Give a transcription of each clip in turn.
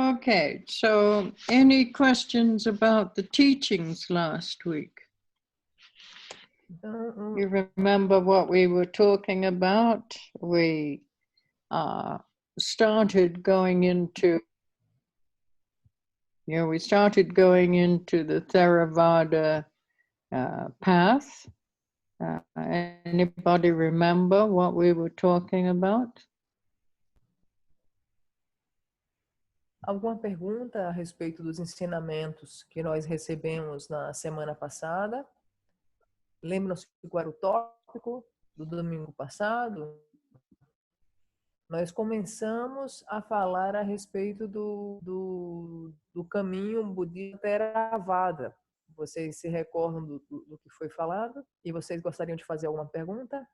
Okay, so any questions about the teachings last week? You remember what we were talking about? We started going into the Theravada path. Anybody remember what we were talking about? Alguma pergunta a respeito dos ensinamentos que nós recebemos na semana passada? Lembram-se qual era o tópico do domingo passado? Nós começamos a falar a respeito do caminho budista Theravada. Vocês se recordam do que foi falado? E vocês gostariam de fazer alguma pergunta?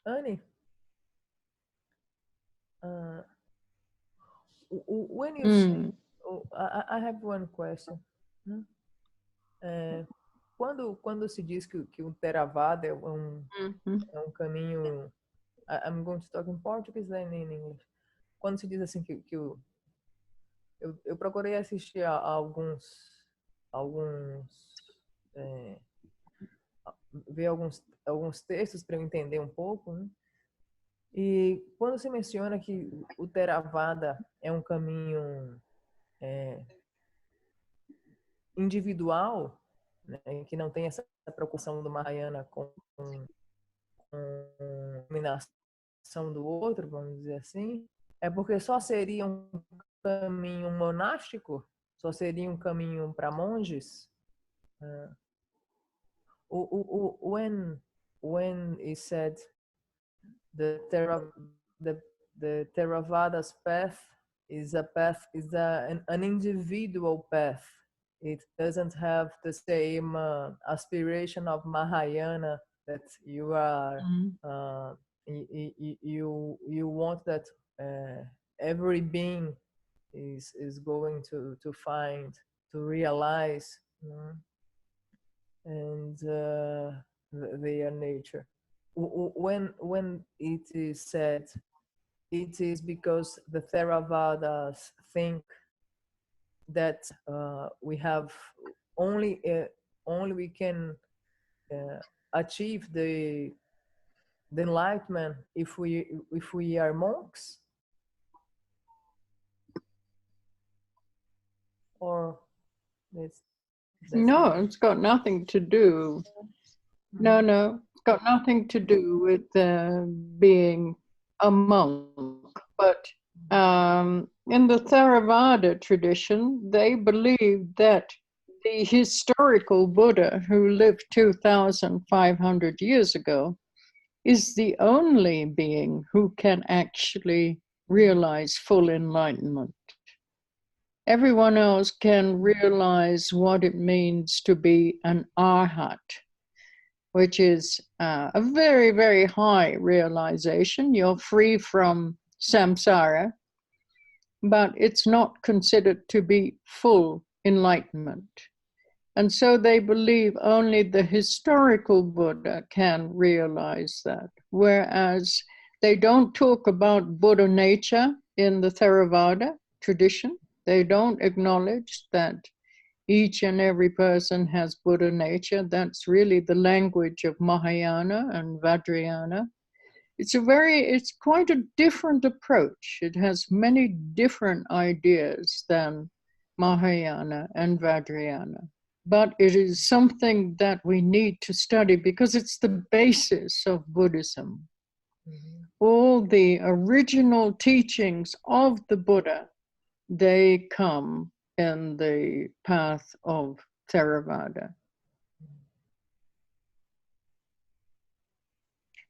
Annie? When you say, I have one question. Quando se diz que o Theravada é um caminho, I'm going to talk in Portuguese then in English. Quando se diz assim que eu procurei assistir a alguns ver alguns textos para eu entender um pouco, né? E quando se menciona que o Theravada é um caminho individual, né, que não tem essa preocupação do Mahayana com a dominação do outro, vamos dizer assim, é porque só seria um caminho monástico? Só seria um caminho para monges? When it said the Theravada's path is an individual path. It doesn't have the same aspiration of Mahayana that you are. You want that every being is going to find, to realize, and their nature. When it is said, it is because the Theravadas think that we have only we can achieve the enlightenment if we are monks, or no, it's got nothing to do. No, it's got nothing to do with being a monk. But in the Theravada tradition, they believe that the historical Buddha who lived 2,500 years ago is the only being who can actually realize full enlightenment. Everyone else can realize what it means to be an arhat, which is a very, very high realization. You're free from samsara, but it's not considered to be full enlightenment. And so they believe only the historical Buddha can realize that, whereas they don't talk about Buddha nature in the Theravada tradition. They don't acknowledge that each and every person has Buddha nature. That's really the language of Mahayana and Vajrayana. It's quite a different approach. It has many different ideas than Mahayana and Vajrayana. But it is something that we need to study because it's the basis of Buddhism. All the original teachings of the Buddha, they come in the path of Theravada.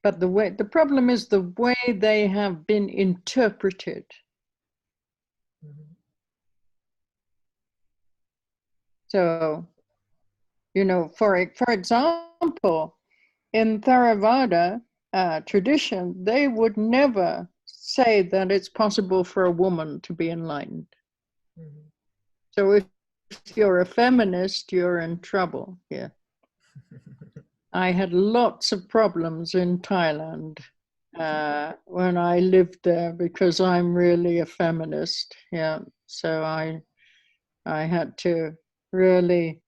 But the problem is the way they have been interpreted. So, for example, in Theravada tradition, they would never say that it's possible for a woman to be enlightened. So if you're a feminist, you're in trouble here. I had lots of problems in Thailand when I lived there because I'm really a feminist. Yeah, so I had to really,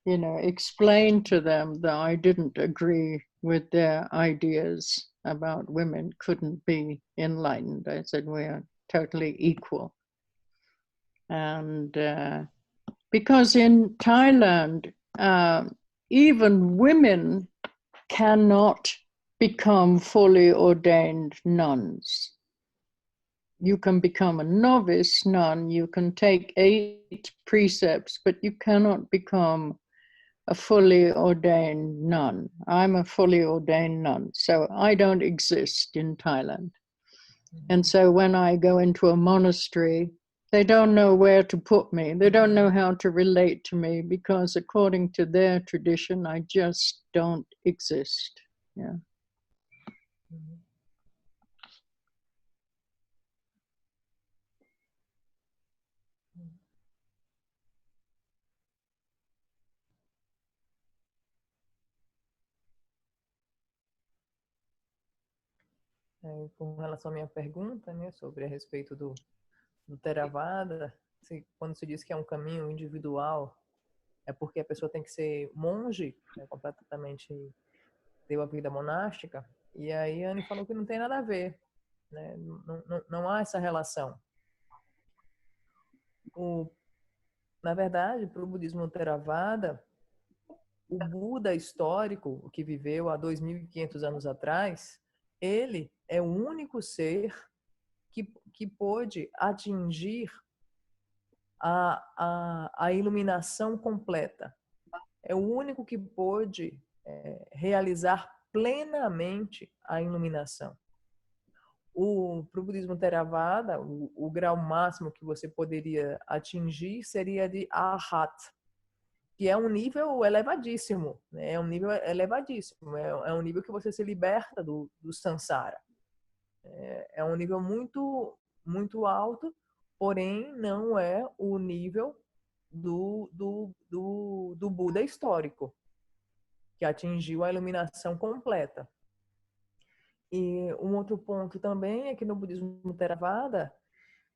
explain to them that I didn't agree with their ideas about women couldn't be enlightened. I said we are totally equal. And because in Thailand, even women cannot become fully ordained nuns. You can become a novice nun, you can take 8 precepts, but you cannot become a fully ordained nun. I'm a fully ordained nun, so I don't exist in Thailand. And so when I go into a monastery, they don't know where to put me. They don't know how to relate to me because according to their tradition, I just don't exist. Yeah. Com relação à minha pergunta, né, sobre a respeito do Theravada, quando se diz que é um caminho individual, é porque a pessoa tem que ser monge, né, completamente deu a vida monástica, e aí a Anne falou que não tem nada a ver, né, não há essa relação. Na verdade, para o budismo Theravada, o Buda histórico, o que viveu há 2.500 anos atrás, ele é o único ser que pôde atingir a iluminação completa. É o único que pôde realizar plenamente a iluminação. Para o budismo Theravada, o grau máximo que você poderia atingir seria de Arhat, que é um nível elevadíssimo, né? É um nível elevadíssimo, é um nível que você se liberta do samsara. É um nível muito, muito alto, porém não é o nível do Buda histórico, que atingiu a iluminação completa. E um outro ponto também é que no budismo Theravada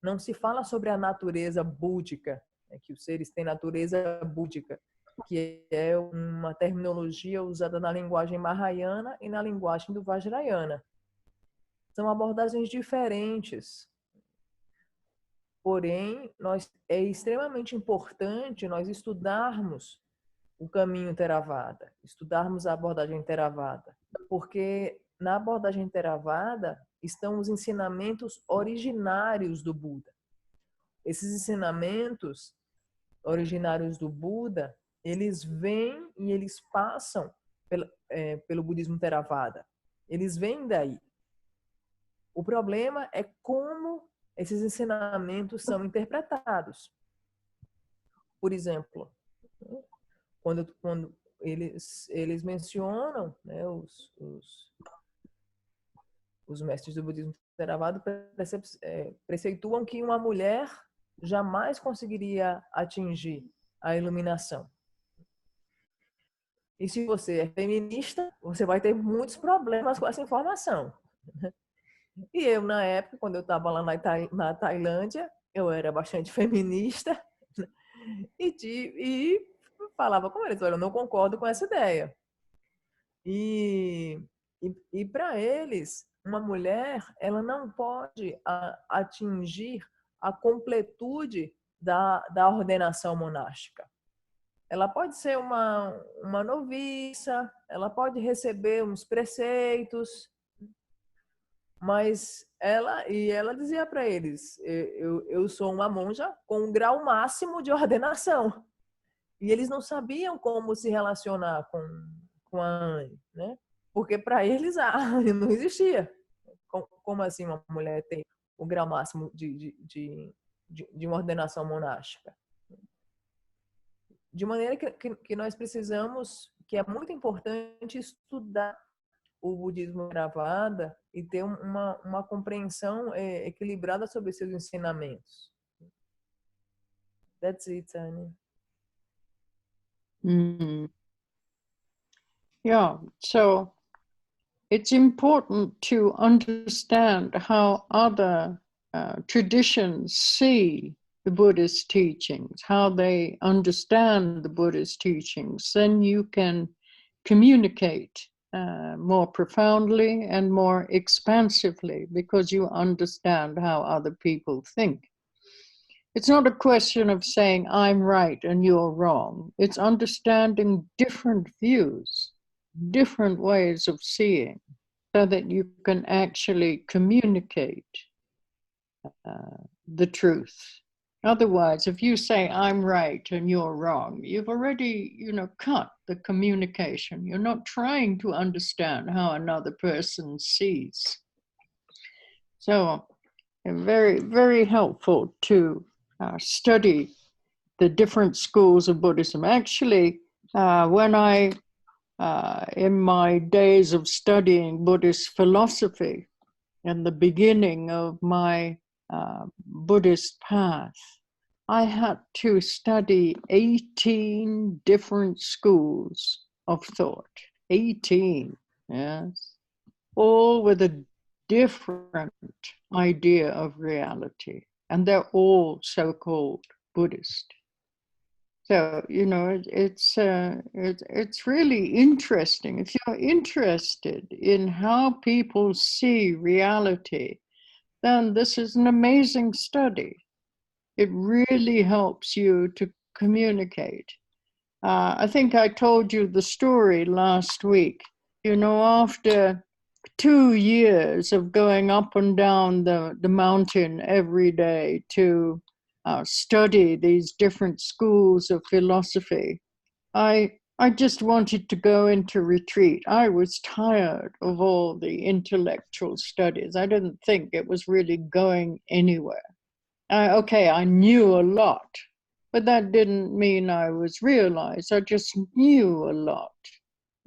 não se fala sobre a natureza búdica, que os seres têm natureza búdica, que é uma terminologia usada na linguagem Mahayana e na linguagem do Vajrayana. São abordagens diferentes. Porém, é extremamente importante nós estudarmos o caminho Theravada, estudarmos a abordagem Theravada, porque na abordagem Theravada estão os ensinamentos originários do Buda. Esses ensinamentos originários do Buda, eles vêm e eles passam pelo budismo Theravada. Eles vêm daí. O problema é como esses ensinamentos são interpretados. Por exemplo, quando eles mencionam, né, os mestres do budismo Theravada preceituam que uma mulher jamais conseguiria atingir a iluminação. E se você é feminista, você vai ter muitos problemas com essa informação. E eu, na época, quando eu estava lá na Tailândia, eu era bastante feminista e falava com eles, olha, eu não concordo com essa ideia. E para eles, uma mulher, ela não pode atingir a completude da ordenação monástica. Ela pode ser uma noviça, ela pode receber uns preceitos, mas ela dizia para eles, eu sou uma monja com um grau máximo de ordenação. E eles não sabiam como se relacionar com a Anne, né? Porque para eles a Anne não existia. Como assim uma mulher tem o grau máximo de uma ordenação monástica? De maneira que nós precisamos, que é muito importante estudar o budismo Theravada e ter uma compreensão equilibrada sobre seus ensinamentos. That's it, Annie. Mm. Yeah, so it's important to understand how other traditions see the Buddhist teachings, how they understand the Buddhist teachings. Then you can communicate more profoundly and more expansively because you understand how other people think. It's not a question of saying I'm right and you're wrong. It's understanding different views, different ways of seeing, so that you can actually communicate the truth. Otherwise, if you say I'm right and you're wrong, you've already, cut the communication. You're not trying to understand how another person sees. So, very, very helpful to study the different schools of Buddhism. Actually, when in my days of studying Buddhist philosophy and the beginning of my Buddhist path, I had to study 18 different schools of thought. 18, yes, all with a different idea of reality. And they're all so-called Buddhist. So, it's really interesting. If you're interested in how people see reality, then this is an amazing study. It really helps you to communicate. I think I told you the story last week. After 2 years of going up and down the mountain every day to study these different schools of philosophy, I just wanted to go into retreat. I was tired of all the intellectual studies. I didn't think it was really going anywhere. Okay, I knew a lot, but that didn't mean I was realized. I just knew a lot.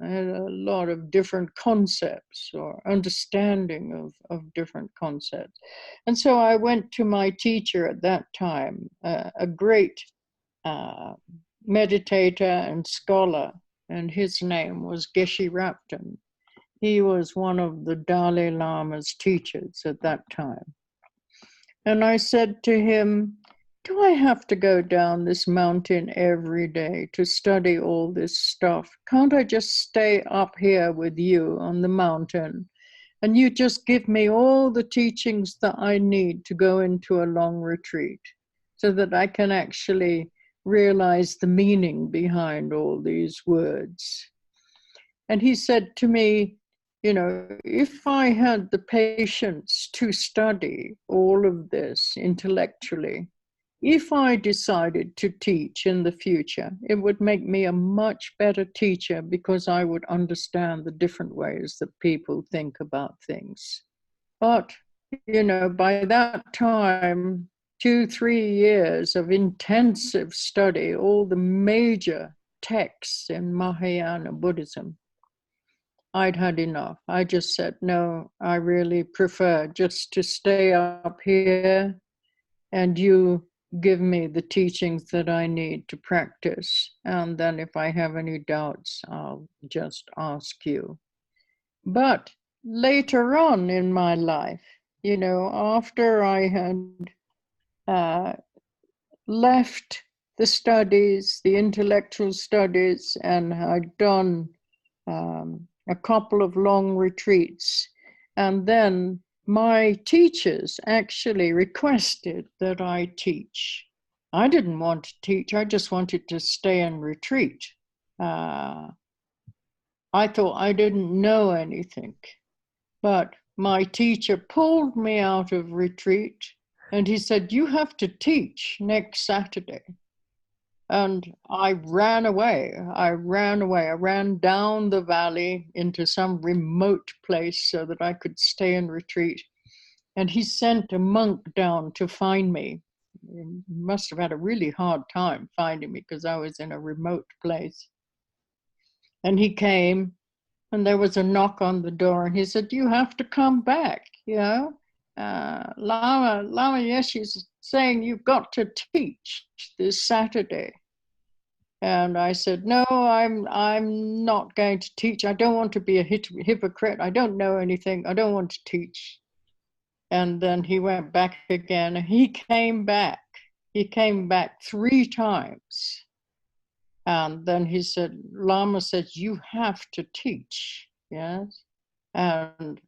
I had a lot of different concepts or understanding of different concepts. And so I went to my teacher at that time, a great meditator and scholar, and his name was Geshe Rapton. He was one of the Dalai Lama's teachers at that time. And I said to him, do I have to go down this mountain every day to study all this stuff? Can't I just stay up here with you on the mountain and you just give me all the teachings that I need to go into a long retreat so that I can actually realize the meaning behind all these words? And he said to me, if I had the patience to study all of this intellectually, if I decided to teach in the future, it would make me a much better teacher because I would understand the different ways that people think about things. But, by that time, 2-3 years of intensive study, all the major texts in Mahayana Buddhism, I'd had enough. I just said, no, I really prefer just to stay up here and you give me the teachings that I need to practice. And then if I have any doubts, I'll just ask you. But later on in my life, after I had left the studies, the intellectual studies, and I'd done a couple of long retreats. And then my teachers actually requested that I teach. I didn't want to teach, I just wanted to stay and retreat. I thought I didn't know anything, but my teacher pulled me out of retreat and he said, you have to teach next Saturday. And I ran away. I ran down the valley into some remote place so that I could stay in retreat. And he sent a monk down to find me. He must have had a really hard time finding me because I was in a remote place. And he came and there was a knock on the door and he said, you have to come back, Lama Yeshe's saying you've got to teach this Saturday. And I said, no, I'm not going to teach. I don't want to be a hypocrite. I don't know anything. I don't want to teach. And then he went back again. He came back. He came back 3 times. And then he said, Lama said, you have to teach. Yes. And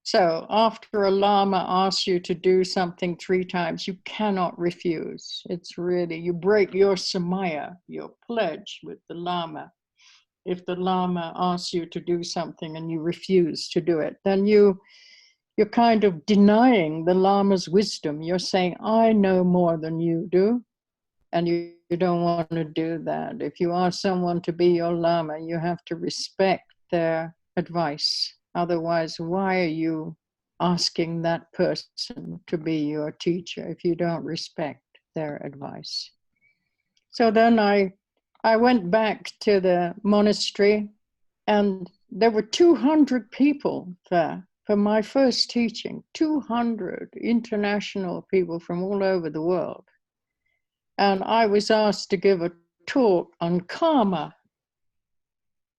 so after a Lama asks you to do something 3 times, you cannot refuse. It's really, you break your samaya, your pledge with the Lama. If the Lama asks you to do something and you refuse to do it, then you're kind of denying the Lama's wisdom. You're saying, I know more than you do, and you don't want to do that. If you ask someone to be your Lama, you have to respect their advice. Otherwise, why are you asking that person to be your teacher if you don't respect their advice? So then I went back to the monastery, and there were 200 people there for my first teaching, 200 international people from all over the world. And I was asked to give a talk on karma.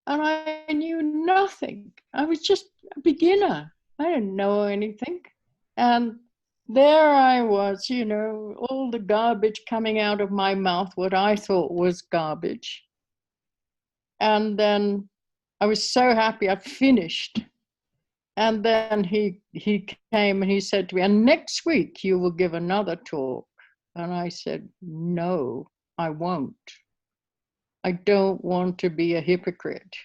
And I knew nothing. I was just a beginner. I didn't know anything. And there I was, you know, all the garbage coming out of my mouth, what I thought was garbage. And then I was so happy I finished. And then he came and he said to me, and next week you will give another talk. And I said, no, I won't. I don't want to be a hypocrite.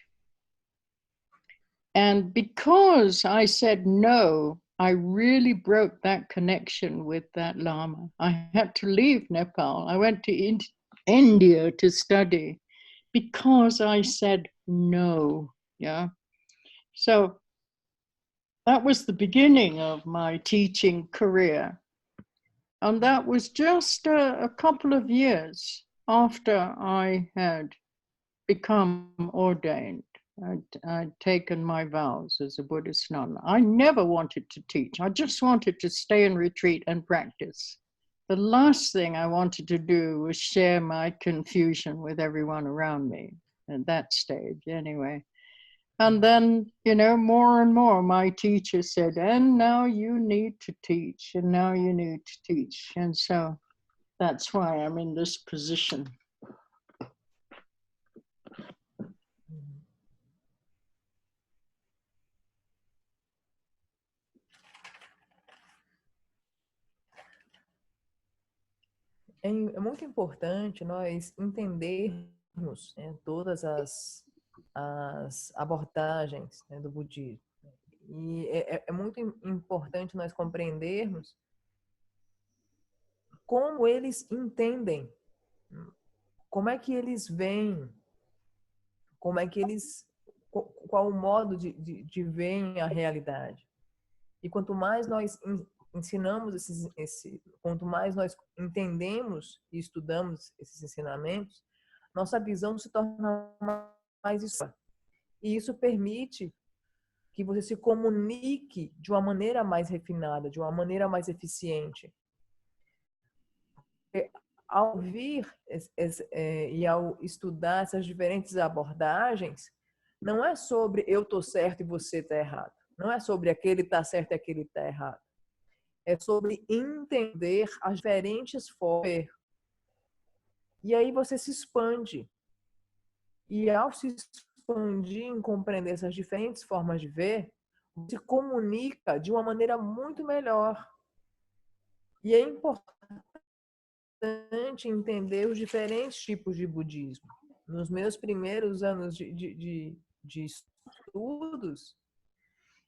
And because I said no, I really broke that connection with that Lama. I had to leave Nepal. I went to India to study because I said no. Yeah. So that was the beginning of my teaching career. And that was just a couple of years after I had become ordained. I'd taken my vows as a Buddhist nun. I never wanted to teach. I just wanted to stay in retreat and practice. The last thing I wanted to do was share my confusion with everyone around me at that stage, anyway. And then, you know, more and more my teacher said, and now you need to teach, and now you need to teach. And so that's why I'm in this position. É muito importante nós entendermos, né, todas as abordagens, né, do budismo. E é muito importante nós compreendermos como eles entendem, como é que eles veem, como é que eles, qual o modo de verem a realidade. E quanto mais nós ensinamos quanto mais nós entendemos e estudamos esses ensinamentos, nossa visão se torna mais expansiva. E isso permite que você se comunique de uma maneira mais refinada, de uma maneira mais eficiente. Ao ouvir e ao estudar essas diferentes abordagens, não é sobre eu estou certo e você está errado. Não é sobre aquele está certo e aquele está errado. É sobre entender as diferentes formas. E aí você se expande. E ao se expandir em compreender essas diferentes formas de ver, você se comunica de uma maneira muito melhor. E é importante entender os diferentes tipos de budismo. Nos meus primeiros anos de estudos,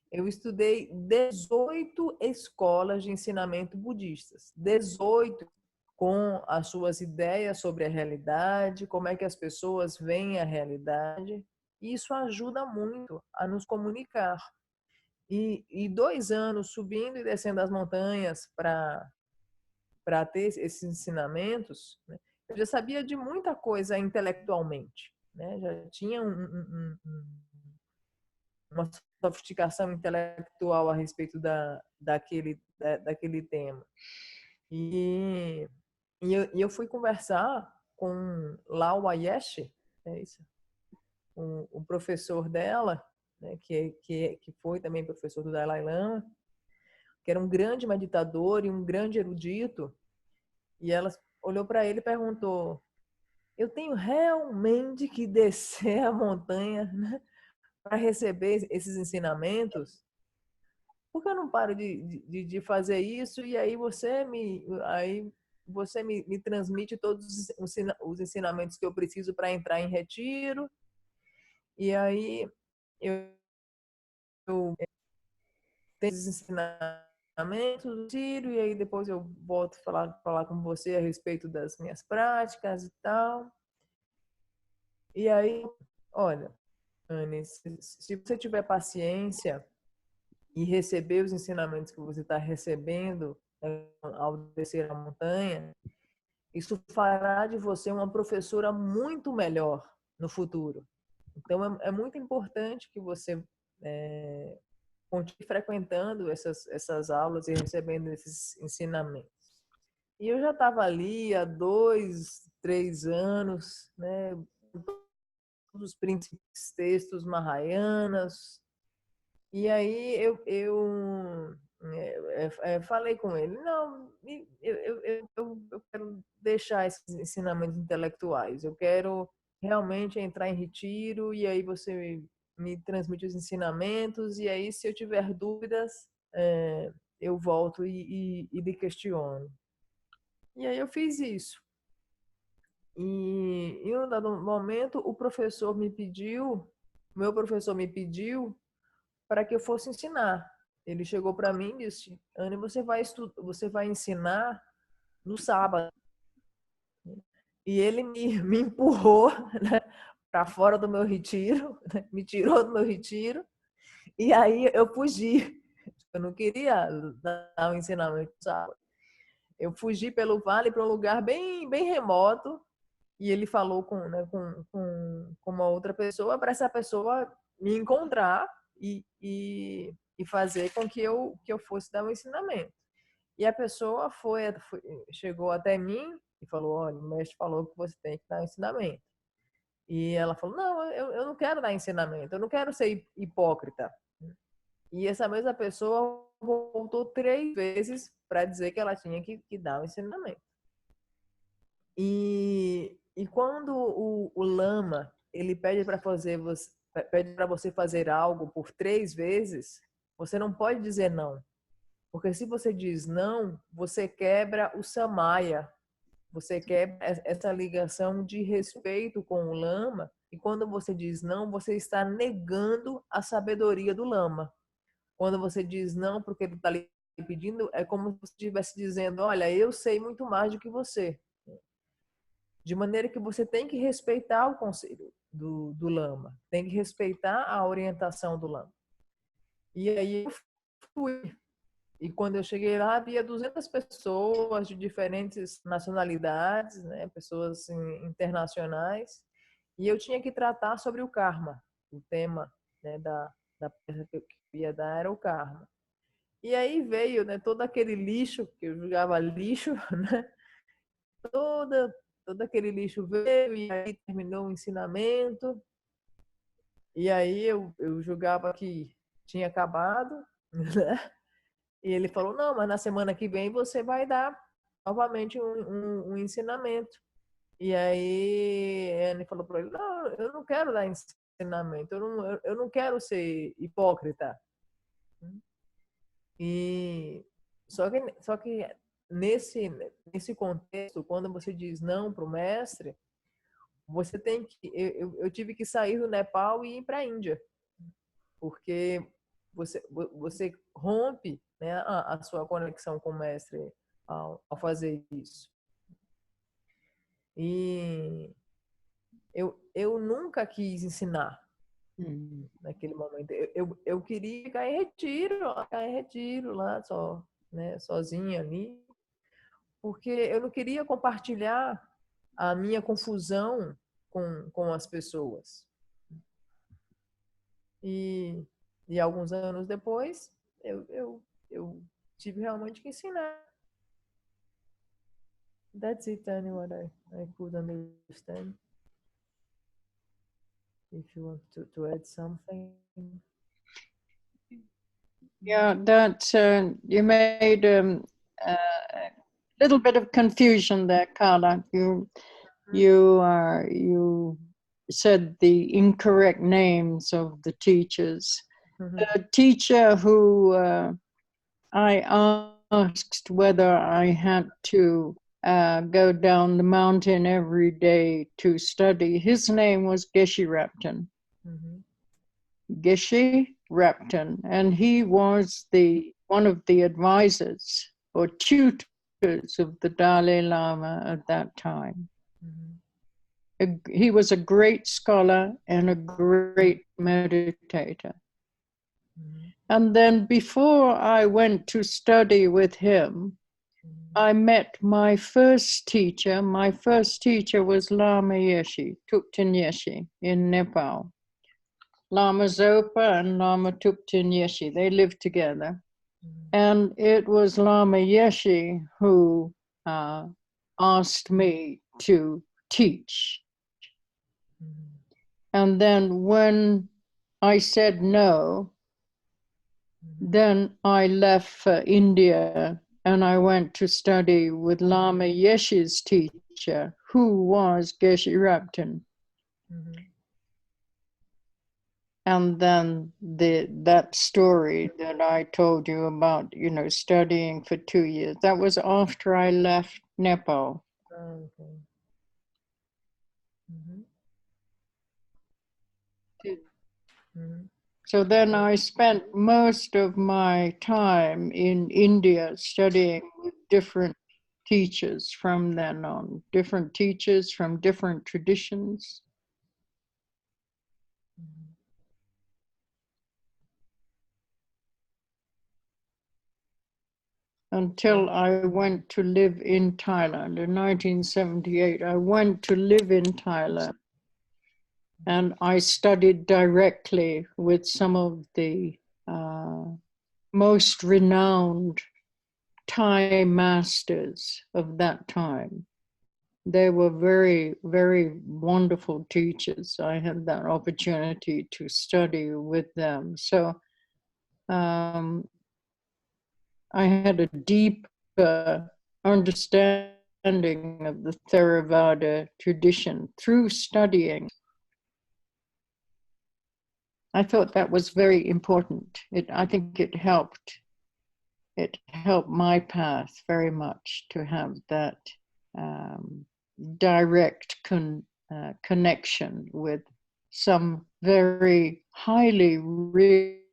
eu estudei 18 escolas de ensinamento budistas. 18 com as suas ideias sobre a realidade, como é que as pessoas veem a realidade. E isso ajuda muito a nos comunicar. E 2 anos subindo e descendo as montanhas para ter esses ensinamentos, né, eu já sabia de muita coisa intelectualmente, né? Já tinha uma sofisticação intelectual a respeito daquele tema. E eu fui conversar com Lau Ayeshi, é isso? O professor dela, né, que foi também professor do Dalai Lama, que era um grande meditador e um grande erudito, e ela olhou para ele e perguntou: eu tenho realmente que descer a montanha, né, para receber esses ensinamentos? Por que eu não paro de fazer isso e aí você me transmite todos os ensinamentos que eu preciso para entrar em retiro? E aí eu tenho esses ensinamentos do retiro e aí depois eu volto a falar com você a respeito das minhas práticas e tal. E aí, olha, Anne, se você tiver paciência e receber os ensinamentos que você está recebendo, né, ao descer a montanha, isso fará de você uma professora muito melhor no futuro. Então, é muito importante que você continue frequentando essas aulas e recebendo esses ensinamentos. E eu já estava ali há 2, 3 anos, né, todos os principais textos Mahayanas. E aí eu falei com ele, não, eu quero deixar esses ensinamentos intelectuais, eu quero realmente entrar em retiro e aí você me transmite os ensinamentos e aí se eu tiver dúvidas, eu volto e lhe questiono. E aí eu fiz isso. E em um dado momento o meu professor me pediu para que eu fosse ensinar. Ele chegou para mim e disse: Anne, você vai ensinar no sábado. E ele me empurrou, né, para fora do meu retiro, né, me tirou do meu retiro, e aí eu fugi. Eu não queria dar um ensinamento no sábado. Eu fugi pelo vale para um lugar bem, bem remoto, e ele falou com uma outra pessoa para essa pessoa me encontrar e fazer com que eu fosse dar um ensinamento. E a pessoa chegou até mim e falou: olha, o mestre falou que você tem que dar um ensinamento. E ela falou: não, eu não quero dar ensinamento, eu não quero ser hipócrita. E essa mesma pessoa voltou 3 vezes para dizer que ela tinha que dar um ensinamento. E quando o lama ele pede para você fazer algo por 3 vezes, você não pode dizer não. Porque se você diz não, você quebra o samaya, você quebra essa ligação de respeito com o lama, e quando você diz não, você está negando a sabedoria do lama. Quando você diz não porque ele está lhe pedindo, é como se você estivesse dizendo: olha, eu sei muito mais do que você. De maneira que você tem que respeitar o conselho do lama, tem que respeitar a orientação do lama. E aí eu fui. E quando eu cheguei lá, havia 200 pessoas de diferentes nacionalidades, né, pessoas assim, internacionais, e eu tinha que tratar sobre o karma. O tema, né, da peça que eu ia dar era o karma. E aí veio, né, todo aquele lixo, que eu julgava lixo, né, todo aquele lixo veio e aí terminou o ensinamento. E aí eu julgava que tinha acabado, né? E ele falou: não, mas na semana que vem você vai dar novamente um ensinamento. E aí ele falou para ele: não, eu não quero dar ensinamento, eu não quero ser hipócrita. E só que nesse contexto, quando você diz não para o mestre, você tem que eu tive que sair do Nepal e ir para a Índia, porque você rompe, né, a sua conexão com o mestre ao fazer isso. E eu nunca quis ensinar naquele momento. Eu queria ficar em retiro lá só, né, sozinha ali, porque eu não queria compartilhar a minha confusão com as pessoas. E alguns anos depois, eu tive realmente que ensinar. That's it, Tanya, what I could understand. If you want to add something. Yeah, that you made a little bit of confusion there, Carla. You said the incorrect names of the teachers. The teacher who I asked whether I had to go down the mountain every day to study, his name was Geshe Repton. Geshe Repton, and he was one of the advisors or tutors of the Dalai Lama at that time. He was a great scholar and a great meditator. And then before I went to study with him, I met my first teacher. My first teacher was Lama Yeshe, Thupten Yeshe in Nepal. Lama Zopa and Lama Thupten Yeshe, they lived together. And it was Lama Yeshe who asked me to teach. And then when I said no, then I left for India and I went to study with Lama Yeshe's teacher, who was Geshe Repton. And then that story that I told you about, studying for 2 years, that was after I left Nepal. Okay. So then I spent most of my time in India studying with different teachers from then on, different teachers from different traditions. Until I went to live in Thailand in 1978. I went to live in Thailand and I studied directly with some of the most renowned Thai masters of that time. They were very, very wonderful teachers. I had that opportunity to study with them. So I had a deep understanding of the Theravada tradition through studying. I thought that was very important. I think it helped my path very much to have that direct connection with some very highly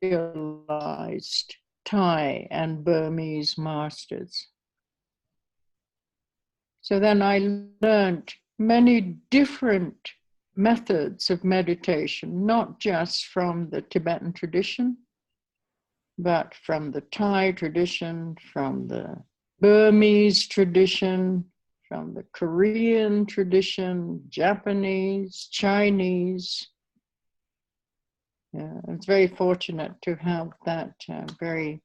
realized Thai and Burmese masters. So then I learned many different methods of meditation, not just from the Tibetan tradition, but from the Thai tradition, from the Burmese tradition, from the Korean tradition, Japanese, Chinese. I was very fortunate to have that very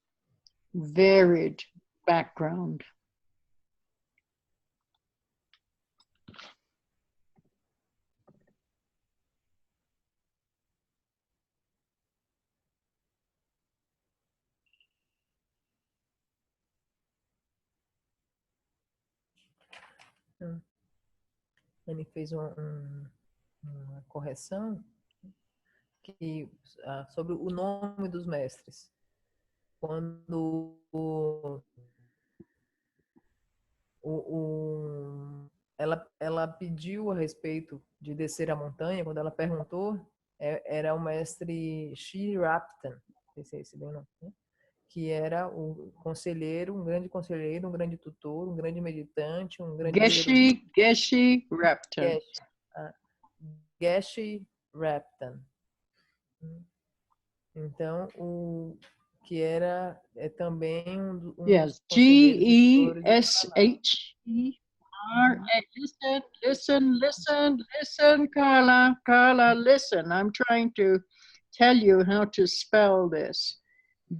varied background. Ele fez uma correção sobre o nome dos mestres. Quando ela pediu a respeito de descer a montanha, quando ela perguntou, era o mestre Shiraptan, não sei se é esse bem o nome, né? Que era o conselheiro, um grande conselheiro, um grande tutor, um grande meditante, um grande Geshe Repton. Geshe Repton. Então, que era também yes, Geshe. Listen, Carla, listen. I'm trying to tell you how to spell this.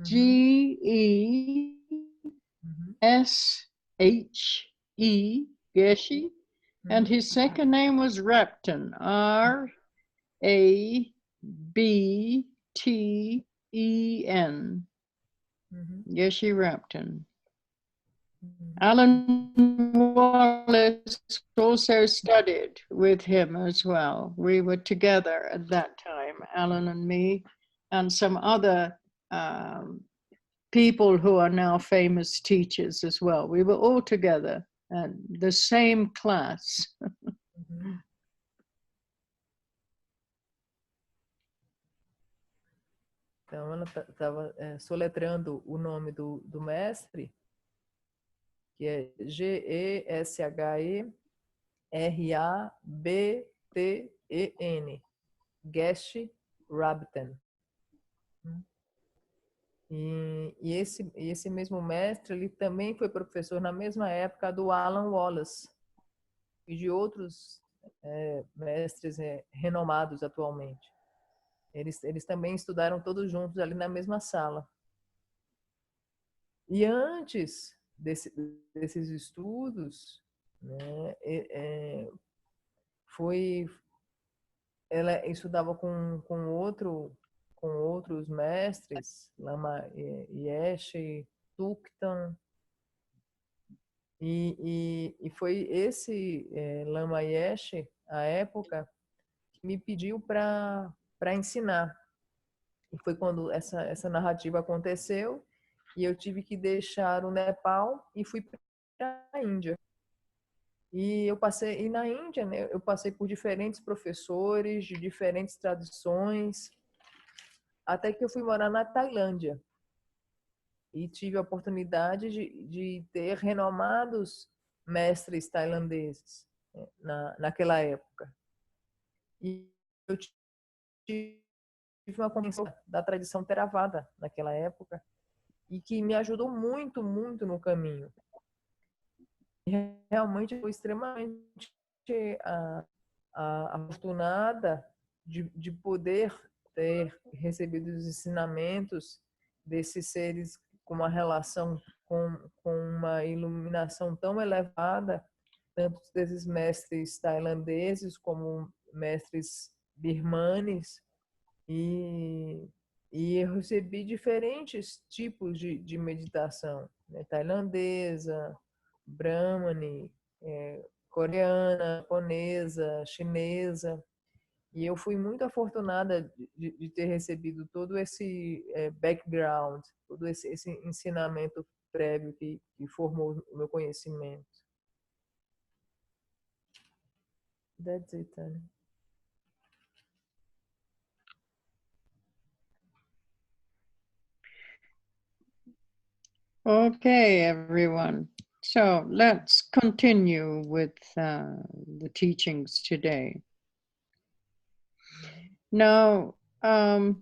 GESHE Geshe, and his second name was Rapten, Rabten. Geshe Rapten. Alan Wallace also studied with him as well. We were together at that time, Alan and me, and some other people who are now famous teachers as well. We were all together at the same class. Então, ela estava soletrando o nome do mestre, que é Geshe-Rabten, Geshe Rabten. E esse mesmo mestre, ele também foi professor na mesma época do Alan Wallace e de outros mestres renomados atualmente. Eles também estudaram todos juntos ali na mesma sala. E antes desses estudos, né, ela estudava com outros mestres, Lama Yeshe, Thukten, e foi esse Lama Yeshe, à época, que me pediu para ensinar. E foi quando essa narrativa aconteceu, e eu tive que deixar o Nepal e fui para a Índia. E na Índia, né, eu passei por diferentes professores de diferentes tradições, até que eu fui morar na Tailândia e tive a oportunidade de ter renomados mestres tailandeses, né, naquela época. E eu tive uma compreensão da tradição Theravada naquela época e que me ajudou muito, muito no caminho. E realmente foi extremamente afortunada de poder ter recebido os ensinamentos desses seres com uma relação, com uma iluminação tão elevada, tanto desses mestres tailandeses como mestres birmanes, e eu recebi diferentes tipos de meditação, né? Tailandesa, Brahmani, coreana, japonesa, chinesa. E eu fui muito afortunada de ter recebido todo esse background, todo esse ensinamento prévio que formou o meu conhecimento. That's it, Tânia. Okay, everyone. So let's continue with the teachings today. Now, the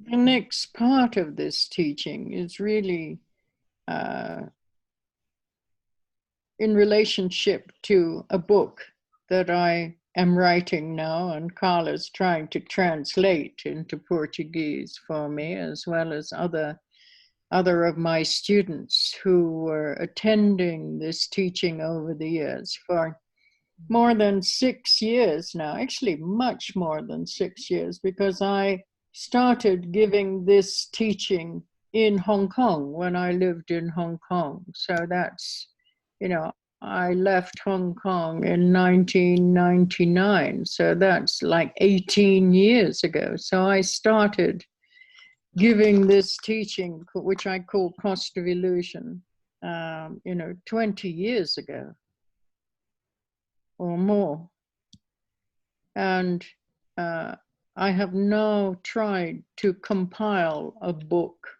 next part of this teaching is really in relationship to a book that I am writing now, and Carla's trying to translate into Portuguese for me, as well as other of my students who were attending this teaching over the years for more than 6 years now, actually much more than 6 years, because I started giving this teaching in Hong Kong when I lived in Hong Kong. So that's, I left Hong Kong in 1999, so that's like 18 years ago. So I started giving this teaching, which I call Cost of Illusion, 20 years ago or more. And I have now tried to compile a book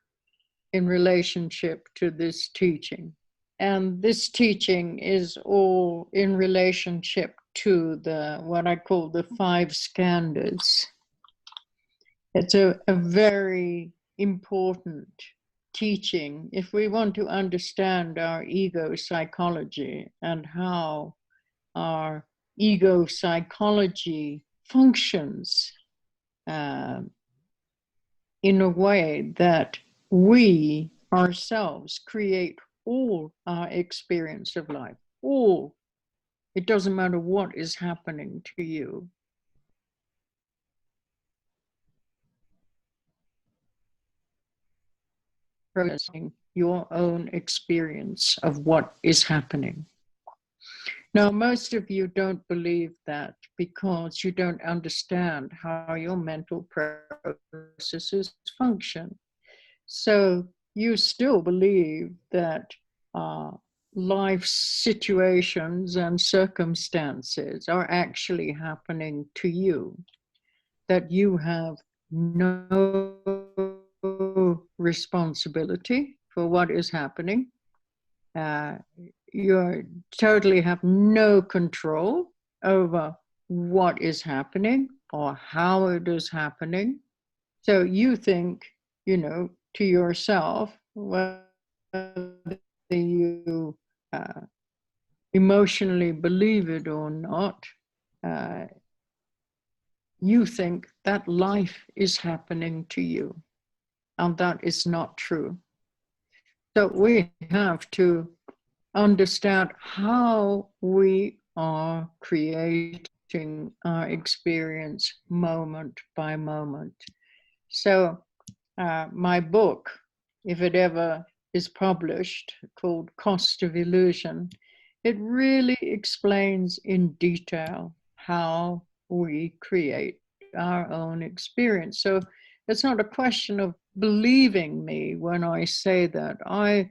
in relationship to this teaching. And this teaching is all in relationship to what I call the 5 skandhas. It's a very important teaching if we want to understand our ego psychology and how our ego psychology functions in a way that we ourselves create all our experience of life. All. It doesn't matter what is happening to you. Processing your own experience of what is happening. Now, most of you don't believe that because you don't understand how your mental processes function. So you still believe that life situations and circumstances are actually happening to you, that you have no responsibility for what is happening. You totally have no control over what is happening or how it is happening. So you think, to yourself, whether you emotionally believe it or not, you think that life is happening to you, and that is not true. So we have to understand how we are creating our experience moment by moment. So my book, if it ever is published, called Cost of Illusion, it really explains in detail how we create our own experience. So it's not a question of believing me when I say that. I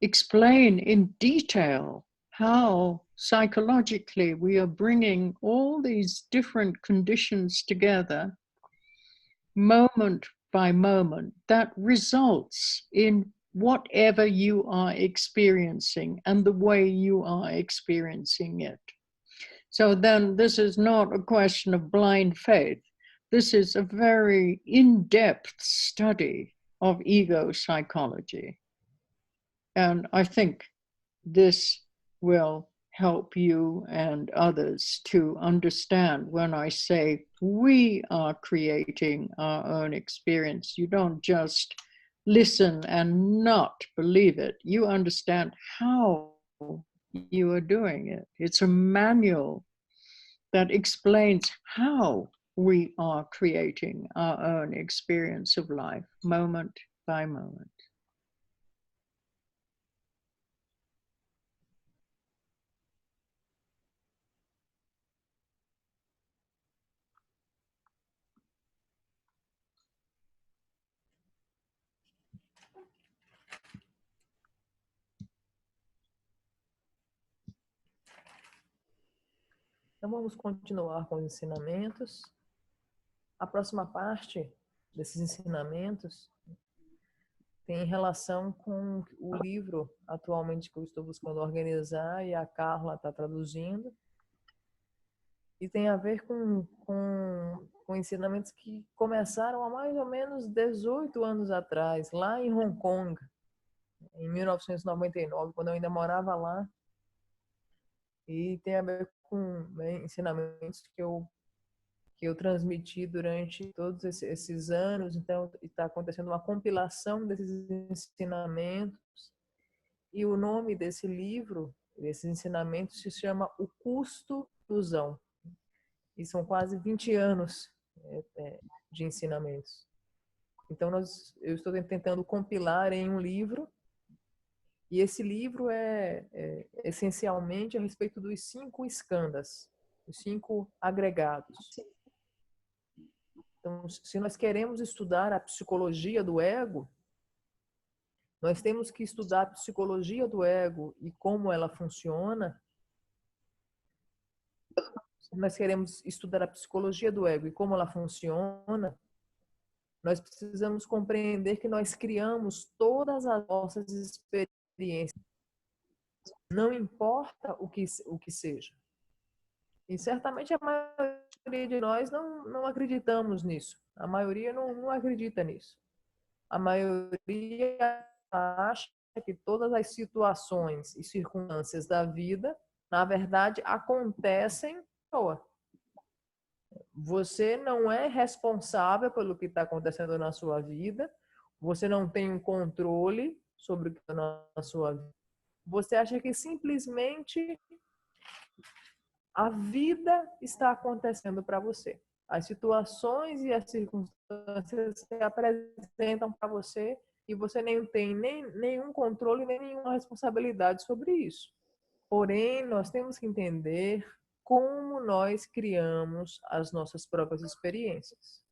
explain in detail how psychologically we are bringing all these different conditions together moment by moment that results in whatever you are experiencing and the way you are experiencing it. So then this is not a question of blind faith. This is a very in-depth study of ego psychology. And I think this will help you and others to understand when I say we are creating our own experience. You don't just listen and not believe it. You understand how you are doing it. It's a manual that explains how we are creating our own experience of life, moment by moment. Então vamos continuar com os ensinamentos. A próxima parte desses ensinamentos tem relação com o livro atualmente que eu estou buscando organizar e a Carla está traduzindo. E tem a ver com ensinamentos que começaram há mais ou menos 18 anos atrás, lá em Hong Kong, em 1999, quando eu ainda morava lá. E tem a ver com ensinamentos que eu transmiti durante todos esses anos. Então, está acontecendo uma compilação desses ensinamentos. E o nome desse livro, desses ensinamentos, se chama O Custo da Ilusão. E são quase 20 anos de ensinamentos. Então, eu estou tentando compilar em um livro. E esse livro é essencialmente a respeito dos 5 skandhas, os 5 agregados. Então, se nós queremos estudar a psicologia do ego, nós temos que estudar a psicologia do ego e como ela funciona. Se nós queremos estudar a psicologia do ego e como ela funciona, nós precisamos compreender que nós criamos todas as nossas experiências. Não importa o que seja. E certamente a maioria de nós não acreditamos nisso. A maioria não acredita nisso. A maioria acha que todas as situações e circunstâncias da vida, na verdade, acontecem à toa. Você não é responsável pelo que está acontecendo na sua vida. Você não tem um controle sobre o que está na sua vida. Você acha que simplesmente a vida está acontecendo para você. As situações e as circunstâncias se apresentam para você e você nem tem nenhum controle, nem nenhuma responsabilidade sobre isso. Porém, nós temos que entender como nós criamos as nossas próprias experiências.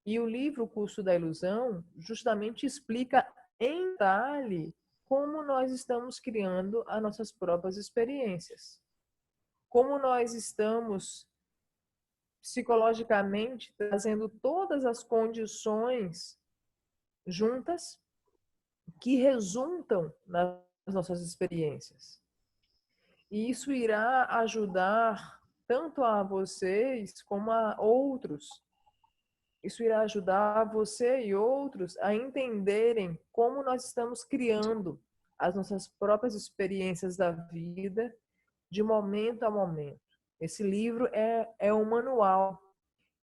E o livro O Curso da Ilusão justamente explica em detalhe como nós estamos criando as nossas próprias experiências. Como nós estamos psicologicamente trazendo todas as condições juntas que resultam nas nossas experiências. E isso irá ajudar tanto a vocês como a outros. Isso irá ajudar você e outros a entenderem como nós estamos criando as nossas próprias experiências da vida de momento a momento. Esse livro é um manual.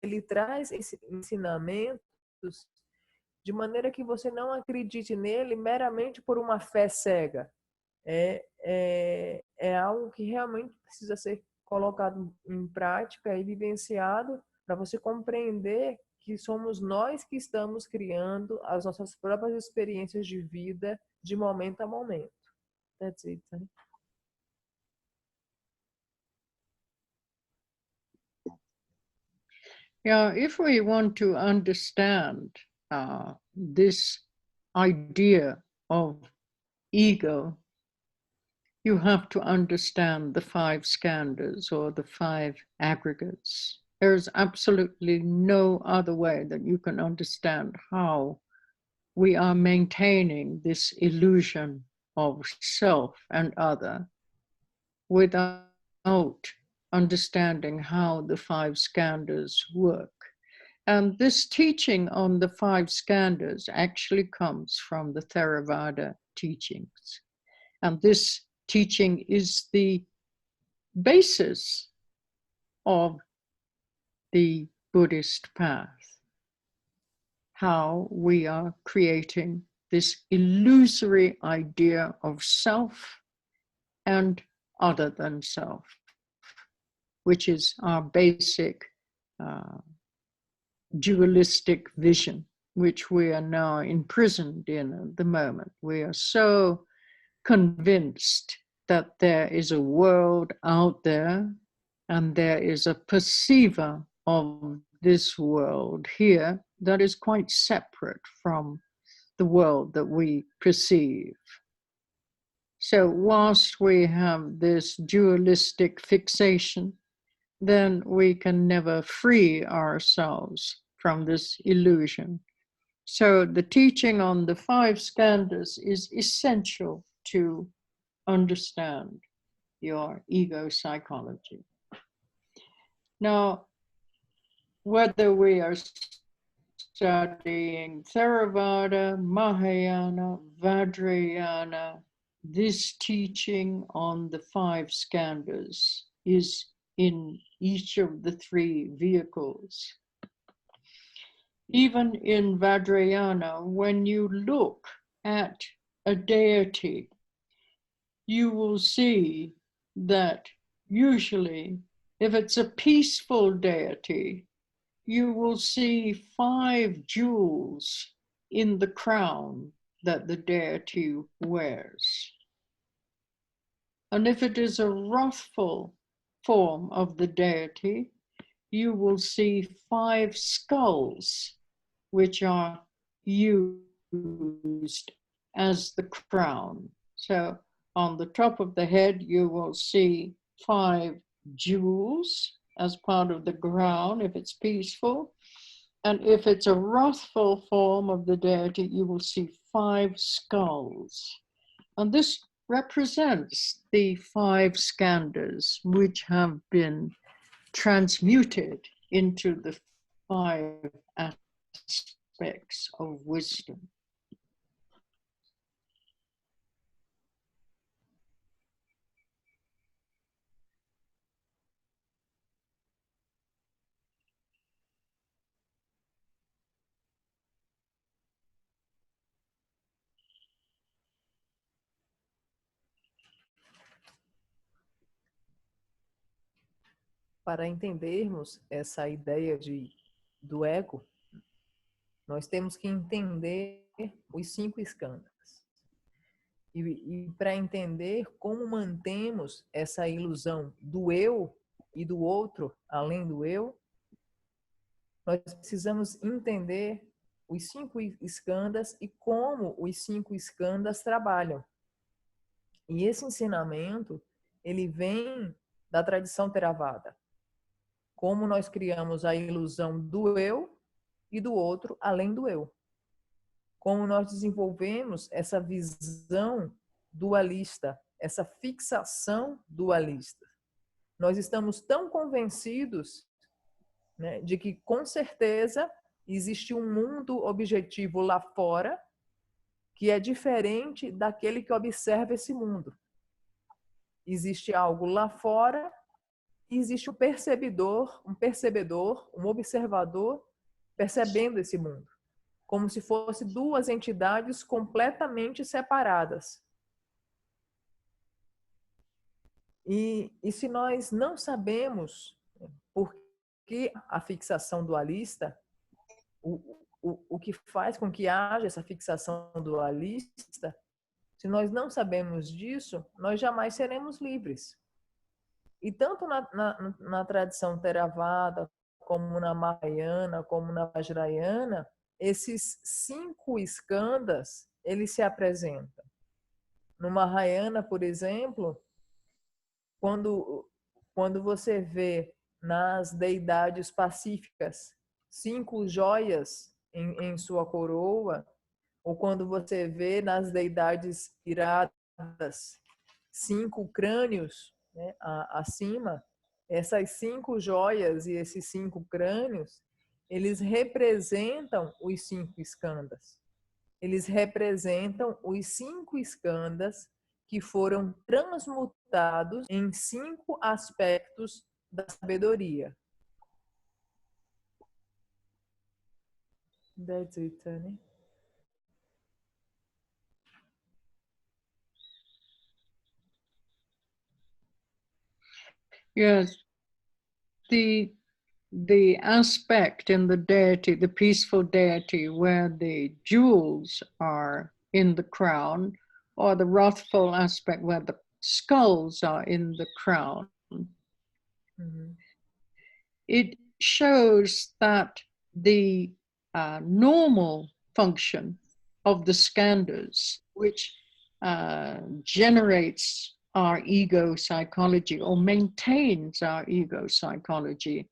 Ele traz ensinamentos de maneira que você não acredite nele meramente por uma fé cega. É algo que realmente precisa ser colocado em prática e vivenciado para você compreender que somos nós que estamos criando as nossas próprias experiências de vida de momento a momento. That's it. Yeah, if we want to understand this idea of ego, you have to understand the 5 skandhas or the 5 aggregates. There is absolutely no other way that you can understand how we are maintaining this illusion of self and other without understanding how the 5 skandhas work. And this teaching on the 5 skandhas actually comes from the Theravada teachings. And this teaching is the basis of the Buddhist path, how we are creating this illusory idea of self and other than self, which is our basic dualistic vision, which we are now imprisoned in at the moment. We are so convinced that there is a world out there and there is a perceiver of this world here that is quite separate from the world that we perceive. So whilst we have this dualistic fixation, then we can never free ourselves from this illusion. So the teaching on the 5 skandhas is essential to understand your ego psychology. Now, whether we are studying Theravada, Mahayana, Vajrayana, this teaching on the 5 skandhas is in each of the 3 vehicles. Even in Vajrayana, when you look at a deity, you will see that usually, if it's a peaceful deity, you will see 5 jewels in the crown that the deity wears. And if it is a wrathful form of the deity, you will see 5 skulls, which are used as the crown. So on the top of the head, you will see 5 jewels as part of the crown if it's peaceful. And if it's a wrathful form of the deity, you will see 5 skulls. And this represents the 5 skandhas, which have been transmuted into the 5 aspects of wisdom. para entendermos essa ideia do ego, nós temos que entender os 5 skandhas. E para entender como mantemos essa ilusão do eu e do outro, além do eu, nós precisamos entender os 5 skandhas e como os 5 skandhas trabalham. E esse ensinamento, ele vem da tradição Theravada. Como nós criamos a ilusão do eu e do outro, além do eu. Como nós desenvolvemos essa visão dualista, essa fixação dualista. Nós estamos tão convencidos, né, de que, com certeza, existe um mundo objetivo lá fora que é diferente daquele que observa esse mundo. Existe algo lá fora e existe um percebedor, um observador percebendo esse mundo, como se fosse 2 entidades completamente separadas. E se nós não sabemos por que a fixação dualista, o que faz com que haja essa fixação dualista, se nós não sabemos disso, nós jamais seremos livres. E tanto na tradição Theravada, como na Mahayana, como na Vajrayana, esses 5 skandhas, eles se apresentam. No Mahayana, por exemplo, quando você vê nas deidades pacíficas 5 joias em sua coroa, ou quando você vê nas deidades iradas 5 crânios, né, acima, essas 5 joias e esses 5 crânios, eles representam os 5 skandhas. Eles representam os 5 skandhas que foram transmutados em 5 aspectos da sabedoria. That's it, Tani. Yes, the aspect in the deity, the peaceful deity, where the jewels are in the crown, or the wrathful aspect where the skulls are in the crown. Mm-hmm. It shows that the normal function of the skandhas, which generates our ego psychology or maintains our ego psychology,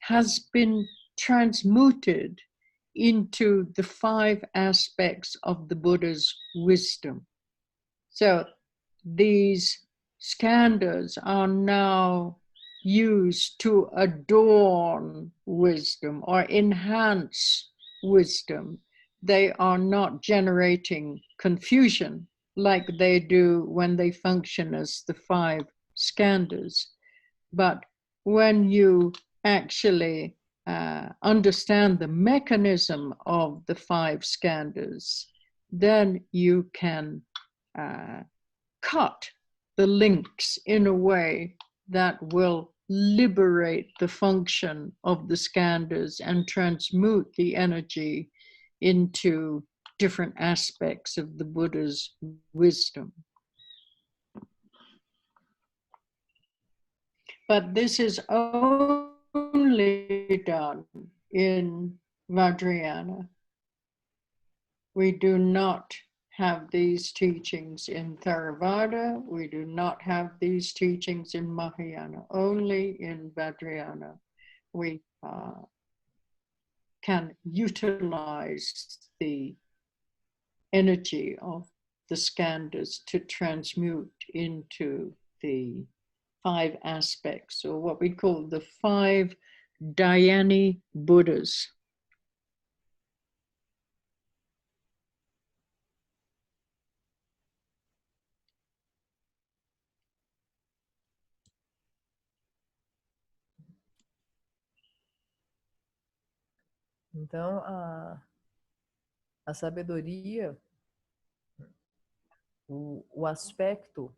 has been transmuted into the 5 aspects of the Buddha's wisdom. So these skandhas are now used to adorn wisdom or enhance wisdom. They are not generating confusion like they do when they function as the 5 skandhas. But when you actually understand the mechanism of the 5 skandhas, then you can cut the links in a way that will liberate the function of the skandhas and transmute the energy into different aspects of the Buddha's wisdom. But this is only done in Vajrayana. We do not have these teachings in Theravada. We do not have these teachings in Mahayana. Only in Vajrayana we can utilize the energy of the skandhas to transmute into the 5 aspects, or what we call the 5 Dhyani Buddhas. Então, a sabedoria, o aspecto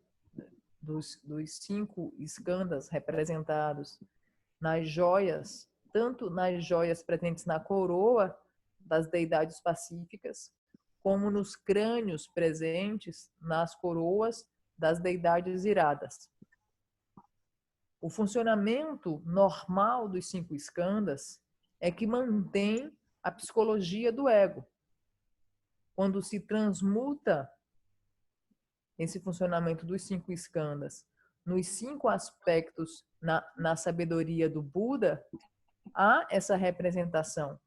dos 5 skandhas representados nas joias, tanto nas joias presentes na coroa das deidades pacíficas, como nos crânios presentes nas coroas das deidades iradas. O funcionamento normal dos 5 skandhas é que mantém a psicologia do ego. Quando se transmuta esse funcionamento dos 5 skandhas nos 5 aspectos na sabedoria do Buda, há essa representação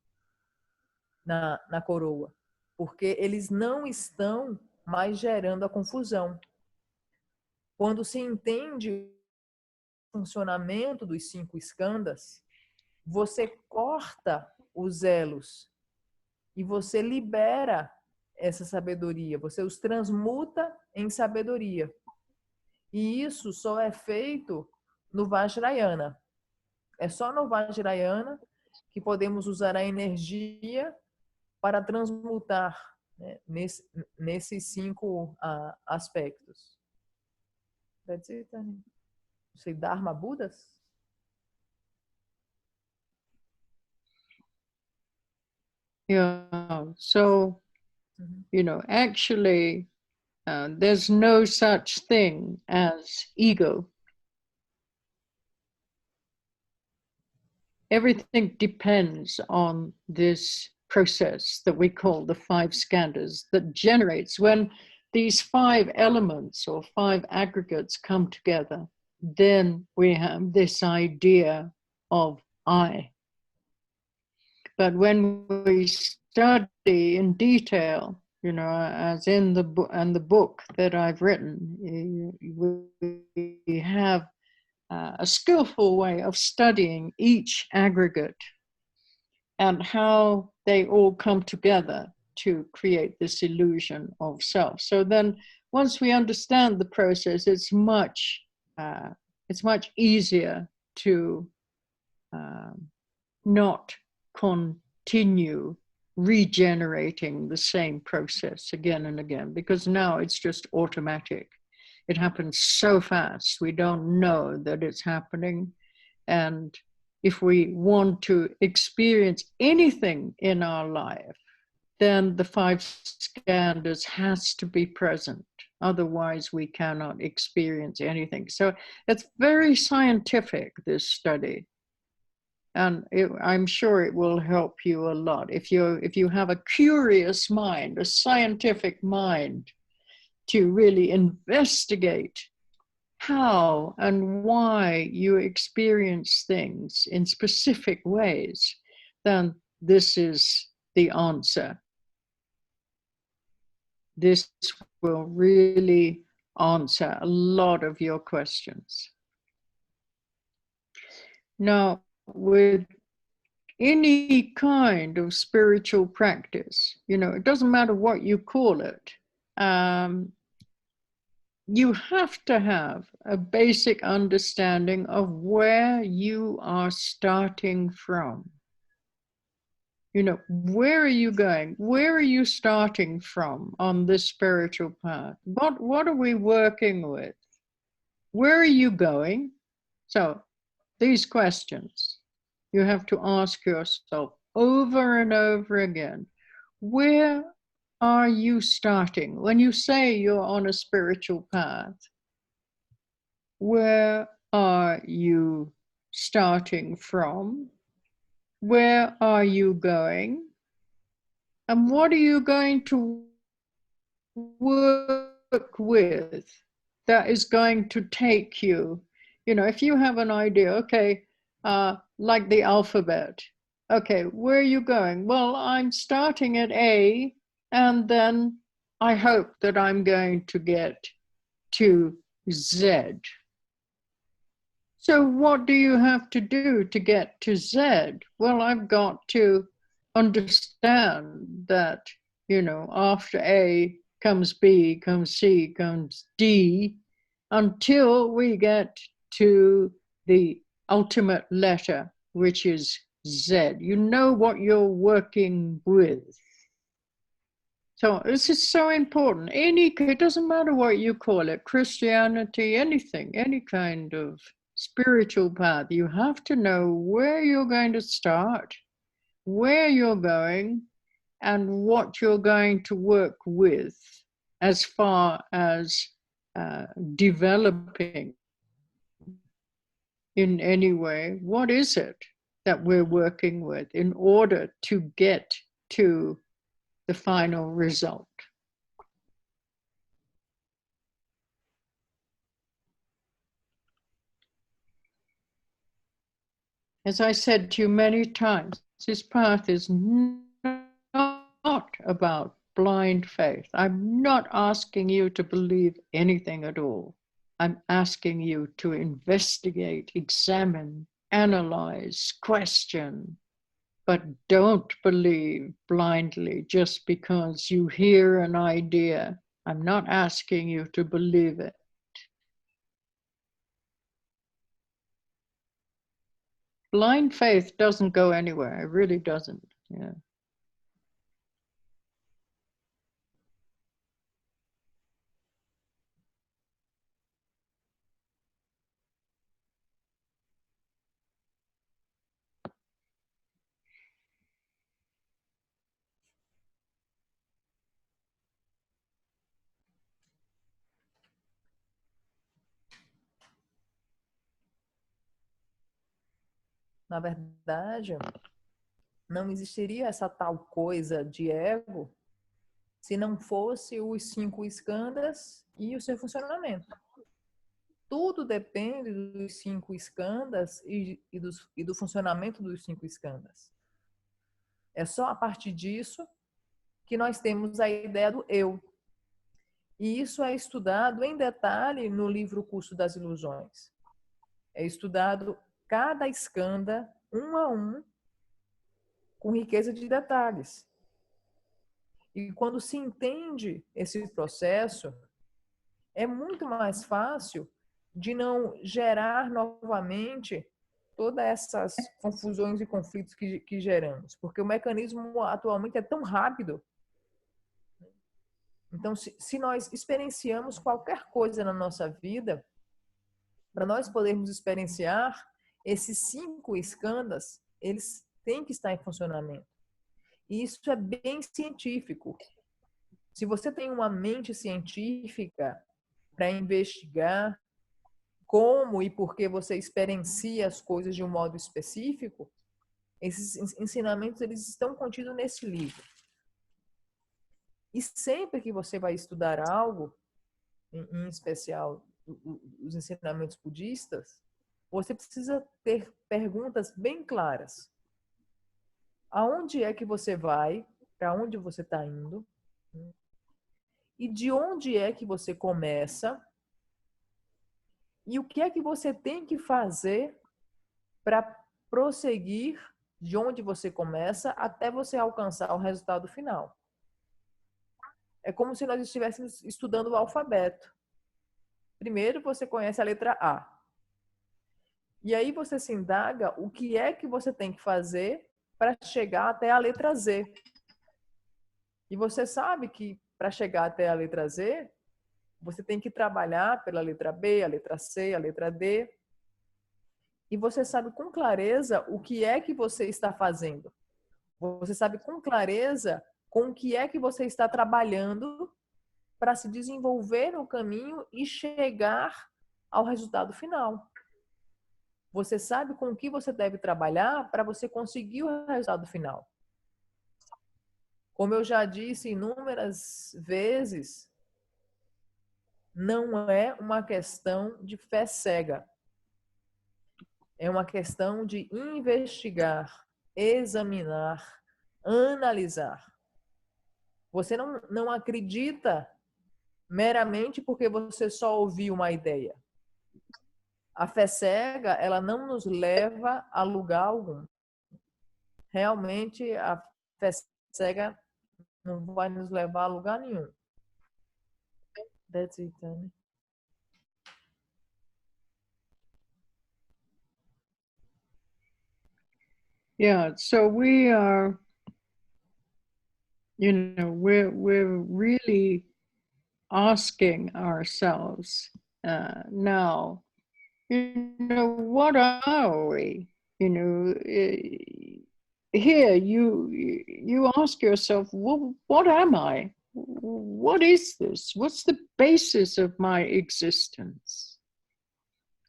na coroa, porque eles não estão mais gerando a confusão. Quando se entende o funcionamento dos 5 skandhas, você corta os elos e você libera essa sabedoria, você os transmuta em sabedoria. E isso só é feito no Vajrayana. É só no Vajrayana que podemos usar a energia para transmutar, né, nesses 5 aspectos. That's it, Tânia. Sei, Dharma Budas? Yeah, so, you know, actually, there's no such thing as ego. Everything depends on this process that we call the 5 skandhas that generates when these 5 elements or 5 aggregates come together. Then we have this idea of I. But when we study in detail, you know, as in the book that I've written, we have a skillful way of studying each aggregate and how they all come together to create this illusion of self. So then once we understand the process, it's much easier to not continue regenerating the same process again and again, because now it's just automatic. It happens so fast, we don't know that it's happening. And if we want to experience anything in our life, then the 5 skandhas has to be present. Otherwise, we cannot experience anything. So it's very scientific, this study. And I'm sure it will help you a lot. If you have a curious mind, a scientific mind, to really investigate how and why you experience things in specific ways, then this is the answer. This will really answer a lot of your questions. Now, with any kind of spiritual practice, you know, it doesn't matter what you call it, you have to have a basic understanding of where you are starting from. You know, where are you going? Where are you starting from on this spiritual path? What are we working with? Where are you going? So these questions you have to ask yourself over and over again. Where are you starting? When you say you're on a spiritual path, where are you starting from? Where are you going? And what are you going to work with that is going to take you? You know, if you have an idea, okay, like the alphabet, okay, where are you going? Well, I'm starting at A, and then I hope that I'm going to get to Z. So what do you have to do to get to Z? Well, I've got to understand that, you know, after A comes B, comes C, comes D, until we get to the ultimate letter, which is Z. You know what you're working with. So this is so important. It doesn't matter what you call it, Christianity, anything, any kind of spiritual path, you have to know where you're going to start, where you're going, and what you're going to work with as far as developing in any way. What is it that we're working with in order to get to the final result? As I said to you many times, this path is not about blind faith. I'm not asking you to believe anything at all. I'm asking you to investigate, examine, analyze, question, but don't believe blindly just because you hear an idea. I'm not asking you to believe it. Blind faith doesn't go anywhere. It really doesn't. Yeah. Na verdade, não existiria essa tal coisa de ego se não fosse os 5 skandhas e o seu funcionamento. Tudo depende dos 5 skandhas e do funcionamento dos 5 skandhas. É só a partir disso que nós temos a ideia do eu. E isso é estudado em detalhe no livro Curso das Ilusões. É estudado cada skandha, um a um, com riqueza de detalhes. E quando se entende esse processo, é muito mais fácil de não gerar novamente todas essas confusões e conflitos que geramos. Porque o mecanismo atualmente é tão rápido. Então, se nós experienciamos qualquer coisa na nossa vida, para nós podermos experienciar esses 5 skandhas, eles têm que estar em funcionamento. E isso é bem científico. Se você tem uma mente científica para investigar como e por que você experiencia as coisas de um modo específico, esses ensinamentos eles estão contidos nesse livro. E sempre que você vai estudar algo, em especial os ensinamentos budistas, você precisa ter perguntas bem claras. Aonde é que você vai? Para onde você está indo? E de onde é que você começa? E o que é que você tem que fazer para prosseguir de onde você começa até você alcançar o resultado final? É como se nós estivéssemos estudando o alfabeto. Primeiro você conhece a letra A. E aí você se indaga o que é que você tem que fazer para chegar até a letra Z. E você sabe que para chegar até a letra Z, você tem que trabalhar pela letra B, a letra C, a letra D. E você sabe com clareza o que é que você está fazendo. Você sabe com clareza com o que é que você está trabalhando para se desenvolver no caminho e chegar ao resultado final. Você sabe com o que você deve trabalhar para você conseguir o resultado final. Como eu já disse inúmeras vezes, não é uma questão de fé cega. É uma questão de investigar, examinar, analisar. Você não acredita meramente porque você só ouviu uma ideia. A fé cega, ela não nos leva a lugar algum. Realmente, a fé cega não vai nos levar a lugar nenhum. That's it, Annie. Yeah, so we are, we're really asking ourselves now, what are we? Here you ask yourself, well, what am I? What is this? What's the basis of my existence?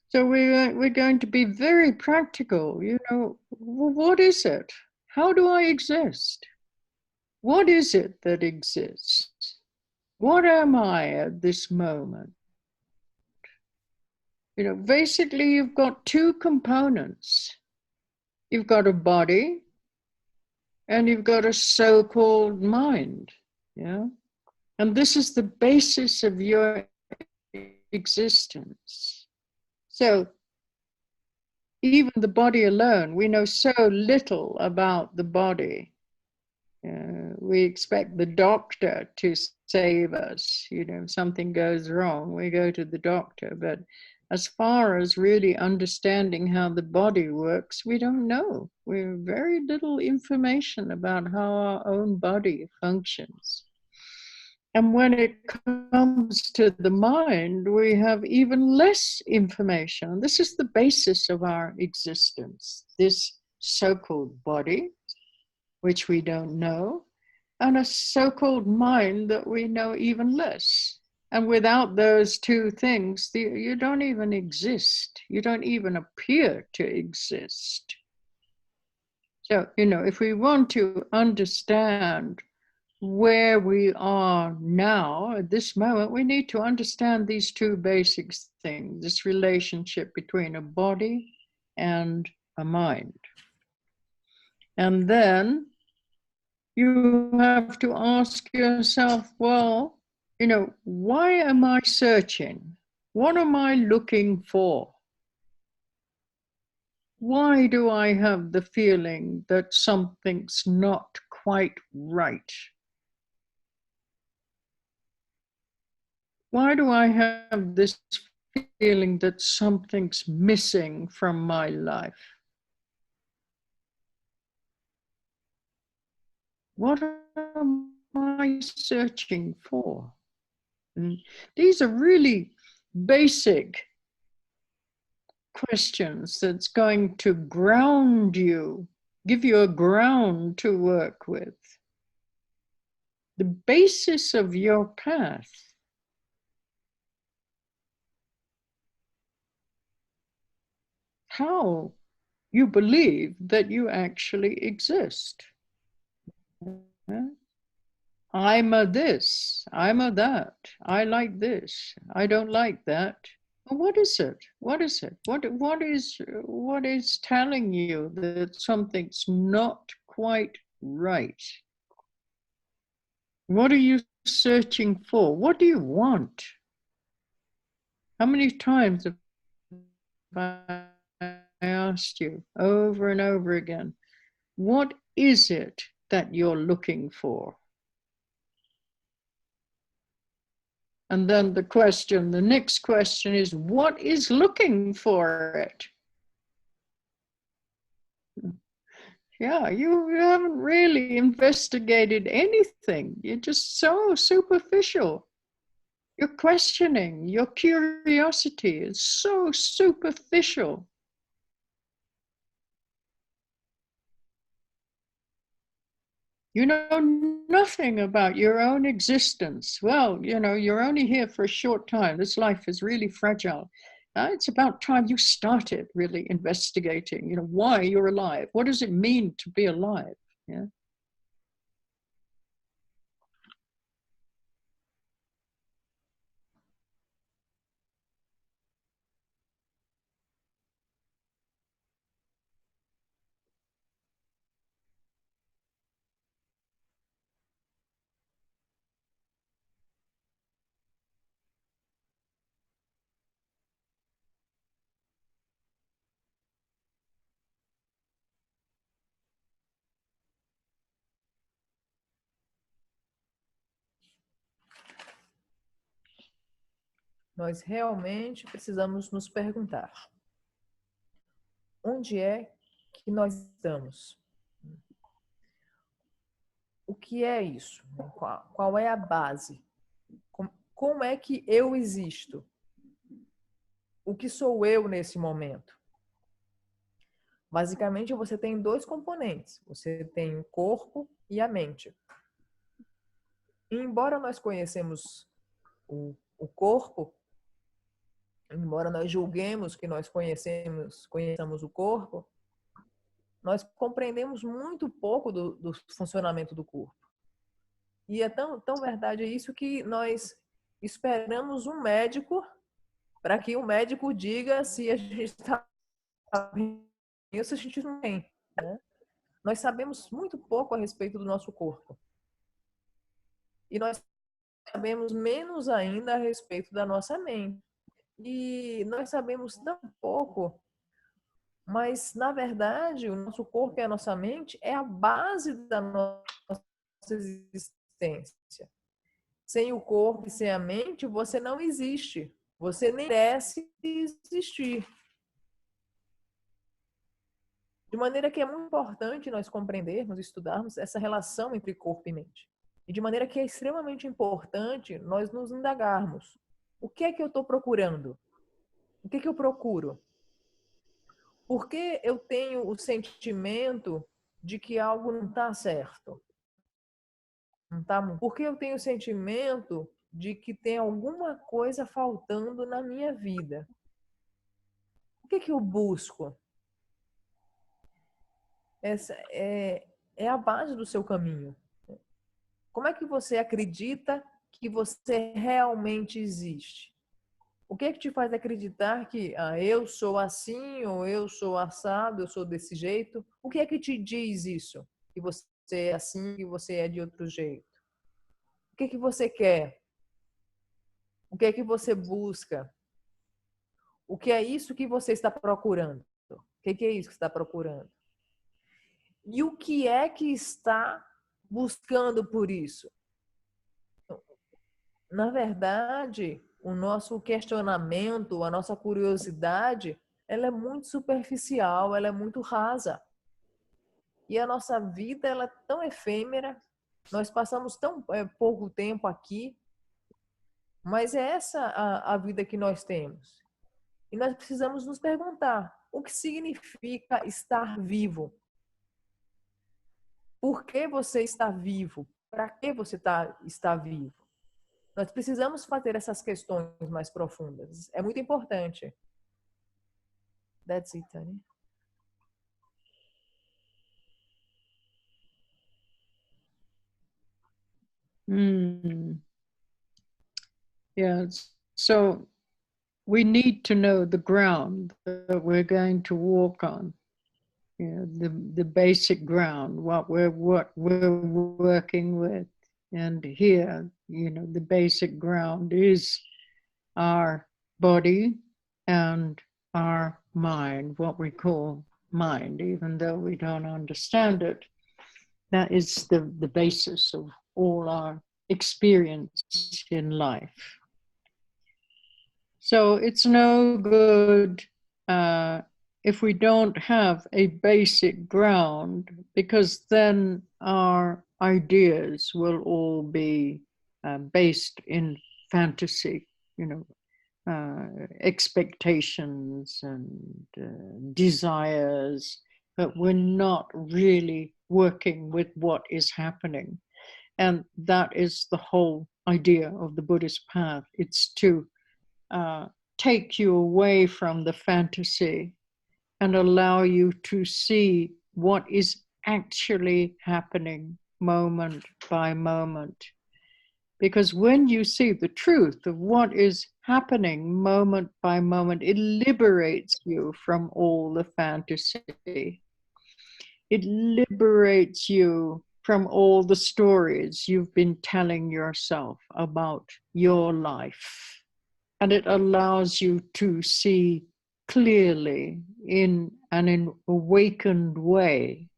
So we're going to be very practical. What is it? How do I exist? What is it that exists? What am I at this moment? Basically, you've got two components. You've got a body and you've got a so-called mind. Yeah. And this is the basis of your existence. So even the body alone, we know so little about the body. We expect the doctor to save us. If something goes wrong, we go to the doctor. But as far as really understanding how the body works, we don't know. We have very little information about how our own body functions. And when it comes to the mind, we have even less information. This is the basis of our existence, this so-called body, which we don't know, and a so-called mind that we know even less. And without those two things, you don't even exist. You don't even appear to exist. So, if we want to understand where we are now at this moment, we need to understand these two basic things, this relationship between a body and a mind. And then you have to ask yourself, well, why am I searching? What am I looking for? Why do I have the feeling that something's not quite right? Why do I have this feeling that something's missing from my life? What am I searching for? And these are really basic questions that's going to ground you, give you a ground to work with. The basis of your path. How you believe that you actually exist. I'm a this, I'm a that, I like this, I don't like that. What is it? What is it? What is telling you that something's not quite right? What are you searching for? What do you want? How many times have I asked you over and over again, what is it that you're looking for? And then the next question is, what is looking for it? Yeah, you haven't really investigated anything. You're just so superficial. Your questioning, your curiosity is so superficial. You know nothing about your own existence. Well, you're only here for a short time. This life is really fragile. It's about time you started really investigating, why you're alive. What does it mean to be alive? Yeah. Nós realmente precisamos nos perguntar: onde é que nós estamos? O que é isso? Qual é a base? Como é que eu existo? o que sou eu nesse momento? Basicamente, você tem dois componentes. Você tem o corpo e a mente. E embora nós conhecemos o corpo, embora nós julguemos que nós conheçamos o corpo, nós compreendemos muito pouco do funcionamento do corpo. E é tão verdade isso que nós esperamos um médico para que o médico diga se a gente está bem ou se a gente não tem, né? Nós sabemos muito pouco a respeito do nosso corpo. E nós sabemos menos ainda a respeito da nossa mente. E nós sabemos tão pouco, mas, na verdade, o nosso corpo e a nossa mente é a base da nossa existência. Sem o corpo e sem a mente, você não existe. Você nem merece existir. De maneira que é muito importante nós compreendermos, estudarmos essa relação entre corpo e mente. E de maneira que é extremamente importante nós nos indagarmos. O que é que eu estou procurando? O que é que eu procuro? Por que eu tenho o sentimento de que algo não está certo? Não tá? Por que eu tenho o sentimento de que tem alguma coisa faltando na minha vida? O que é que eu busco? Essa é a base do seu caminho. Como é que você acredita que você realmente existe? O que é que te faz acreditar que eu sou assim, ou eu sou assado, eu sou desse jeito? O que é que te diz isso? Que você é assim, que você é de outro jeito? O que é que você quer? O que é que você busca? O que é isso que você está procurando? O que é isso que você está procurando? E o que é que está buscando por isso? Na verdade, o nosso questionamento, a nossa curiosidade, ela é muito superficial, ela é muito rasa. E a nossa vida, ela é tão efêmera, nós passamos tão pouco tempo aqui, mas é essa a vida que nós temos. E nós precisamos nos perguntar, o que significa estar vivo? Por que você está vivo? Para que você está vivo? Nós precisamos fazer essas questões mais profundas. É muito importante. That's it, Tani. Yeah. So we need to know the ground that we're going to walk on. You know, the basic ground, what we're working with. And here, the basic ground is our body and our mind, what we call mind, even though we don't understand it. That is the basis of all our experience in life. So it's no good if we don't have a basic ground, because then our ideas will all be based in fantasy, expectations and desires, but we're not really working with what is happening. And that is the whole idea of the Buddhist path. It's to take you away from the fantasy and allow you to see what is actually happening moment by moment. Because when you see the truth of what is happening moment by moment, it liberates you from all the fantasy. It liberates you from all the stories you've been telling yourself about your life. And it allows you to see clearly in an awakened way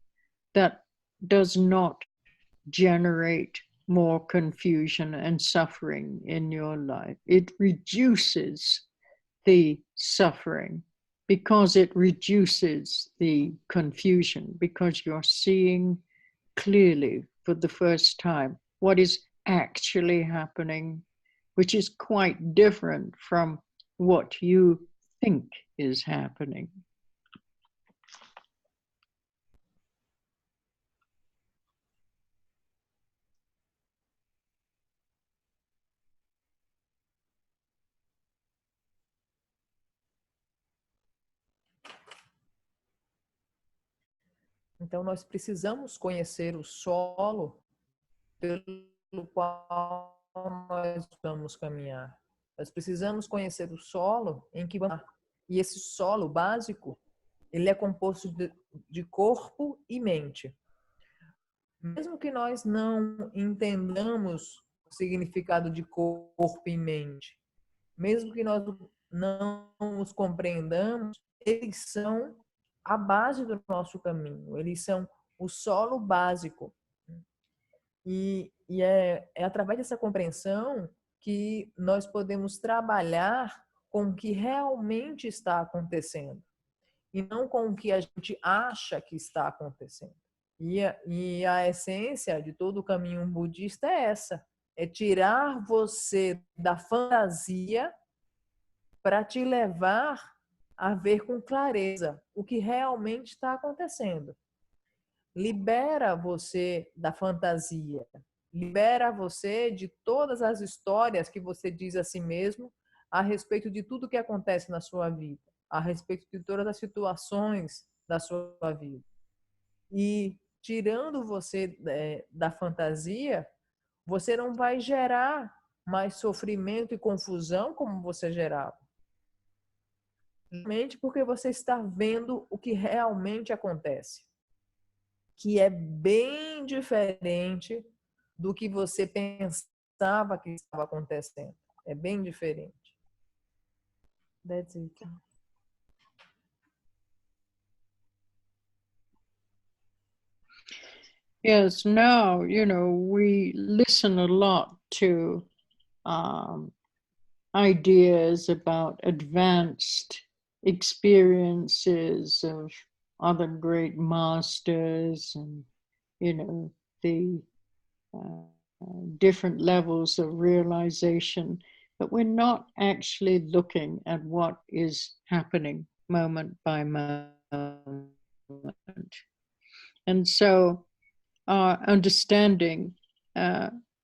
that does not generate more confusion and suffering in your life. It reduces the suffering because it reduces the confusion, because you're seeing clearly for the first time what is actually happening, which is quite different from what you think is happening. Então, nós precisamos conhecer o solo pelo qual nós vamos caminhar. Nós precisamos conhecer o solo em que vamos. E esse solo básico, ele é composto de corpo e mente. Mesmo que nós não entendamos o significado de corpo e mente, mesmo que nós não os compreendamos, eles são a base do nosso caminho, eles são o solo básico. E é através dessa compreensão que nós podemos trabalhar com o que realmente está acontecendo e não com o que a gente acha que está acontecendo. E a essência de todo o caminho budista é essa, é tirar você da fantasia para te levar a ver com clareza o que realmente está acontecendo. Libera você da fantasia, libera você de todas as histórias que você diz a si mesmo a respeito de tudo que acontece na sua vida, a respeito de todas as situações da sua vida. E tirando você da fantasia, você não vai gerar mais sofrimento e confusão como você gerava. Simplesmente porque você está vendo o que realmente acontece, que é bem diferente do que você pensava que estava acontecendo. É bem diferente. That's it. Yes, now, we listen a lot to ideas about advanced experiences of other great masters and, the different levels of realization, but we're not actually looking at what is happening moment by moment. And so our understanding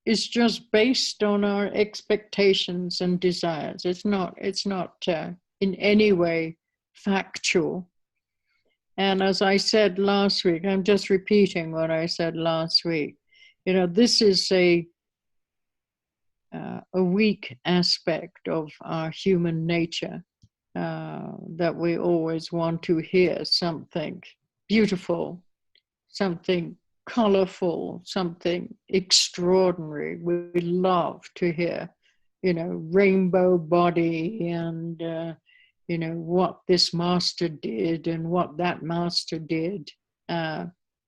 is just based on our expectations and desires. It's not in any way factual. And as I said last week, I'm just repeating what I said last week. This is a weak aspect of our human nature, that we always want to hear something beautiful, something colorful, something extraordinary. We love to hear, rainbow body and, what this master did and what that master did.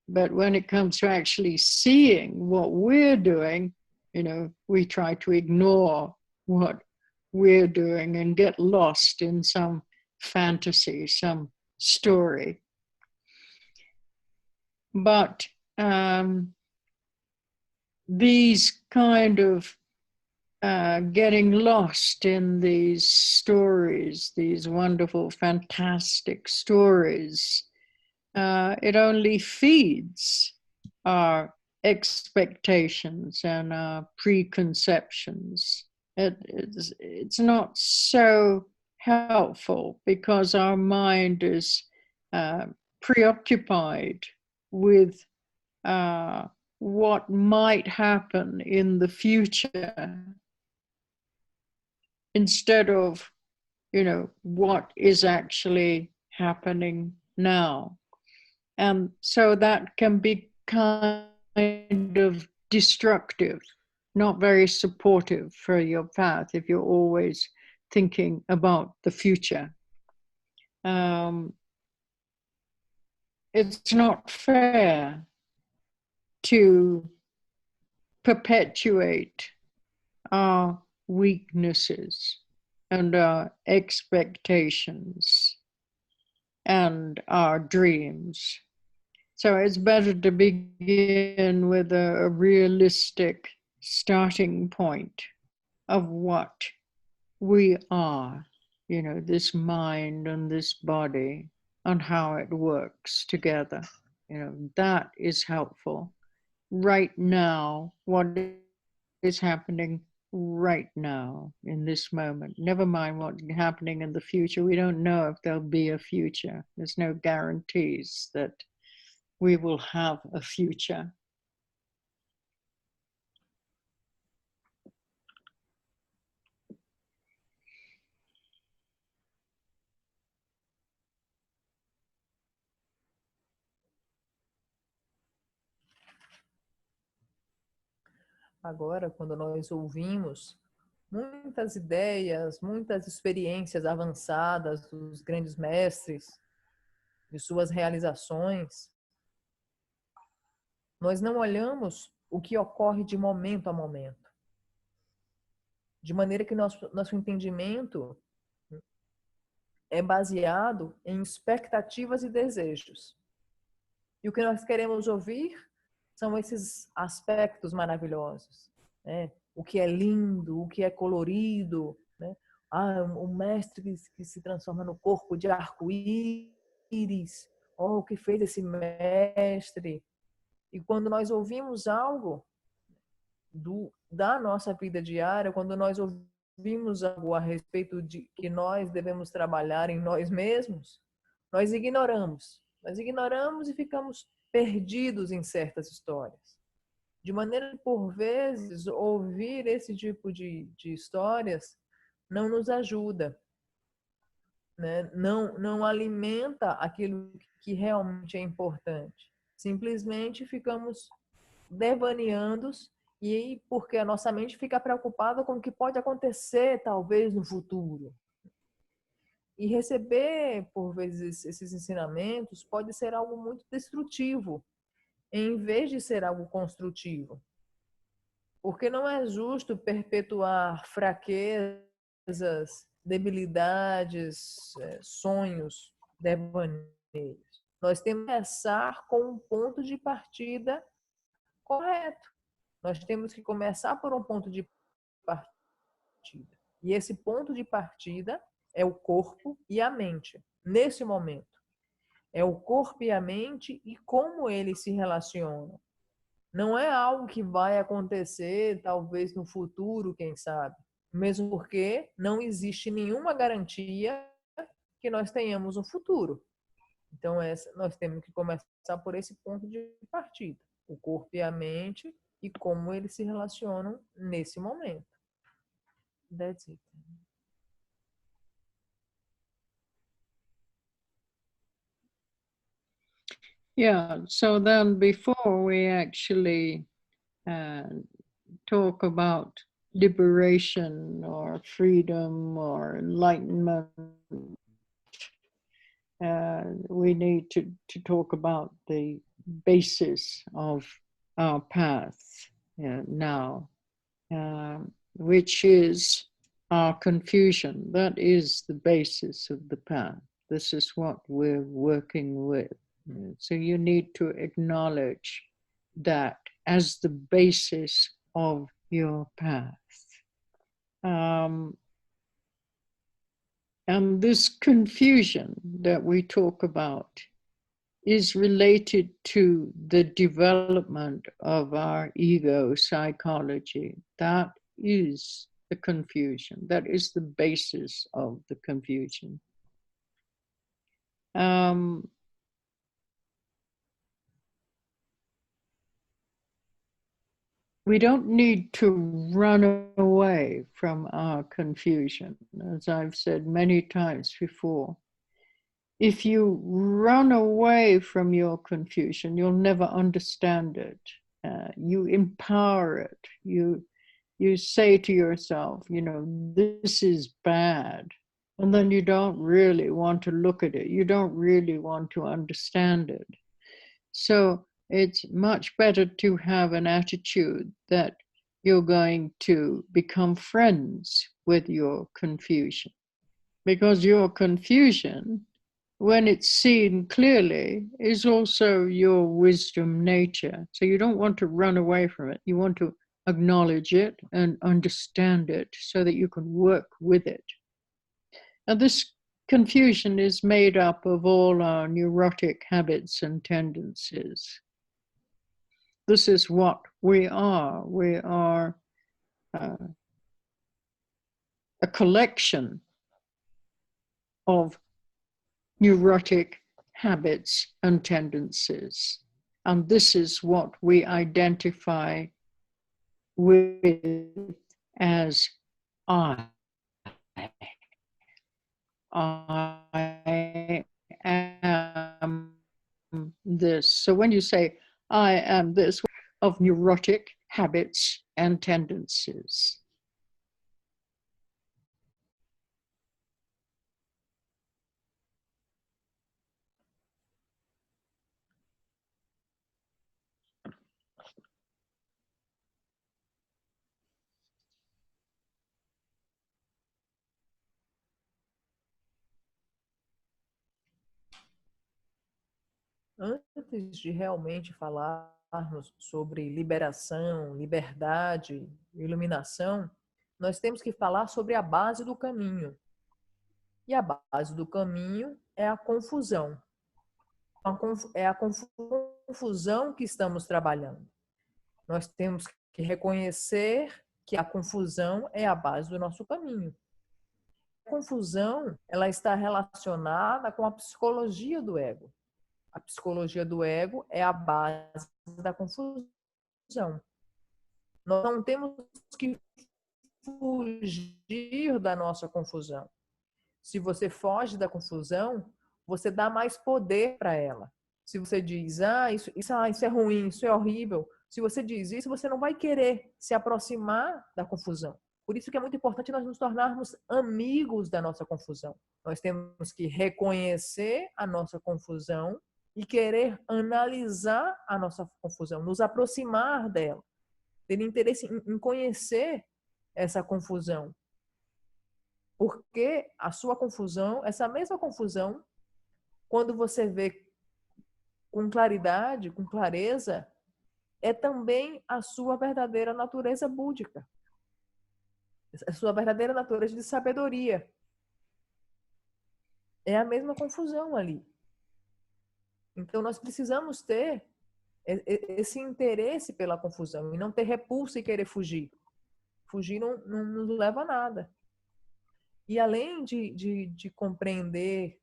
But when it comes to actually seeing what we're doing, we try to ignore what we're doing and get lost in some fantasy, some story. But these kind of getting lost in these stories, these wonderful, fantastic stories, it only feeds our expectations and our preconceptions. It's not so helpful because our mind is preoccupied with what might happen in the future instead of, what is actually happening now. And so that can be kind of destructive, not very supportive for your path if you're always thinking about the future. It's not fair to perpetuate our weaknesses and our expectations and our dreams. So it's better to begin with a realistic starting point of what we are, this mind and this body and how it works together. That is helpful. Right now, what is happening right now in this moment. Never mind what's happening in the future. We don't know if there'll be a future. There's no guarantees that we will have a future. Agora, quando nós ouvimos muitas ideias, muitas experiências avançadas dos grandes mestres, de suas realizações, nós não olhamos o que ocorre de momento a momento. De maneira que nosso entendimento é baseado em expectativas e desejos. E o que nós queremos ouvir são esses aspectos maravilhosos, né? O que é lindo, o que é colorido, né? O mestre que se transforma no corpo de arco-íris, o que fez esse mestre. E quando nós ouvimos algo da nossa vida diária, quando nós ouvimos algo a respeito de que nós devemos trabalhar em nós mesmos, nós ignoramos. Nós ignoramos e ficamos perdidos em certas histórias. De maneira que, por vezes, ouvir esse tipo de histórias não nos ajuda, né? Não alimenta aquilo que realmente é importante. Simplesmente ficamos devaneando e porque a nossa mente fica preocupada com o que pode acontecer, talvez, no futuro. E receber, por vezes, esses ensinamentos pode ser algo muito destrutivo, em vez de ser algo construtivo. Porque não é justo perpetuar fraquezas, debilidades, sonhos, devaneios. Nós temos que começar com um ponto de partida correto. Nós temos que começar por um ponto de partida. E esse ponto de partida é o corpo e a mente, nesse momento. É o corpo e a mente e como eles se relacionam. Não é algo que vai acontecer, talvez no futuro, quem sabe. Mesmo porque não existe nenhuma garantia que nós tenhamos um futuro. Então, nós temos que começar por esse ponto de partida. O corpo e a mente e como eles se relacionam nesse momento. That's it. Yeah, so then before we actually talk about liberation or freedom or enlightenment, we need to talk about the basis of our path now, which is our confusion. That is the basis of the path. This is what we're working with. So you need to acknowledge that as the basis of your path. And this confusion that we talk about is related to the development of our ego psychology. That is the confusion. That is the basis of the confusion. We don't need to run away from our confusion, as I've said many times before. If you run away from your confusion, you'll never understand it. You empower it. You say to yourself, this is bad. And then you don't really want to look at it. You don't really want to understand it. So it's much better to have an attitude that you're going to become friends with your confusion. Because your confusion, when it's seen clearly, is also your wisdom nature. So you don't want to run away from it. You want to acknowledge it and understand it so that you can work with it. And this confusion is made up of all our neurotic habits and tendencies. This is what we are. We are a collection of neurotic habits and tendencies. And this is what we identify with as I. I am this. So when you say, I am this, of neurotic habits and tendencies. Antes de realmente falarmos sobre liberação, liberdade, iluminação, nós temos que falar sobre a base do caminho. E a base do caminho é a confusão. É a confusão que estamos trabalhando. Nós temos que reconhecer que a confusão é a base do nosso caminho. A confusão, ela está relacionada com a psicologia do ego. A psicologia do ego é a base da confusão. Nós não temos que fugir da nossa confusão. Se você foge da confusão, você dá mais poder para ela. Se você diz, isso é ruim, isso é horrível, se você diz isso, você não vai querer se aproximar da confusão. Por isso que é muito importante nós nos tornarmos amigos da nossa confusão. Nós temos que reconhecer a nossa confusão e querer analisar a nossa confusão, nos aproximar dela, ter interesse em conhecer essa confusão. Porque a sua confusão, essa mesma confusão, quando você vê com claridade, com clareza, é também a sua verdadeira natureza búdica, a sua verdadeira natureza de sabedoria. É a mesma confusão ali. Então, nós precisamos ter esse interesse pela confusão e não ter repulsa e querer fugir. Fugir não nos leva a nada. E além de compreender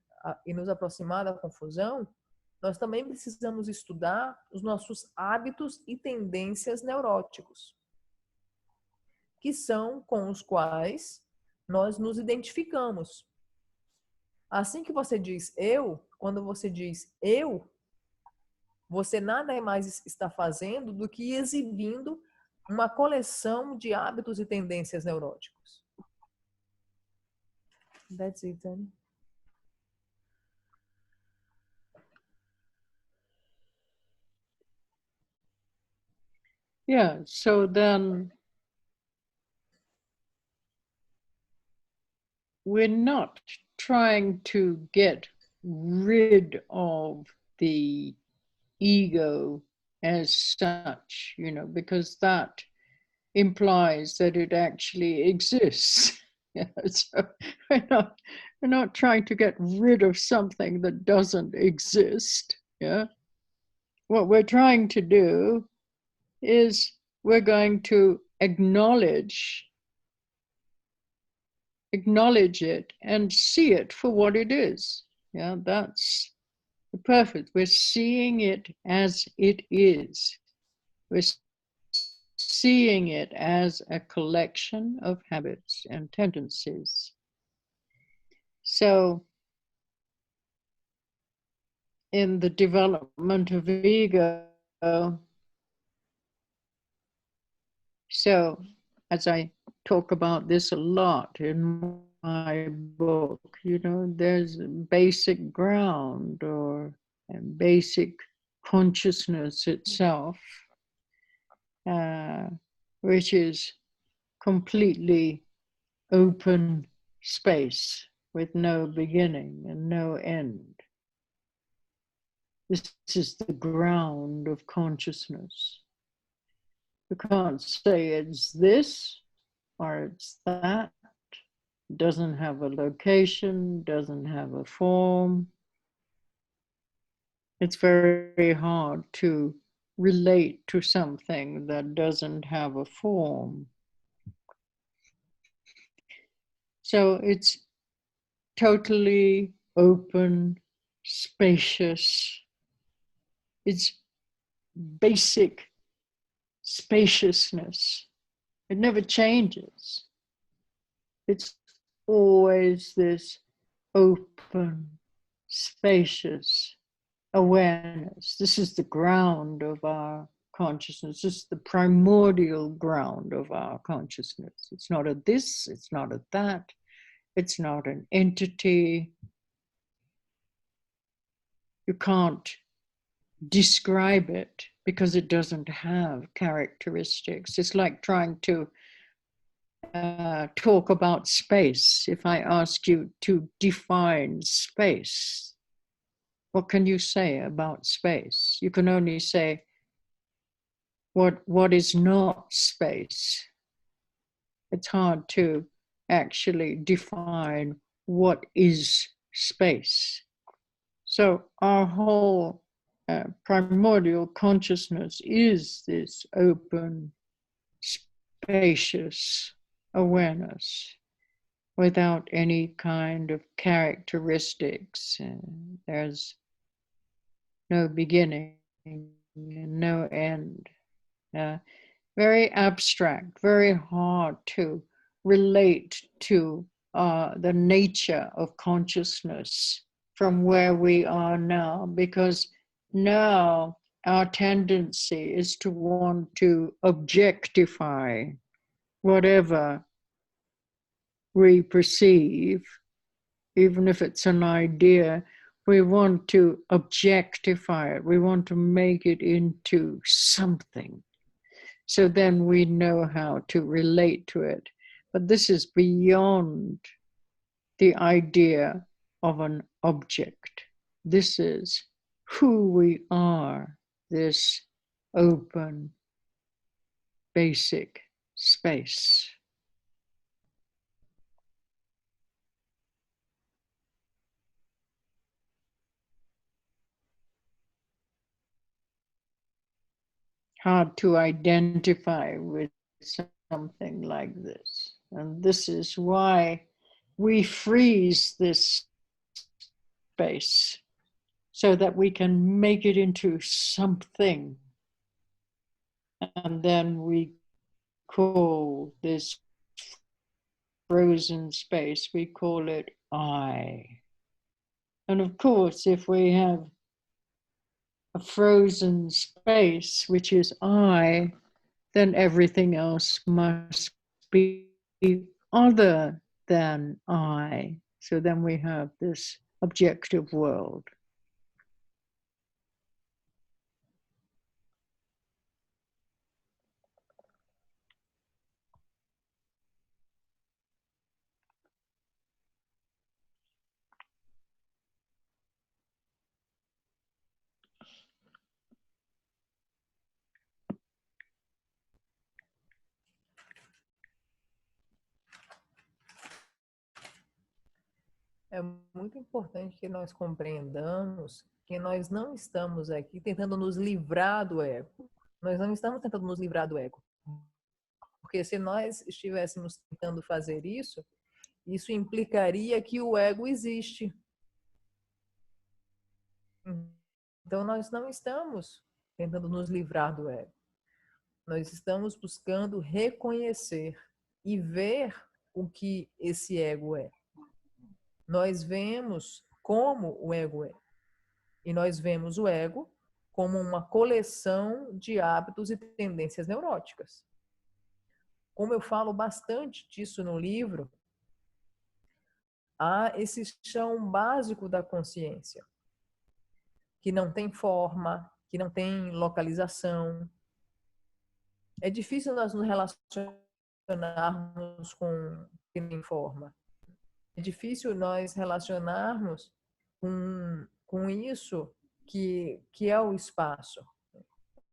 e nos aproximar da confusão, nós também precisamos estudar os nossos hábitos e tendências neuróticos, que são com os quais nós nos identificamos. Assim que você diz eu, quando você diz eu, você nada mais está fazendo do que exibindo uma coleção de hábitos e tendências neuróticos. That's it, Annie. Yeah, so then we're not trying to get rid of the ego as such, because that implies that it actually exists. So we're not trying to get rid of something that doesn't exist. Yeah. What we're trying to do is we're going to acknowledge it and see it for what it is. Yeah, that's the perfect. We're seeing it as it is. We're seeing it as a collection of habits and tendencies. So in the development of ego, so as I talk about this a lot in my book, there's basic ground or basic consciousness itself, which is completely open space with no beginning and no end. This is the ground of consciousness. You can't say it's this or it's that. doesn't have a location, doesn't have a form. It's very hard to relate to something that doesn't have a form. So it's totally open, spacious. It's basic spaciousness. It never changes. It's always this open, spacious awareness. This is the ground of our consciousness. This is the primordial ground of our consciousness. It's not a this, it's not a that, it's not an entity. You can't describe it because it doesn't have characteristics. It's like trying to talk about space. If I ask you to define space, what can you say about space? You can only say what is not space. It's hard to actually define what is space. So our whole primordial consciousness is this open, spacious awareness without any kind of characteristics. There's no beginning and no end. Very abstract, very hard to relate to the nature of consciousness from where we are now, because now our tendency is to want to objectify whatever we perceive, even if it's an idea. We want to objectify it. We want to make it into something. So then we know how to relate to it. But this is beyond the idea of an object. This is who we are, this open, basic space. Hard to identify with something like this. And this is why we freeze this space so that we can make it into something. And then we call this frozen space, we call it I. And of course, if we have a frozen space, which is I, then everything else must be other than I. So then we have this objective world. É muito importante que nós compreendamos que nós não estamos aqui tentando nos livrar do ego. Nós não estamos tentando nos livrar do ego. Porque se nós estivéssemos tentando fazer isso, isso implicaria que o ego existe. Então nós não estamos tentando nos livrar do ego. Nós estamos buscando reconhecer e ver o que esse ego é. Nós vemos como o ego é. E nós vemos o ego como uma coleção de hábitos e tendências neuróticas. Como eu falo bastante disso no livro, há esse chão básico da consciência, que não tem forma, que não tem localização. É difícil nós nos relacionarmos com o que nem forma. É difícil nós relacionarmos com isso que é o espaço.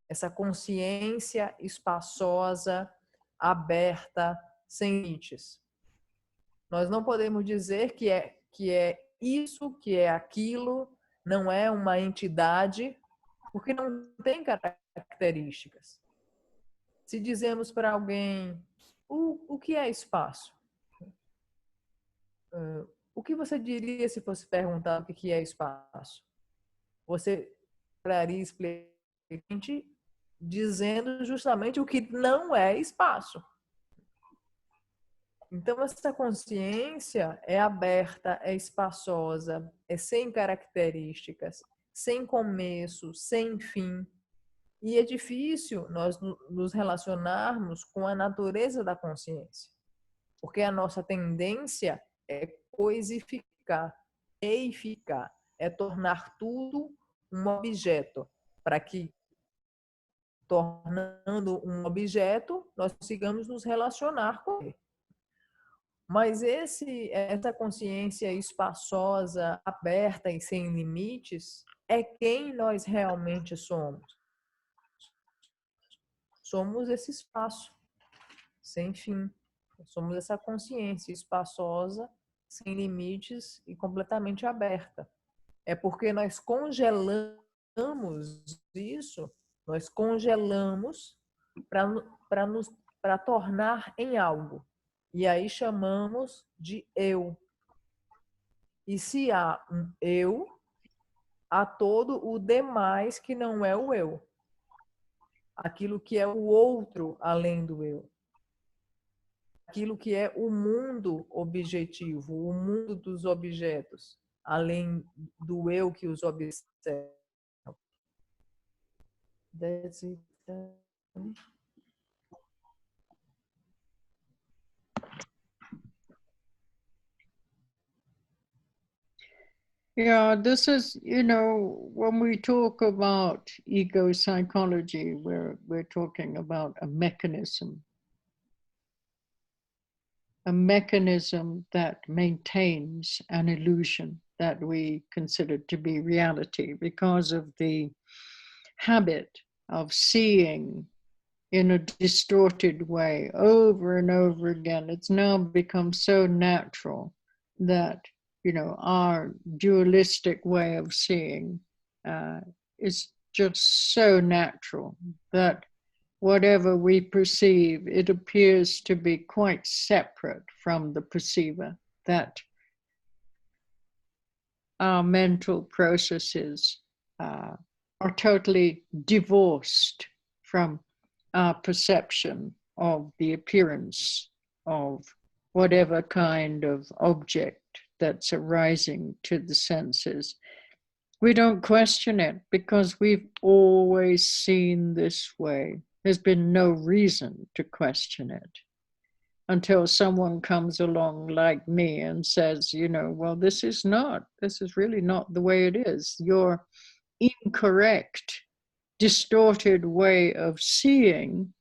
Essa consciência espaçosa, aberta, sem limites. Nós não podemos dizer que é isso, que é aquilo, não é uma entidade, porque não tem características. Se dizemos para alguém, o que é espaço? O que você diria se fosse perguntar o que é espaço? Você traria explicitamente dizendo justamente o que não é espaço. Então, essa consciência é aberta, é espaçosa, é sem características, sem começo, sem fim. E é difícil nós nos relacionarmos com a natureza da consciência, porque a nossa tendência é coisificar, reificar, é tornar tudo um objeto, para que, tornando um objeto, nós consigamos nos relacionar com ele. Mas essa consciência espaçosa, aberta e sem limites é quem nós realmente somos. Somos esse espaço sem fim. Somos essa consciência espaçosa, sem limites e completamente aberta. É porque nós congelamos isso, nós congelamos para tornar em algo. E aí chamamos de eu. E se há um eu, há todo o demais que não é o eu. Aquilo que é o outro além do eu. Aquilo que é o mundo objetivo, o mundo dos objetos, além do eu que os observa. That's it. Yeah, this is, when we talk about ego psychology, we're talking about a mechanism that maintains an illusion that we consider to be reality because of the habit of seeing in a distorted way over and over again. It's now become so natural that our dualistic way of seeing is just so natural that whatever we perceive, it appears to be quite separate from the perceiver, that our mental processes are totally divorced from our perception of the appearance of whatever kind of object that's arising to the senses. We don't question it because we've always seen this way. There's been no reason to question it until someone comes along like me and says, well, this is really not the way it is. Your incorrect, distorted way of seeing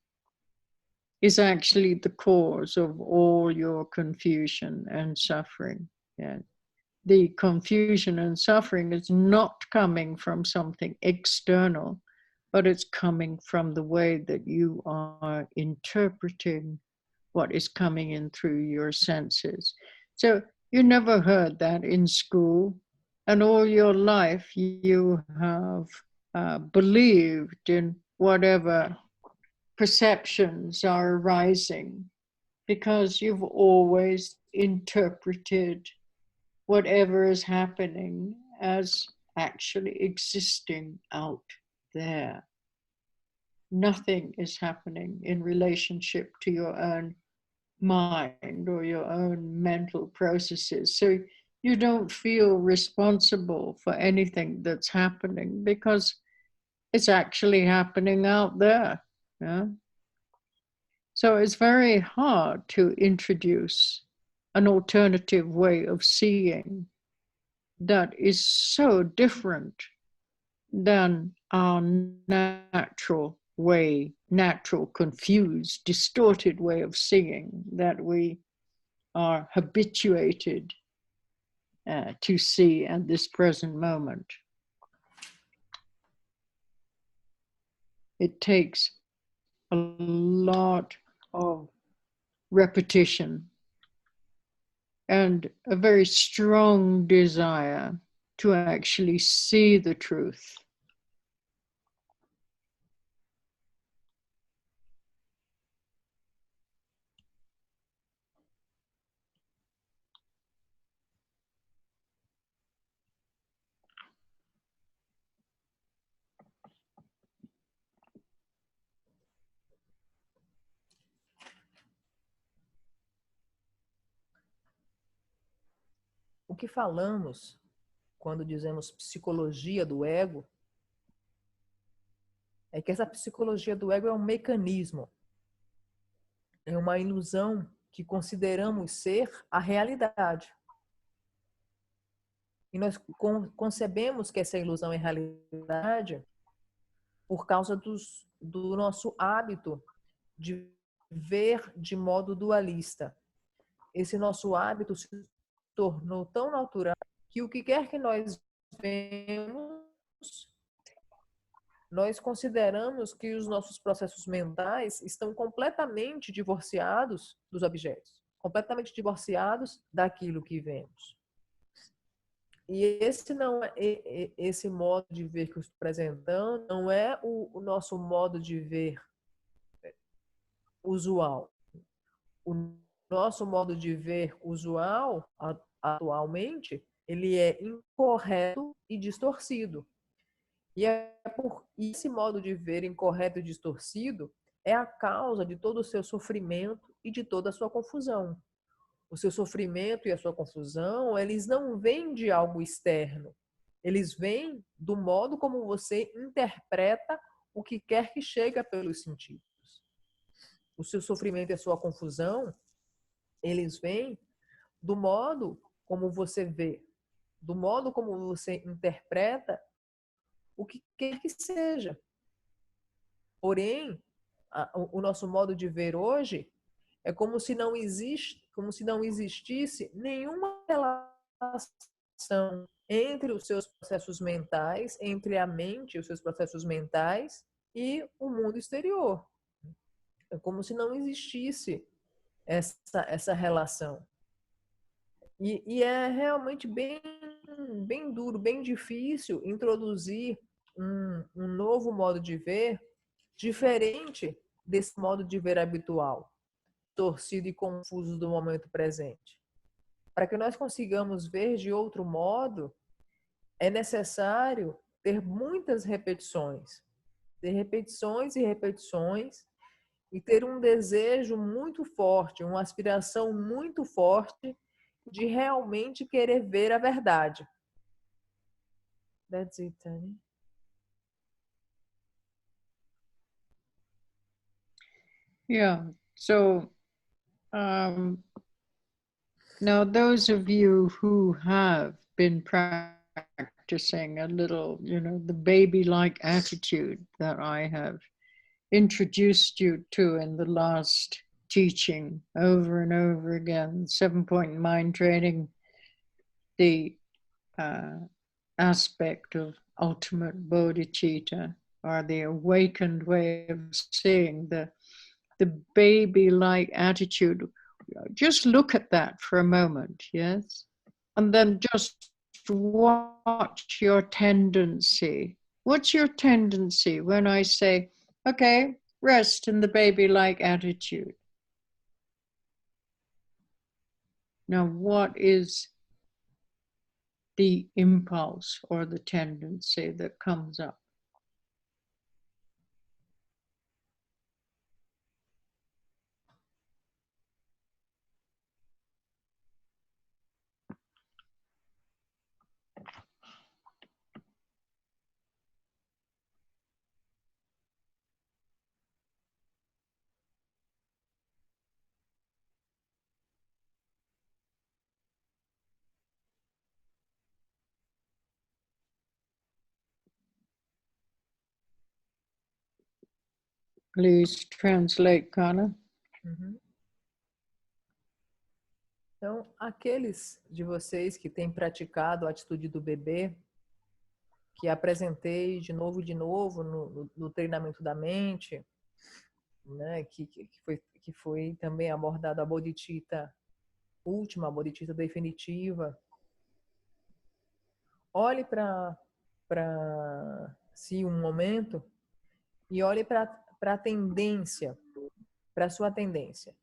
is actually the cause of all your confusion and suffering. Yeah. The confusion and suffering is not coming from something external, but it's coming from the way that you are interpreting what is coming in through your senses. So you never heard that in school, and all your life you have believed in whatever perceptions are arising because you've always interpreted whatever is happening as actually existing out there. Nothing is happening in relationship to your own mind or your own mental processes. So you don't feel responsible for anything that's happening because it's actually happening out there. Yeah? So it's very hard to introduce an alternative way of seeing that is so different than our natural confused, distorted way of seeing that we are habituated to see at this present moment. It takes a lot of repetition and a very strong desire to actually see the truth. O que falamos quando dizemos psicologia do ego é que essa psicologia do ego é um mecanismo, é uma ilusão que consideramos ser a realidade. E nós concebemos que essa ilusão é realidade por causa do nosso hábito de ver de modo dualista. Esse nosso hábito se tornou tão natural que o que quer que nós vemos, nós consideramos que os nossos processos mentais estão completamente divorciados dos objetos, completamente divorciados daquilo que vemos. E esse modo de ver que eu estou apresentando não é o nosso modo de ver usual. O nosso modo de ver usual, atualmente, ele é incorreto e distorcido. E esse modo de ver incorreto e distorcido é a causa de todo o seu sofrimento e de toda a sua confusão. O seu sofrimento e a sua confusão, eles não vêm de algo externo. Eles vêm do modo como você interpreta o que quer que chega pelos sentidos. O seu sofrimento e a sua confusão, eles vêm do modo como você vê, do modo como você interpreta o que quer que seja. Porém, o nosso modo de ver hoje é como se não existisse nenhuma relação entre os seus processos mentais, entre a mente e os seus processos mentais e o mundo exterior. É como se não existisse essa relação. E é realmente bem duro, bem difícil introduzir um novo modo de ver diferente desse modo de ver habitual, torcido e confuso do momento presente. Para que nós consigamos ver de outro modo, é necessário ter muitas repetições. Ter repetições e repetições e ter um desejo muito forte, uma aspiração muito forte de realmente querer ver a verdade. That's it, Tani. Yeah, so now those of you who have been practicing a little, the baby-like attitude that I have introduced you to in the last teaching over and over again, 7-point mind training, the aspect of ultimate bodhicitta, or the awakened way of seeing, the baby-like attitude. Just look at that for a moment, yes? And then just watch your tendency. What's your tendency when I say, okay, rest in the baby-like attitude? Now, what is the impulse or the tendency that comes up? Please translate, Kana. Uhum. Então, aqueles de vocês que têm praticado a atitude do bebê, que apresentei de novo no treinamento da mente, né, que foi também abordado a bodhicitta última, a bodhicitta definitiva, olhe para si um momento e olhe para a tendência, para a sua tendência.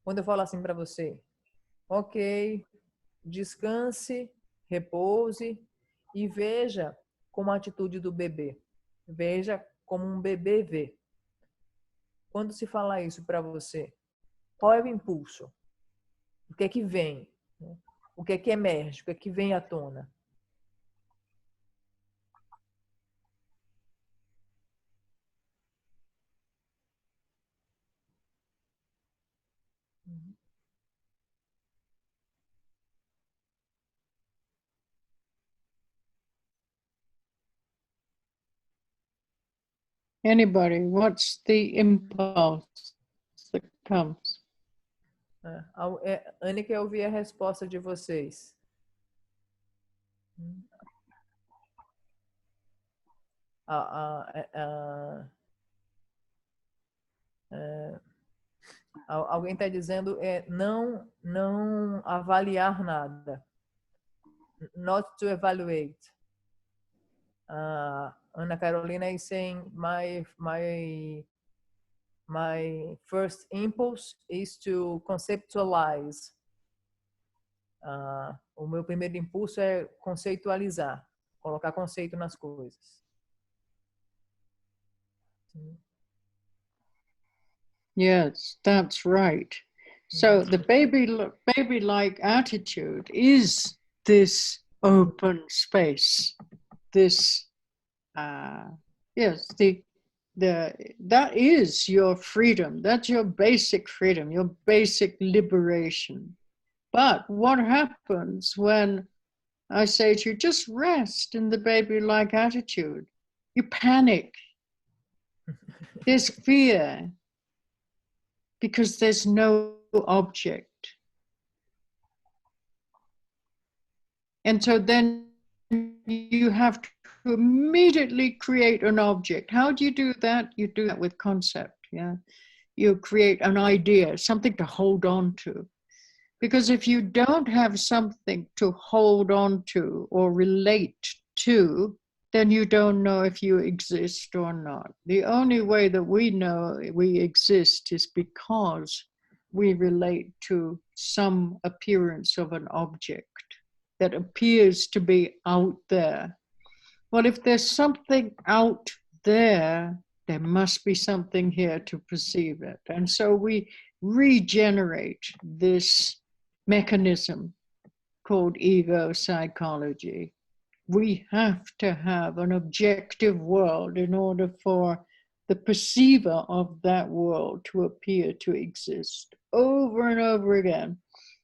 Quando eu falo assim para você, ok, descanse, repouse e veja como a atitude do bebê. Veja como um bebê vê. Quando se fala isso para você, qual é o impulso? O que é que vem? O que é que emerge? O que é que vem à tona? Anybody, what's the impulse that comes? Anne quer ouvir a resposta de vocês. Alguém está dizendo não avaliar nada. Not to evaluate. Ana Carolina is saying my first impulse is to conceptualize. O meu primeiro impulso é conceitualizar, colocar conceito nas coisas. Yes, that's right. So the baby-like attitude is this open space. This, yes, that is your freedom. That's your basic freedom, your basic liberation. But what happens when I say to you, just rest in the baby-like attitude? You panic. There's fear because there's no object. And so then you have to immediately create an object. How do you do that? You do that with concept, yeah? You create an idea, something to hold on to. Because if you don't have something to hold on to or relate to, then you don't know if you exist or not. The only way that we know we exist is because we relate to some appearance of an object that appears to be out there. Well, if there's something out there, there must be something here to perceive it. And so we regenerate this mechanism called ego psychology. We have to have an objective world in order for the perceiver of that world to appear to exist over and over again.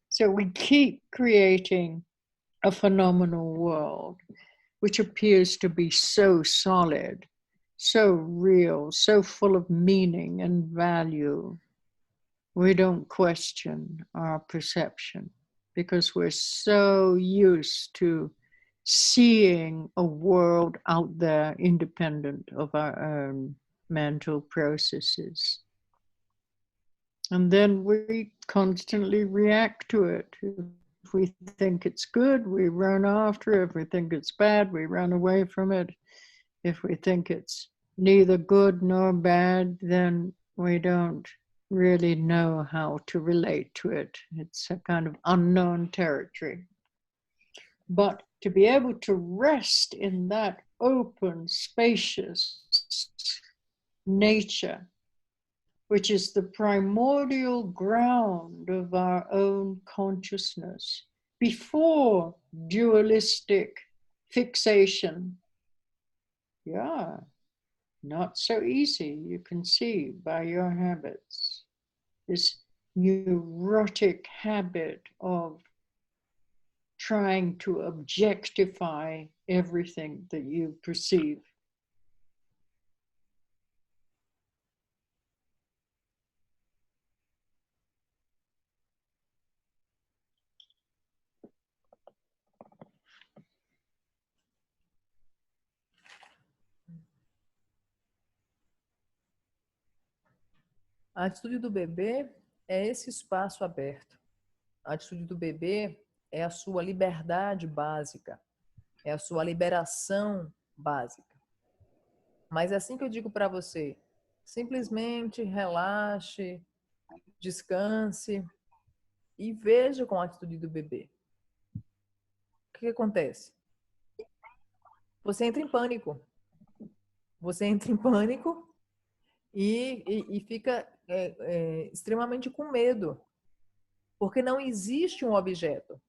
So we keep creating a phenomenal world which appears to be so solid, so real, so full of meaning and value. We don't question our perception because we're so used to seeing a world out there independent of our own mental processes. And then we constantly react to it. If we think it's good, we run after it. If we think it's bad, we run away from it. If we think it's neither good nor bad, then we don't really know how to relate to it. It's a kind of unknown territory. But to be able to rest in that open, spacious nature, which is the primordial ground of our own consciousness, before dualistic fixation, yeah, not so easy, you can see by your habits. This neurotic habit of trying to objectify everything that you perceive. A atitude do bebê é esse espaço aberto. a atitude do bebê é a sua liberdade básica, é a sua liberação básica. Mas assim que eu digo para você, simplesmente relaxe, descanse e veja com a atitude do bebê. O que acontece? Você entra em pânico. Você entra em pânico e fica extremamente com medo, porque não existe um objeto.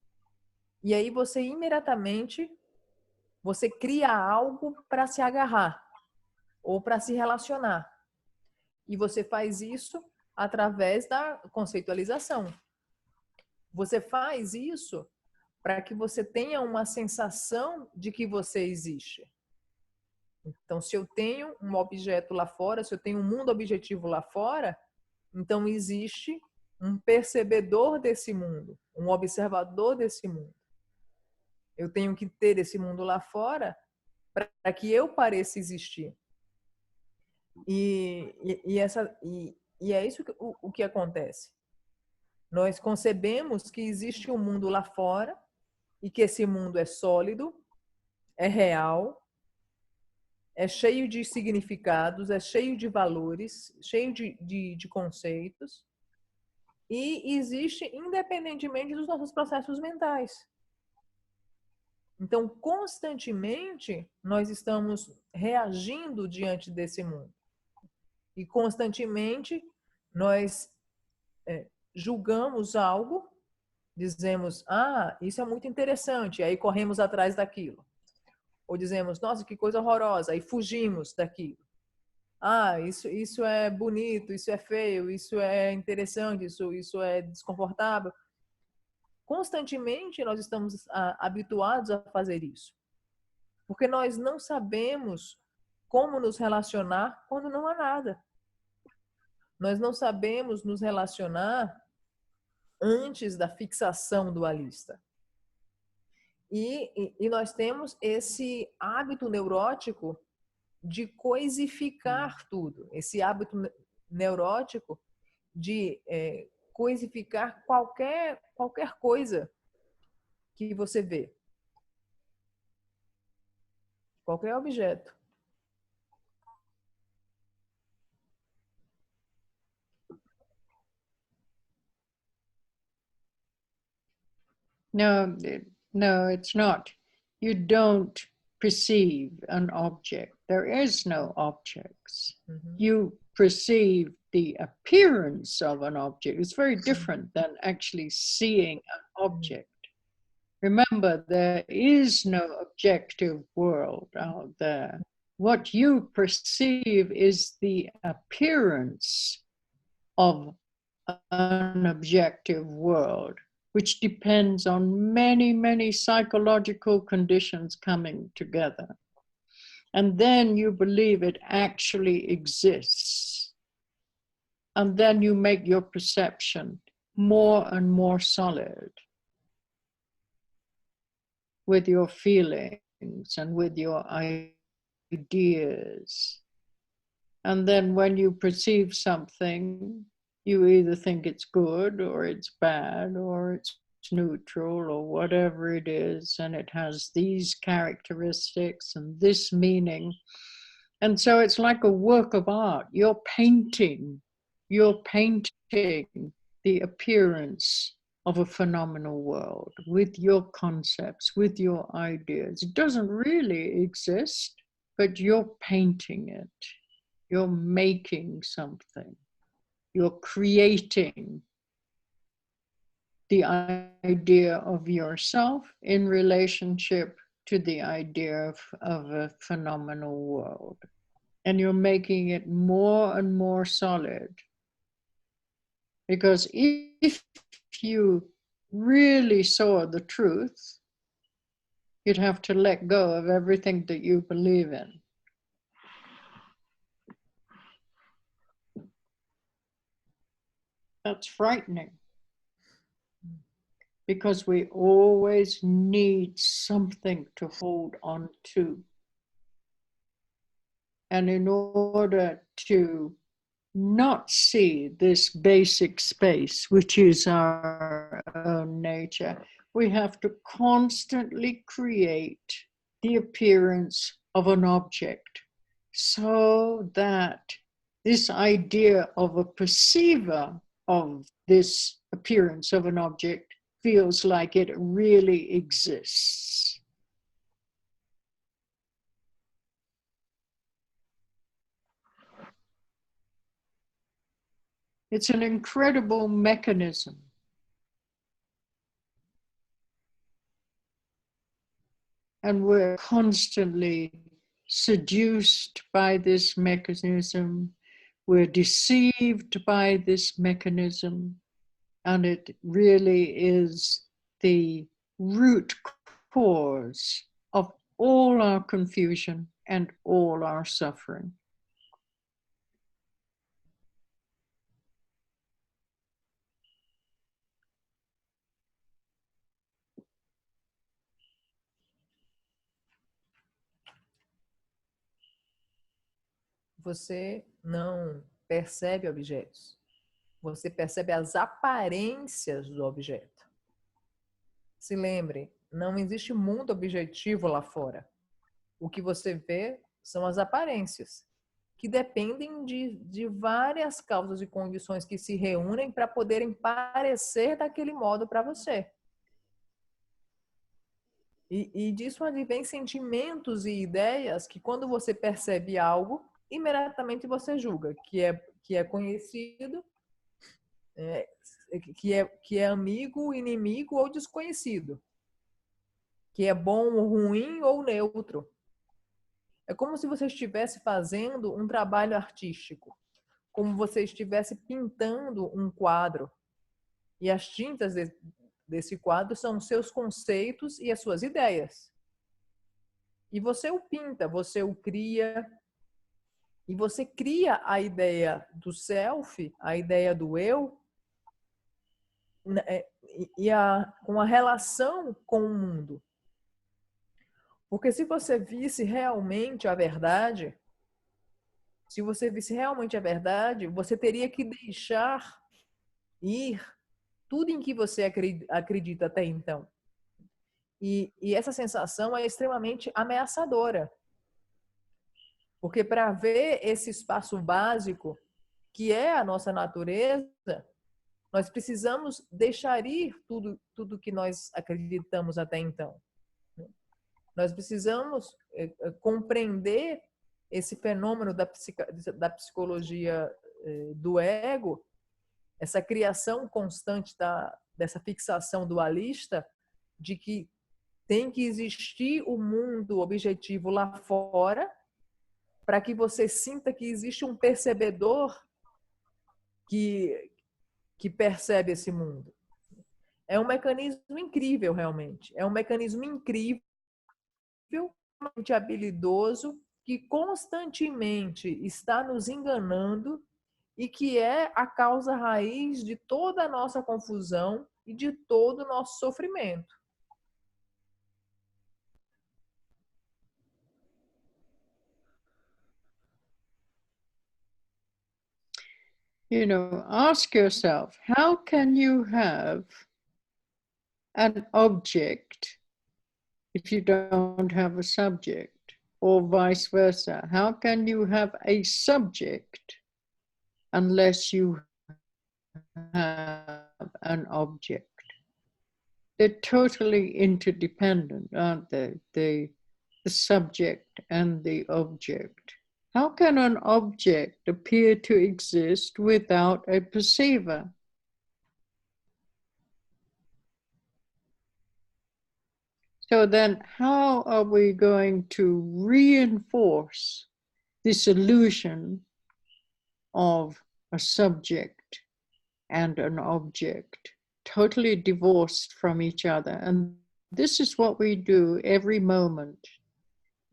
E aí você imediatamente você cria algo para se agarrar ou para se relacionar. E você faz isso através da conceitualização. Você faz isso para que você tenha uma sensação de que você existe. Então, se eu tenho um objeto lá fora, se eu tenho um mundo objetivo lá fora, então existe um percebedor desse mundo, um observador desse mundo. Eu tenho que ter esse mundo lá fora para que eu pareça existir. E é isso o que acontece. Nós concebemos que existe um mundo lá fora e que esse mundo é sólido, é real, é cheio de significados, é cheio de valores, cheio de conceitos e existe independentemente dos nossos processos mentais. Então, constantemente, nós estamos reagindo diante desse mundo. E constantemente, nós julgamos algo, dizemos, isso é muito interessante, aí corremos atrás daquilo. Ou dizemos, nossa, que coisa horrorosa, aí fugimos daquilo. Isso é bonito, isso é feio, isso é interessante, isso é desconfortável. Constantemente nós estamos habituados a fazer isso. Porque nós não sabemos como nos relacionar quando não há nada. Nós não sabemos nos relacionar antes da fixação dualista. E nós temos esse hábito neurótico de coisificar tudo. Esse hábito neurótico de coisificar qualquer coisa que você vê. Qualquer objeto. No, it's not. You don't perceive an object. There is no objects. Mm-hmm. You perceive the appearance of an object. It's very different than actually seeing an object. Remember, there is no objective world out there. What you perceive is the appearance of an objective world, which depends on many, many psychological conditions coming together. And then you believe it actually exists. And then you make your perception more and more solid with your feelings and with your ideas. And then when you perceive something, you either think it's good or it's bad or it's neutral or whatever it is, and it has these characteristics and this meaning. And so it's like a work of art. You're painting the appearance of a phenomenal world with your concepts, with your ideas. It doesn't really exist, but you're painting it. You're making something. You're creating the idea of yourself in relationship to the idea of a phenomenal world. And you're making it more and more solid. Because if you really saw the truth, you'd have to let go of everything that you believe in. That's frightening. Because we always need something to hold on to. And in order to not see this basic space, which is our own nature. We have to constantly create the appearance of an object so that this idea of a perceiver of this appearance of an object feels like it really exists. It's an incredible mechanism. And we're constantly seduced by this mechanism. We're deceived by this mechanism. And it really is the root cause of all our confusion and all our suffering. Você não percebe objetos. Você percebe as aparências do objeto. Se lembre, não existe mundo objetivo lá fora. O que você vê são as aparências, que dependem de várias causas e condições que se reúnem para poderem parecer daquele modo para você. E disso advém sentimentos e ideias que, quando você percebe algo, imediatamente você julga que é conhecido, que é amigo, inimigo ou desconhecido, que é bom ou ruim ou neutro. É como se você estivesse fazendo um trabalho artístico, como você estivesse pintando um quadro, e as tintas desse quadro são os seus conceitos e as suas ideias. E você o pinta, você o cria, e você cria a ideia do self, a ideia do eu, com a relação com o mundo. Porque se você visse realmente a verdade, você teria que deixar ir tudo em que você acredita até então. E essa sensação é extremamente ameaçadora. Porque para ver esse espaço básico, que é a nossa natureza, nós precisamos deixar ir tudo que nós acreditamos até então. Nós precisamos compreender esse fenômeno da psicologia do ego, essa criação constante dessa fixação dualista de que tem que existir o mundo objetivo lá fora para que você sinta que existe um percebedor que percebe esse mundo. É um mecanismo incrível, realmente. É um mecanismo incrível, habilidoso, que constantemente está nos enganando e que é a causa raiz de toda a nossa confusão e de todo o nosso sofrimento. Ask yourself, how can you have an object if you don't have a subject? Or vice versa. How can you have a subject unless you have an object? They're totally interdependent, aren't they? The subject and the object. How can an object appear to exist without a perceiver? So then how are we going to reinforce this illusion of a subject and an object, totally divorced from each other? And this is what we do every moment.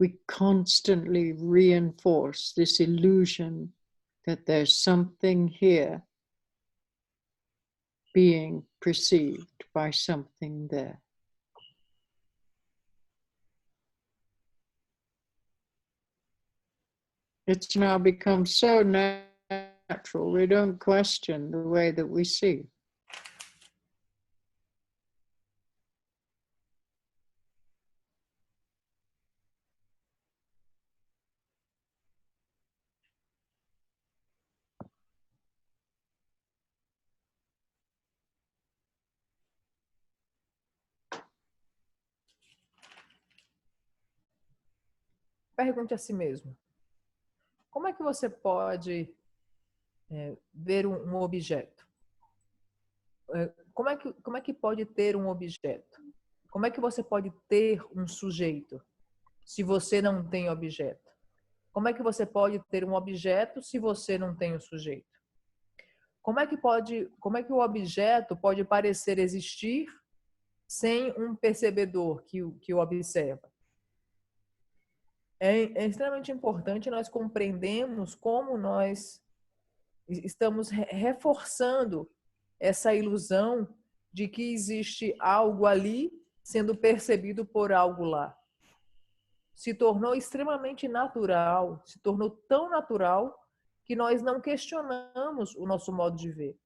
We constantly reinforce this illusion that there's something here being perceived by something there. It's now become so natural natural. We don't question the way that we see. Pergunte a si mesmo. Como é que você pode ver um objeto? Como é que pode ter um objeto? Como é que você pode ter um sujeito se você não tem objeto? Como é que você pode ter um objeto se você não tem um sujeito? Como é que o objeto pode parecer existir sem um percebedor que o observa? É extremamente importante nós compreendermos como nós estamos reforçando essa ilusão de que existe algo ali sendo percebido por algo lá. Se tornou extremamente natural, se tornou tão natural que nós não questionamos o nosso modo de ver.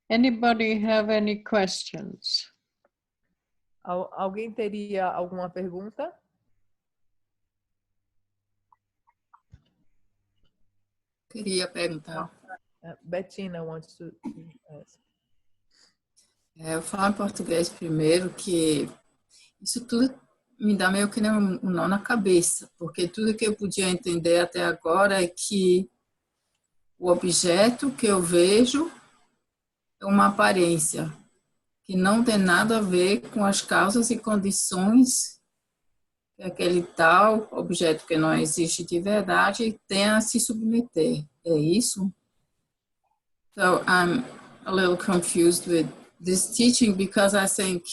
Anybody have any questions? Alguém teria alguma pergunta? Queria perguntar. Bettina wants to ask. Eu falo em português primeiro, que isso tudo me dá meio que um nó na cabeça, porque tudo que eu podia entender até agora é que o objeto que eu vejo é uma aparência, que não tem nada a ver com as causas e condições que aquele tal objeto que não existe de verdade tem a se submeter. É isso? So I'm a little confused with this teaching, because I think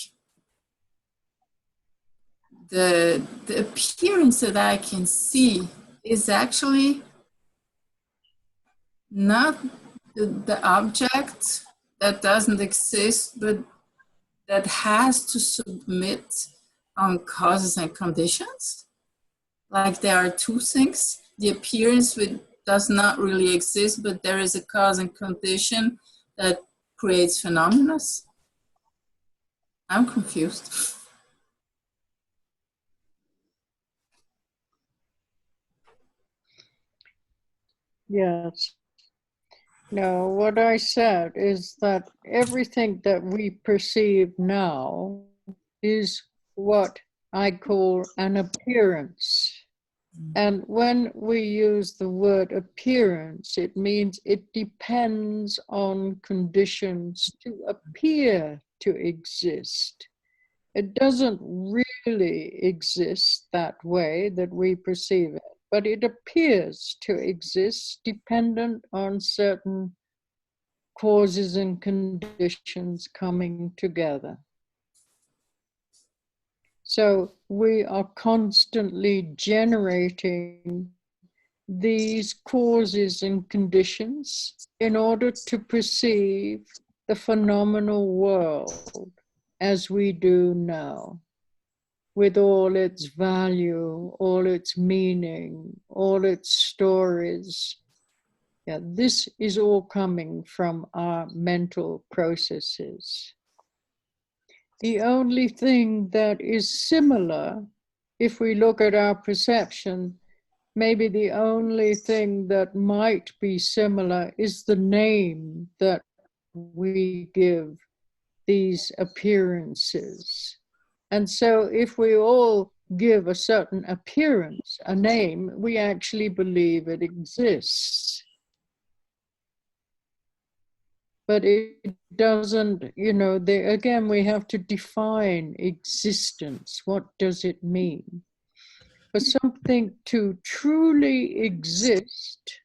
the appearance that I can see is actually not the object that doesn't exist, but that has to submit on causes and conditions. Like there are two things. The appearance does not really exist, but there is a cause and condition that creates phenomena. I'm confused. Yes. No, what I said is that everything that we perceive now is what I call an appearance. And when we use the word appearance, it means it depends on conditions to appear to exist. It doesn't really exist that way that we perceive it, but it appears to exist dependent on certain causes and conditions coming together. So we are constantly generating these causes and conditions in order to perceive the phenomenal world as we do now, with all its value, all its meaning, all its stories. Yeah, this is all coming from our mental processes. The only thing that is similar, if we look at our perception, maybe the only thing that might be similar is the name that we give these appearances. And so if we all give a certain appearance a name, we actually believe it exists. But it doesn't, again, we have to define existence. What does it mean? For something to truly exist,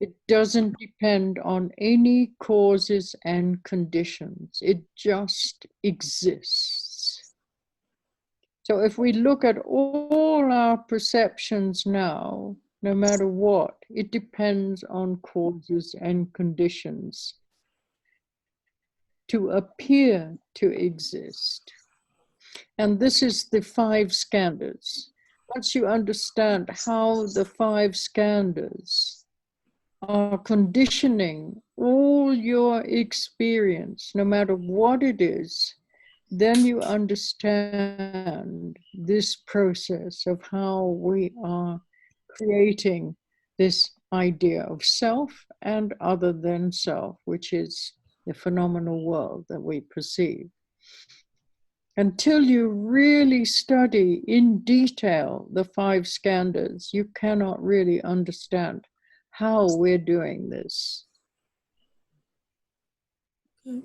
it doesn't depend on any causes and conditions. It just exists. So if we look at all our perceptions now, no matter what, it depends on causes and conditions. to appear to exist. And this is the 5 skandhas. Once you understand how the 5 skandhas are conditioning all your experience, no matter what it is, then you understand this process of how we are creating this idea of self and other than self, which is the phenomenal world that we perceive. Until you really study in detail the 5 skandhas, you cannot really understand how we're doing this. Okay,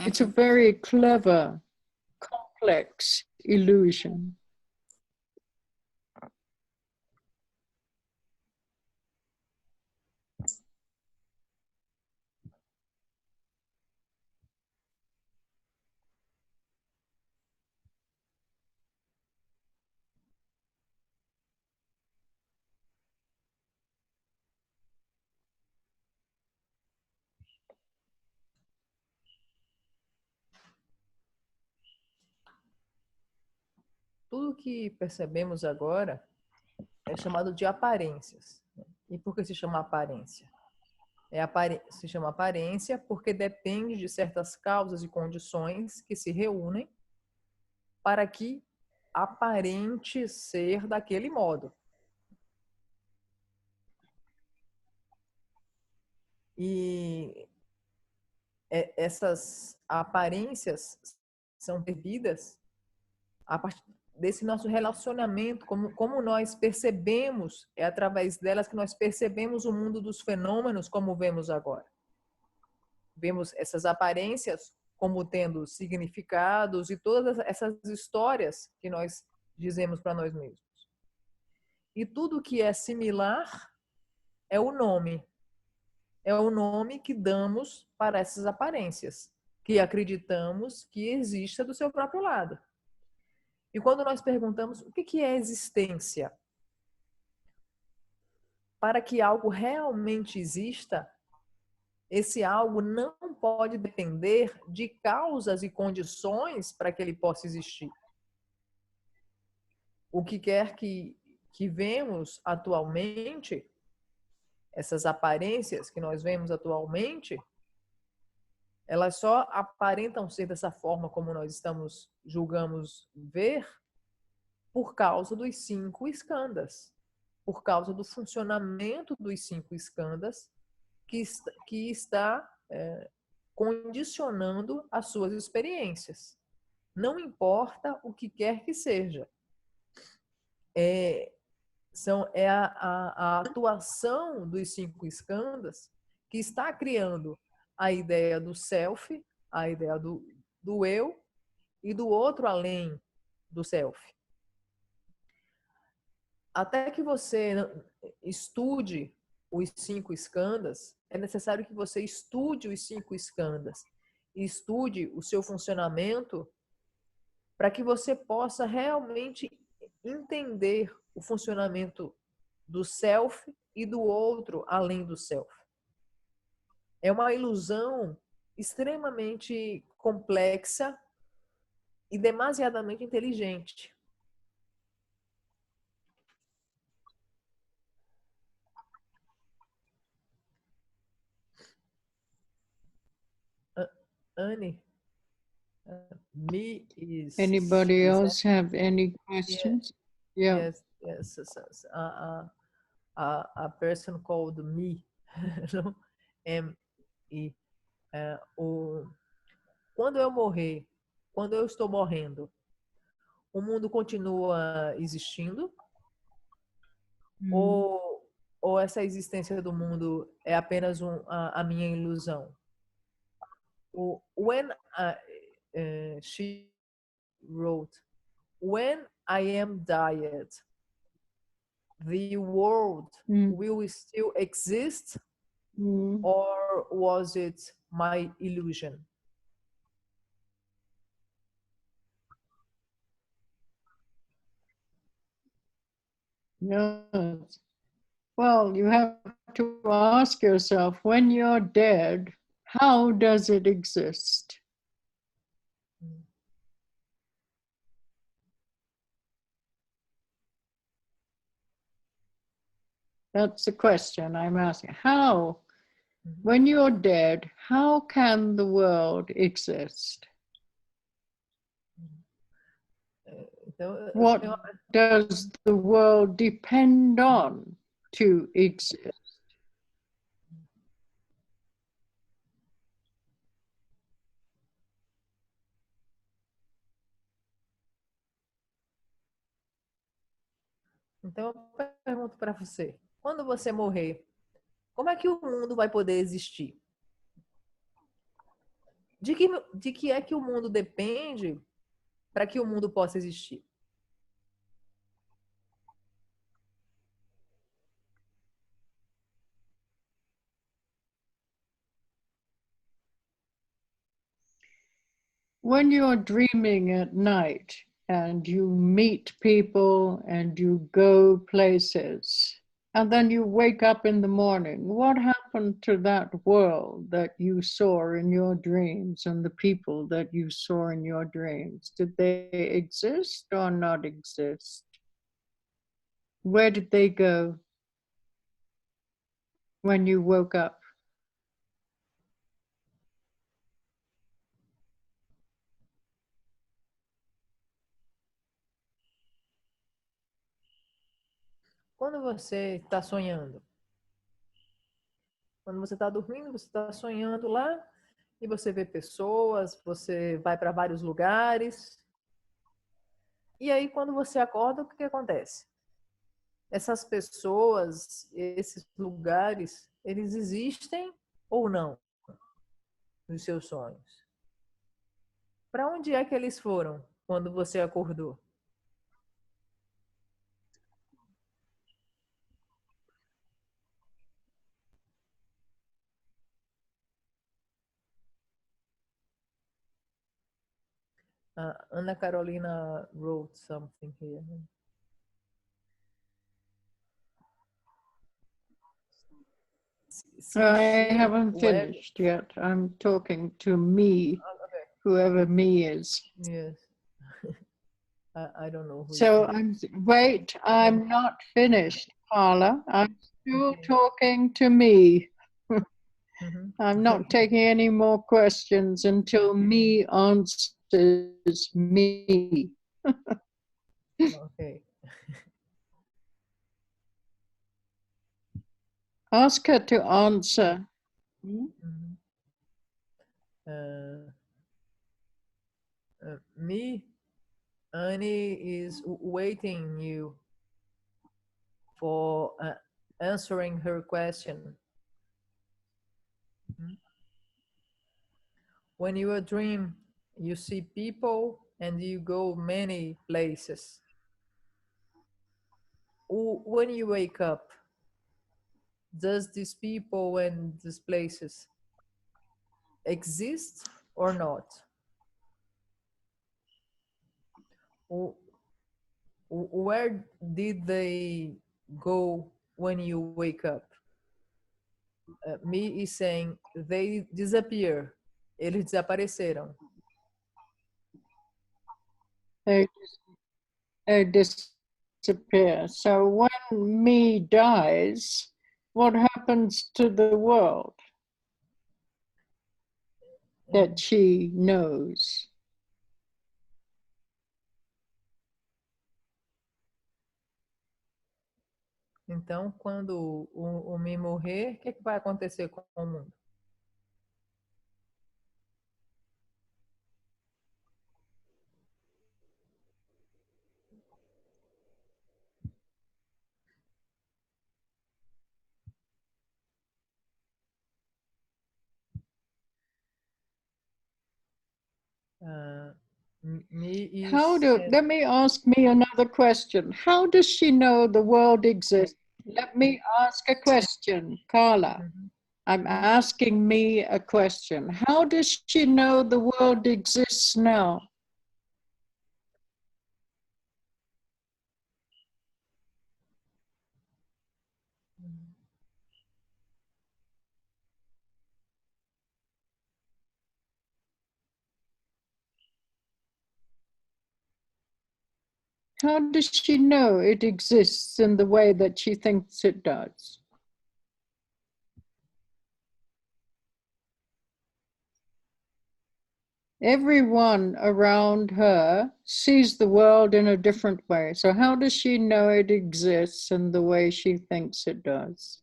It's a very clever, complex illusion. Tudo que percebemos agora é chamado de aparências. E por que se chama aparência? Se chama aparência porque depende de certas causas e condições que se reúnem para que aparente ser daquele modo. E essas aparências são devidas a partir desse nosso relacionamento, como nós percebemos, é através delas que nós percebemos o mundo dos fenômenos como vemos agora. Vemos essas aparências como tendo significados e todas essas histórias que nós dizemos para nós mesmos. E tudo que é similar é o nome. É o nome que damos para essas aparências, que acreditamos que exista do seu próprio lado. E quando nós perguntamos o que é existência, para que algo realmente exista, esse algo não pode depender de causas e condições para que ele possa existir. O que quer que vemos atualmente, essas aparências que nós vemos atualmente, elas só aparentam ser dessa forma como nós julgamos ver por causa dos 5 skandhas, por causa do funcionamento dos 5 skandhas que está condicionando as suas experiências. Não importa o que quer que seja. A atuação dos 5 skandhas que está criando a ideia do self, a ideia do eu e do outro além do self. Até que você estude os 5 skandhas, é necessário que você estude os 5 skandhas, estude o seu funcionamento para que você possa realmente entender o funcionamento do self e do outro além do self. É uma ilusão extremamente complexa e demasiadamente inteligente. Annie, me is... Anybody else have any questions? Yeah. Yes. A person called me. M-E. Quando eu morrer, quando eu estou morrendo, o mundo continua existindo? Ou essa existência do mundo é apenas a minha ilusão? When she wrote, when I am died, the world will still exist, or was it my illusion? Yes. Well, you have to ask yourself, when you're dead, how does it exist? That's the question I'm asking. How, when you're dead, how can the world exist? Então, What does the world depend on to exist? então eu pergunto para você, quando você morrer, como é que o mundo vai poder existir? De que é que o mundo depende para que o mundo possa existir? When you're dreaming at night and you meet people and you go places, and then you wake up in the morning, what happened to that world that you saw in your dreams and the people that you saw in your dreams? Did they exist or not exist? Where did they go when you woke up? Quando você está sonhando, quando você está dormindo, você está sonhando lá e você vê pessoas, você vai para vários lugares. E aí, quando você acorda, o que acontece? Essas pessoas, esses lugares, eles existem ou não nos seus sonhos? Para onde é que eles foram quando você acordou? Ana Carolina wrote something here. I haven't finished yet. I'm talking to me, whoever me is. Yes. I don't know. So I'm not finished, Paula. I'm still talking to me. I'm not taking any more questions until me answers me. Okay. Ask her to answer. Me, Annie is waiting you for answering her question. When you dream, you see people and you go many places. When you wake up, does these people and these places exist or not? Where did they go when you wake up? Me is saying they disappear. Eles desapareceram. They disappear. So when me dies, what happens to the world that she knows? Então, quando o me morrer, o que vai acontecer com o mundo? Let me ask me another question. How does she know the world exists? Let me ask a question, Carla. I'm asking me a question. How does she know the world exists now? how does she know it exists in the way that she thinks it does? Everyone around her sees the world in a different way. So how does she know it exists in the way she thinks it does?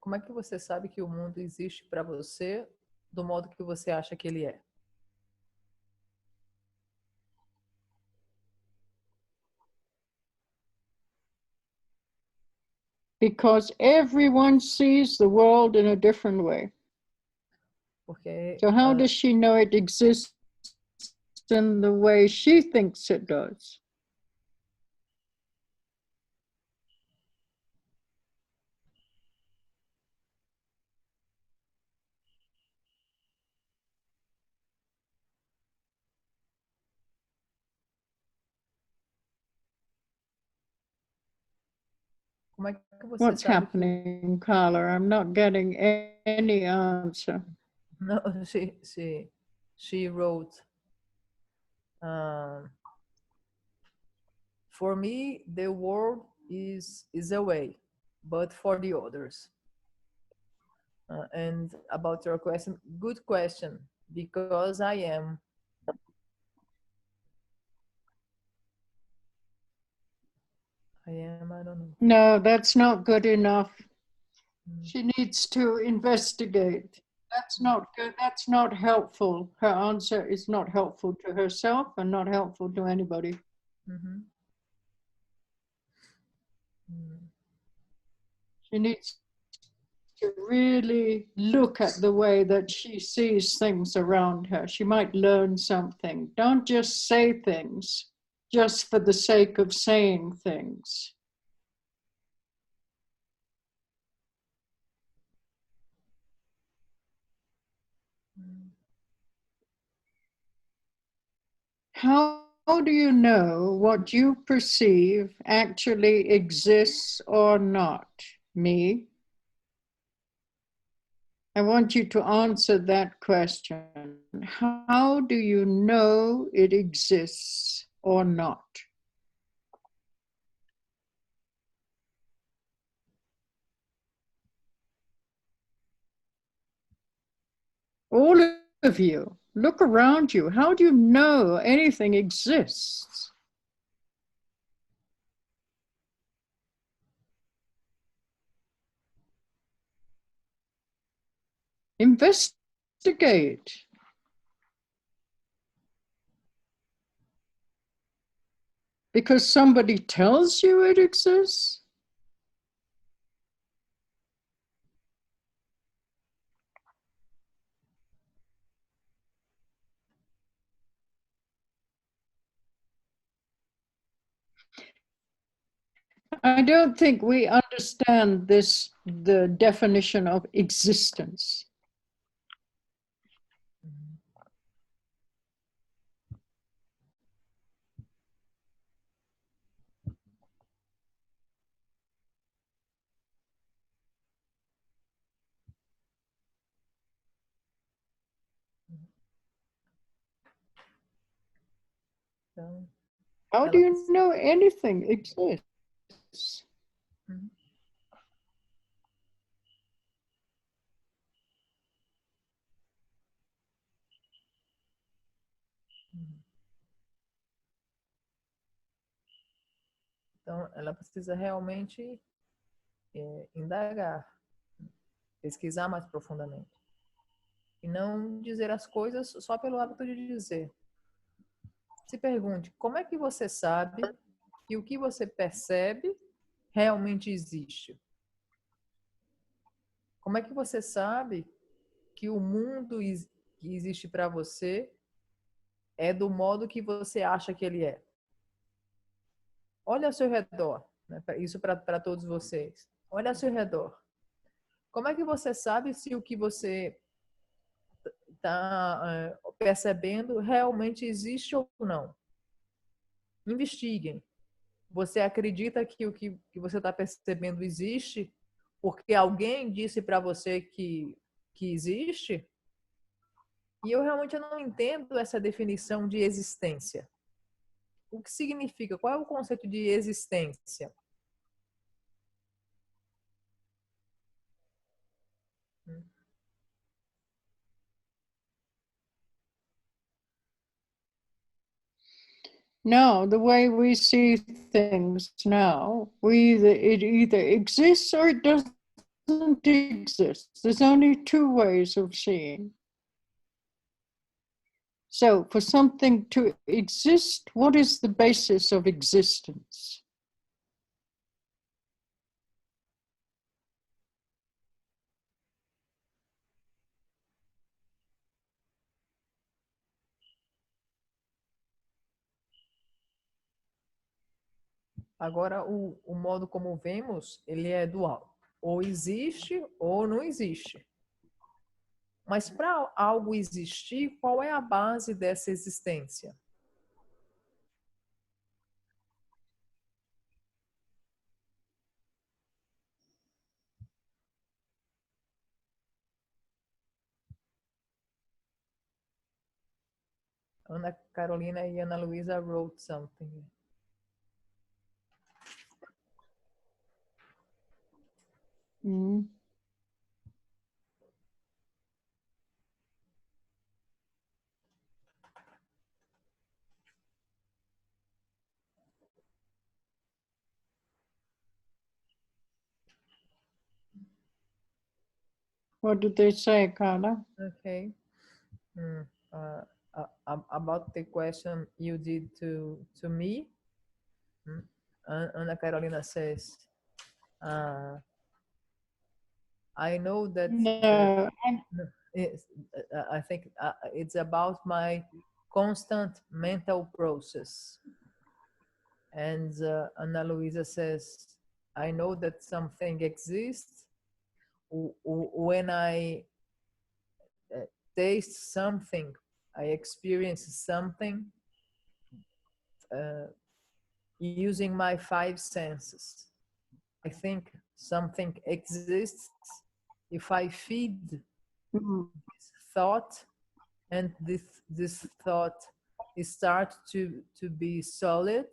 Como é que você sabe que o mundo existe para você do modo que você acha que ele é? Because everyone sees the world in a different way. Porque So how does she know it exists in the way she thinks it does? como é que você What's sabe happening, Carla? I'm not getting any answer. No, she wrote, for me, the world is a way, but for the others. And about your question, good question, because I am. I don't know. No, that's not good enough. She needs to investigate. That's not good. That's not helpful. Her answer is not helpful to herself and not helpful to anybody. Mm-hmm. She needs to really look at the way that she sees things around her. She might learn something. Don't just say things just for the sake of saying things. How do you know what you perceive actually exists or not? Me? I want you to answer that question. How do you know it exists or not? All of you, look around you. How do you know anything exists? Investigate. Because somebody tells you it exists? I don't think we understand the definition of existence. Então, How do you know anything exists? Então, ela precisa realmente indagar, pesquisar mais profundamente. E não dizer as coisas só pelo hábito de dizer. Se pergunte, como é que você sabe que o que você percebe realmente existe? Como é que você sabe que o mundo que existe para você é do modo que você acha que ele é? Olha ao seu redor, né? Isso para todos vocês. Olha ao seu redor. Como é que você sabe se o que você está percebendo realmente existe ou não? Investiguem. Você acredita que o que você está percebendo existe porque alguém disse para você que existe? E eu realmente não entendo essa definição de existência. O que significa? Qual é o conceito de existência? No, the way we see things now, it either exists or it doesn't exist. There's only two ways of seeing. So for something to exist, what is the basis of existence? Agora, o modo como vemos, ele é dual. Ou existe ou não existe. Mas para algo existir, qual é a base dessa existência? Ana Carolina e Ana Luísa wrote something. Mm. What did they say, Carla? Okay. About the question you did to me, Ana Carolina says, I know that No, I think it's about my constant mental process. And Ana Luisa says, I know that something exists when I taste something, I experience something using my five senses. I think something exists if I feed this thought, and this thought starts to be solid,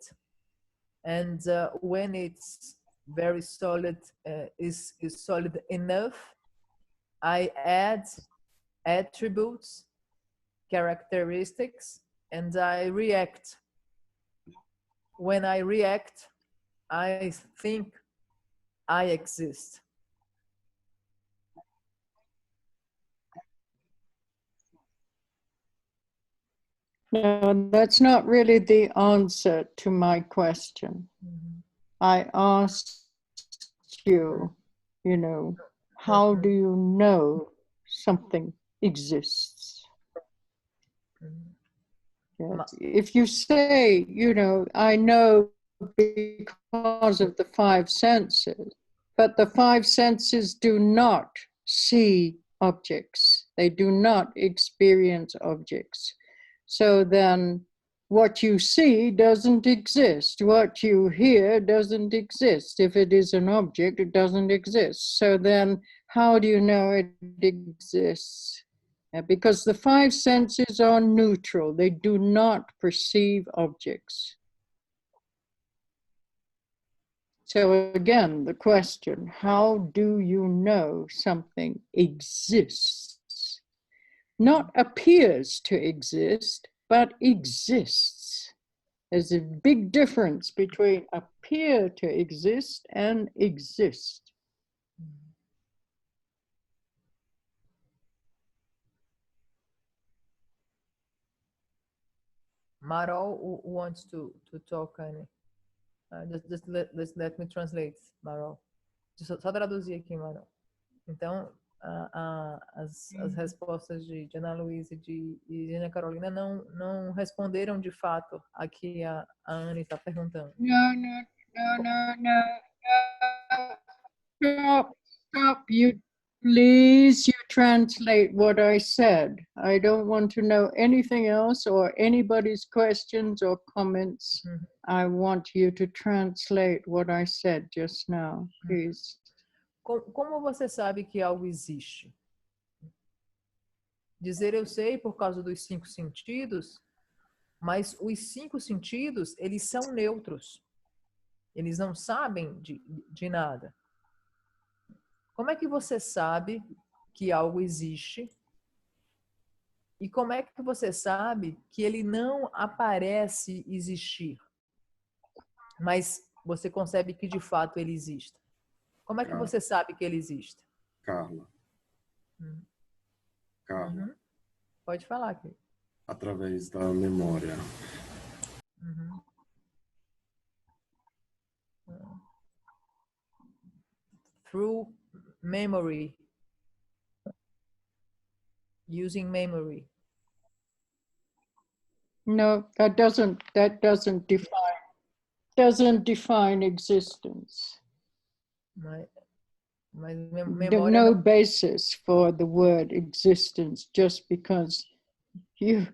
and when it's very solid, is solid enough, I add attributes, characteristics, and I react. When I react, I think I exist. No, that's not really the answer to my question. Mm-hmm. I asked you, how do you know something exists? Yes. If you say, I know because of the five senses, but the five senses do not see objects. They do not experience objects. So then what you see doesn't exist. What you hear doesn't exist. If it is an object, it doesn't exist. So then how do you know it exists? Because the five senses are neutral. They do not perceive objects. So again, the question, how do you know something exists? Not appears to exist, but exists. There's a big difference between appear to exist and exist. Marol wants to talk, Annie. Just let me translate, Marol. Só traduzir aqui, Marol. Então, as respostas de Ana Luísa e de Ana Carolina não responderam de fato a que a Anne está perguntando. No. Stop. Please, you translate what I said. I don't want to know anything else or anybody's questions or comments. I want you to translate what I said just now, please. Como você sabe que algo existe? Dizer eu sei por causa dos 5 sentidos, mas os 5 sentidos, eles são neutros. Eles não sabem de nada. Como é que você sabe que algo existe? E como é que você sabe que ele não aparece existir, mas você concebe que de fato ele existe? Como é que você sabe que ele existe? Carla. Uhum. Carla. Uhum. Pode falar, aqui. Através da memória. Uhum. Through memory. Using memory. No, that doesn't define existence. Mas There's memória no não, basis for the word existence just because you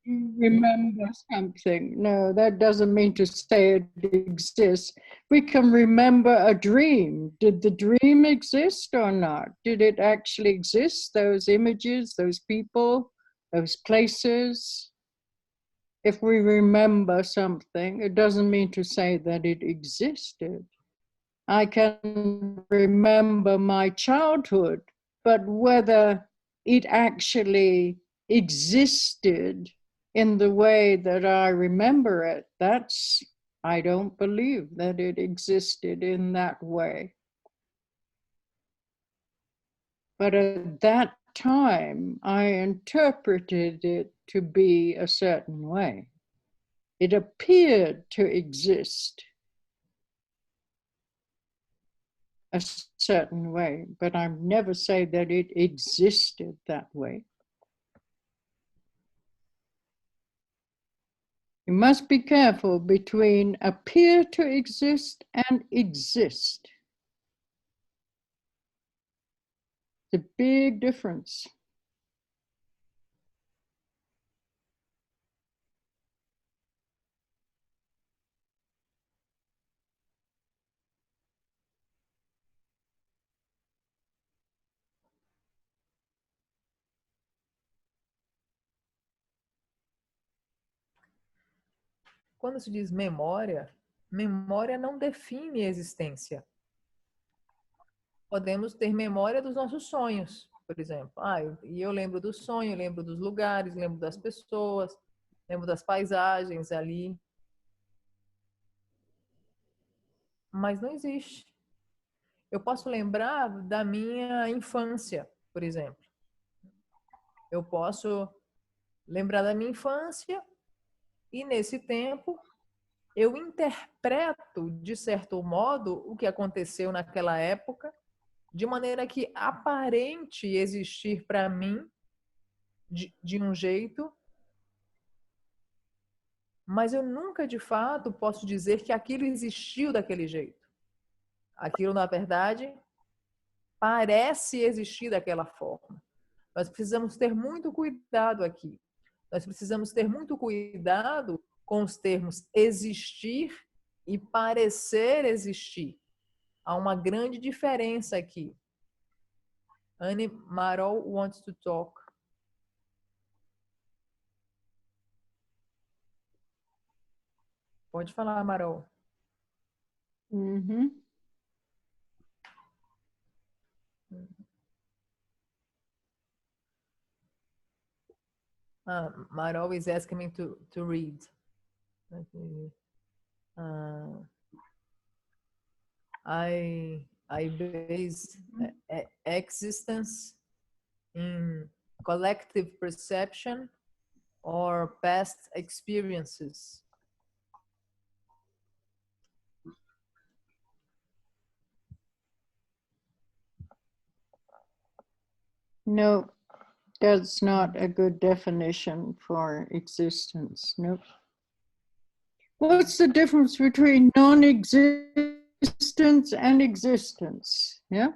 remember something. No, that doesn't mean to say it exists. We can remember a dream. Did the dream exist or not? Did it actually exist? Those images, those people, those places? If we remember something, it doesn't mean to say that it existed. I can remember my childhood, but whether it actually existed in the way that I remember it, I don't believe that it existed in that way. But at that time, I interpreted it to be a certain way. It appeared to exist a certain way, but I never say that it existed that way. You must be careful between appear to exist and exist. It's a big difference. quando se diz memória, memória não define existência. Podemos ter memória dos nossos sonhos, por exemplo. E eu lembro do sonho, lembro dos lugares, lembro das pessoas, lembro das paisagens ali. Mas não existe. Eu posso lembrar da minha infância, por exemplo. Eu posso lembrar da minha infância e, nesse tempo, eu interpreto, de certo modo, o que aconteceu naquela época, de maneira que aparente existir para mim de um jeito, mas eu nunca, de fato, posso dizer que aquilo existiu daquele jeito. Aquilo, na verdade, parece existir daquela forma. Nós precisamos ter muito cuidado aqui. Nós precisamos ter muito cuidado com os termos existir e parecer existir. Há uma grande diferença aqui. Anne Marol wants to talk. Pode falar, Marol. Mm-hmm. Marol is asking me to read. I base existence in collective perception or past experiences. No, that's not a good definition for existence. Nope. What's the difference between non-existence and existence? Yeah?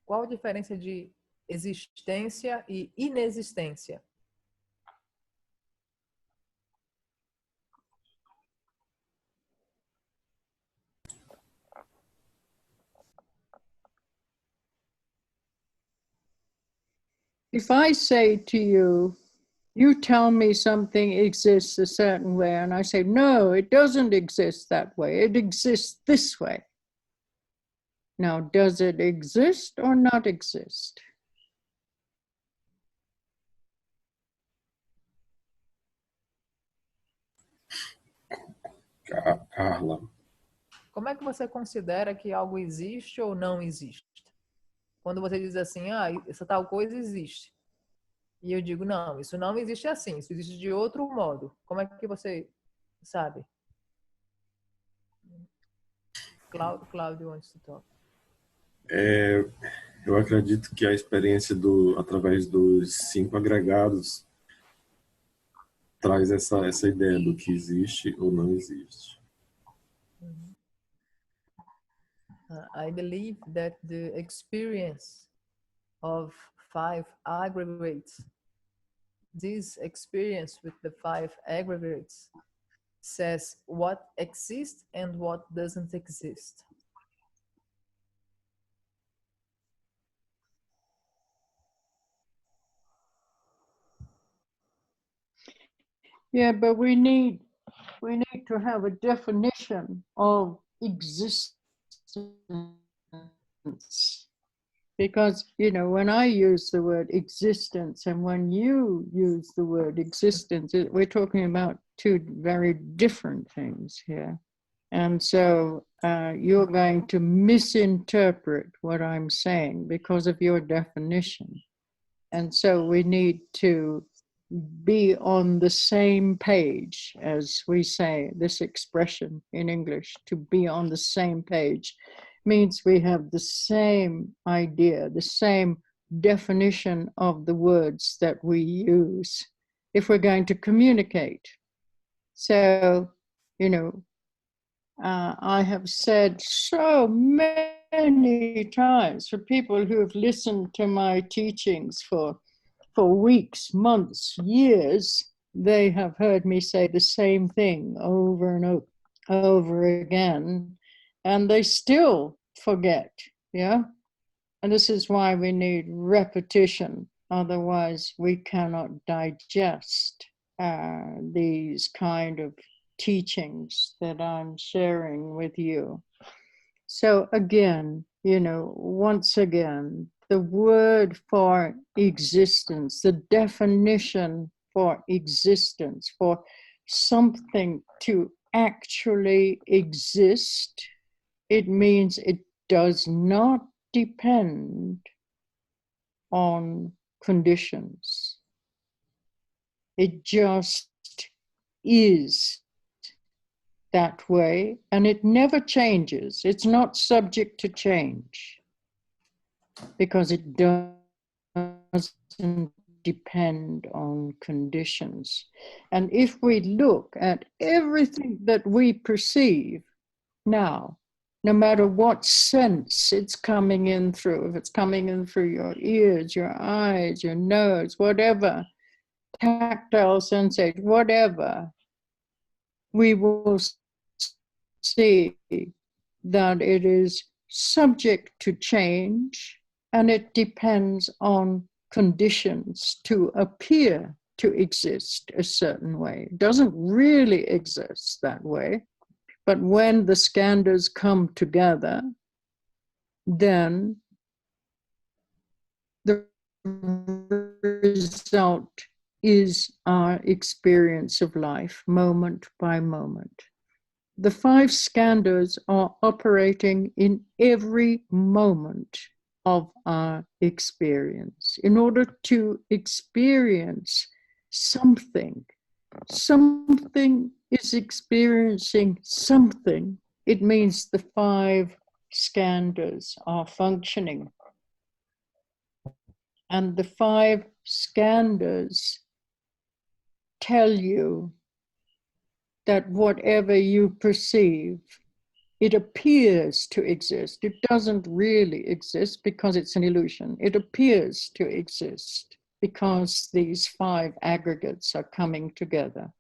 Qual a diferença de existência e inexistência? if I say to you, you tell me something exists a certain way, and I say, no, it doesn't exist that way. It exists this way. Now, does it exist or not exist? Carla, Como é que você considera que algo existe ou não existe? Quando você diz assim, ah, essa tal coisa existe. E eu digo, não, isso não existe assim, isso existe de outro modo. Como é que você sabe? Cláudio wants to talk. eu acredito que a experiência através dos 5 agregados traz essa ideia do que existe ou não existe. I believe that the experience of 5 aggregates, this experience with the 5 aggregates says what exists and what doesn't exist. Yeah, but we need to have a definition of existence. Because, you know, when I use the word existence and when you use the word existence, we're talking about 2 very different things here. And so you're going to misinterpret what I'm saying because of your definition. And so we need to be on the same page, as we say, this expression in English, to be on the same page, means we have the same idea, the same definition of the words that we use if we're going to communicate. So, you know, I have said so many times for people who have listened to my teachings for weeks, months, years, they have heard me say the same thing over and over again, and they still forget, yeah? And this is why we need repetition. Otherwise, we cannot digest these kind of teachings that I'm sharing with you. So again, you know, once again, the word for existence, the definition for existence, for something to actually exist, it means it does not depend on conditions. It just is that way, and it never changes. It's not subject to change because it doesn't depend on conditions. And if we look at everything that we perceive now, no matter what sense it's coming in through, if it's coming in through your ears, your eyes, your nose, whatever, tactile sensation, whatever, we will see that it is subject to change and it depends on conditions to appear to exist a certain way. It doesn't really exist that way, but when the skandhas come together, then the result is our experience of life, moment by moment. The 5 skandhas are operating in every moment of our experience. In order to experience something, something is experiencing something, it means the 5 skandhas are functioning. And the 5 skandhas tell you that whatever you perceive, it appears to exist. It doesn't really exist because it's an illusion. It appears to exist because these 5 aggregates are coming together.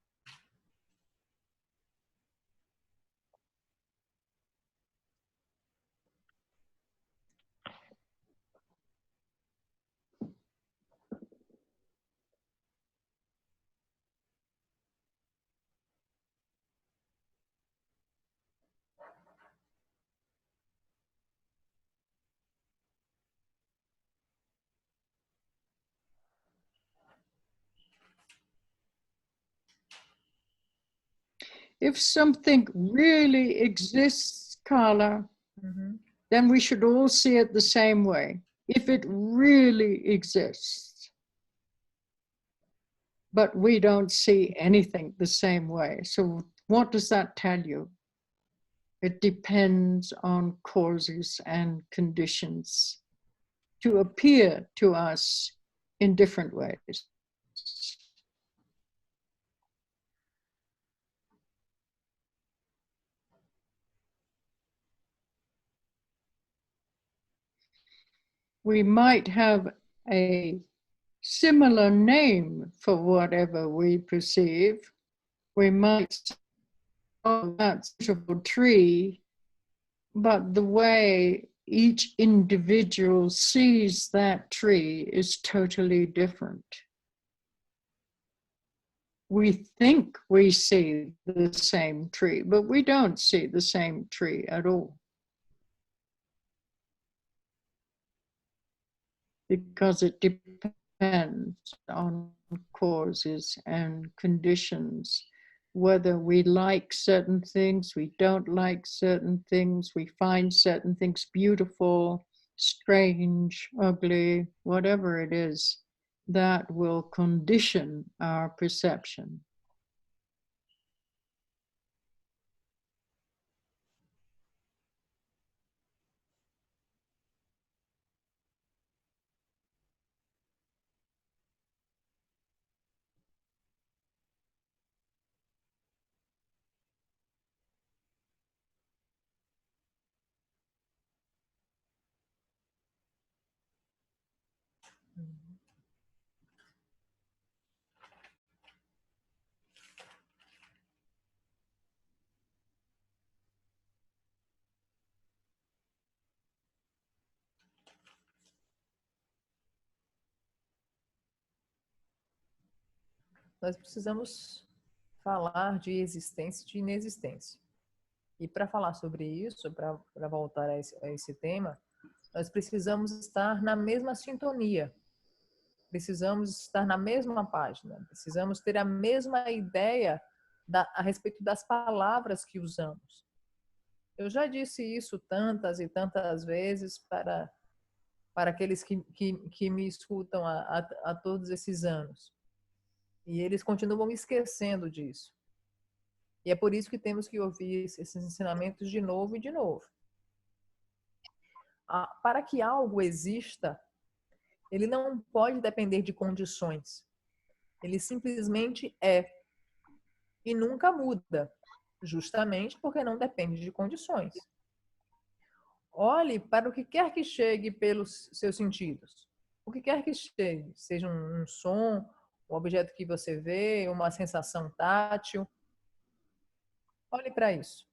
if something really exists, Carla, then we should all see it the same way. If it really exists. But we don't see anything the same way. So what does that tell you? It depends on causes and conditions to appear to us in different ways. We might have a similar name for whatever we perceive. We might say, oh, that's a beautiful tree, but the way each individual sees that tree is totally different. We think we see the same tree, but we don't see the same tree at all. Because it depends on causes and conditions, whether we like certain things, we don't like certain things, we find certain things beautiful, strange, ugly, whatever it is, that will condition our perception. Nós precisamos falar de existência e de inexistência. E para falar sobre isso, para voltar a esse tema, nós precisamos estar na mesma sintonia. Precisamos estar na mesma página. Precisamos ter a mesma ideia a respeito das palavras que usamos. Eu já disse isso tantas e tantas vezes para aqueles que me escutam há todos esses anos. E eles continuam esquecendo disso. E é por isso que temos que ouvir esses ensinamentos de novo e de novo. Para que algo exista, ele não pode depender de condições. Ele simplesmente é. E nunca muda, justamente porque não depende de condições. Olhe para o que quer que chegue pelos seus sentidos. O que quer que chegue, seja um som, um objeto que você vê, uma sensação tátil. Olhe para isso.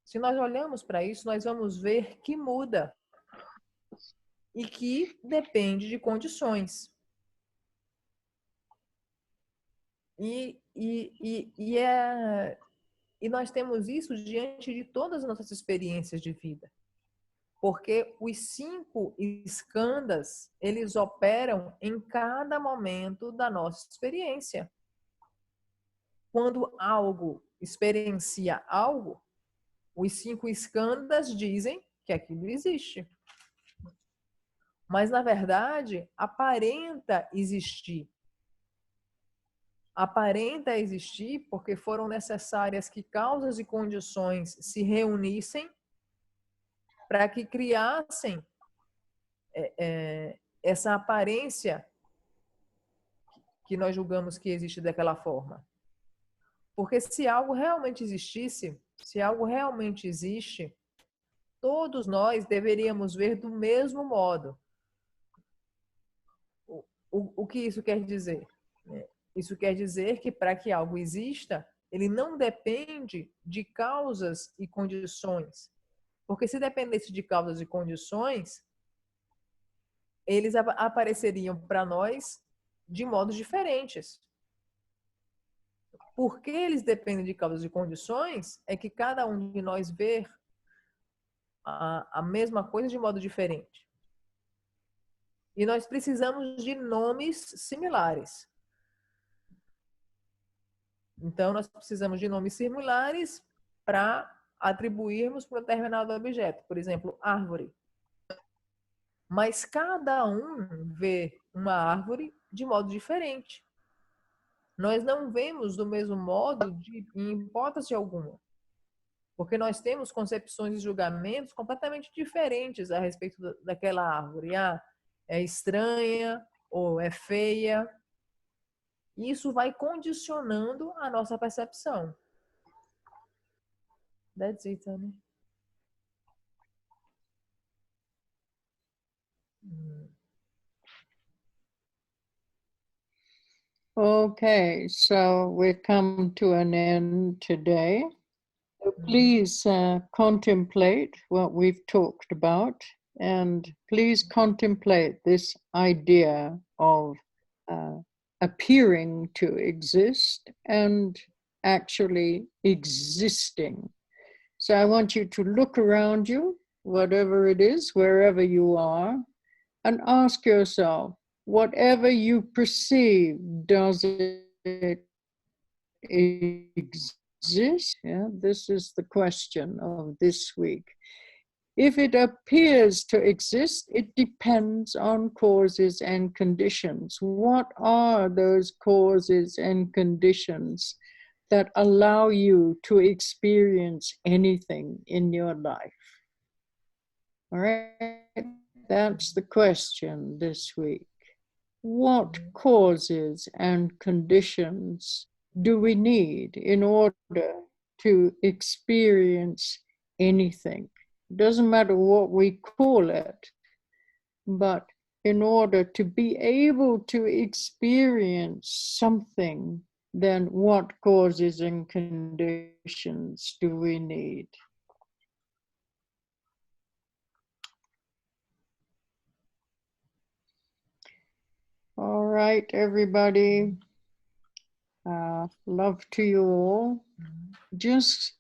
Se nós olhamos para isso, nós vamos ver que muda e que depende de condições. E nós temos isso diante de todas as nossas experiências de vida. Porque os 5 skandhas, eles operam em cada momento da nossa experiência. Quando algo experiencia algo, os 5 skandhas dizem que aquilo existe. Mas, na verdade, aparenta existir. Aparenta existir porque foram necessárias que causas e condições se reunissem para que criassem essa aparência que nós julgamos que existe daquela forma. Porque se algo realmente existisse, se algo realmente existe, todos nós deveríamos ver do mesmo modo. O que isso quer dizer? Isso quer dizer que para que algo exista, ele não depende de causas e condições. Porque se dependesse de causas e condições, eles apareceriam para nós de modos diferentes. Porque eles dependem de causas e condições, é que cada um de nós vê a mesma coisa de modo diferente. E nós precisamos de nomes similares. Então, nós precisamos de nomes similares para atribuirmos para um determinado objeto. Por exemplo, árvore. Mas cada um vê uma árvore de modo diferente. Nós não vemos do mesmo modo em hipótese alguma. Porque nós temos concepções e julgamentos completamente diferentes a respeito daquela árvore. Ah, é estranha ou é feia. Isso vai condicionando a nossa percepção. That's it, Annie. Okay, so we've come to an end today. So please contemplate what we've talked about, and please contemplate this idea of appearing to exist and actually existing. So I want you to look around you, whatever it is, wherever you are, and ask yourself, whatever you perceive, does it exist? Yeah, this is the question of this week. If it appears to exist, it depends on causes and conditions. What are those causes and conditions that allow you to experience anything in your life? All right, that's the question this week. What causes and conditions do we need in order to experience anything? Doesn't matter what we call it, but in order to be able to experience something, then what causes and conditions do we need? All right, everybody. Love to you all. Just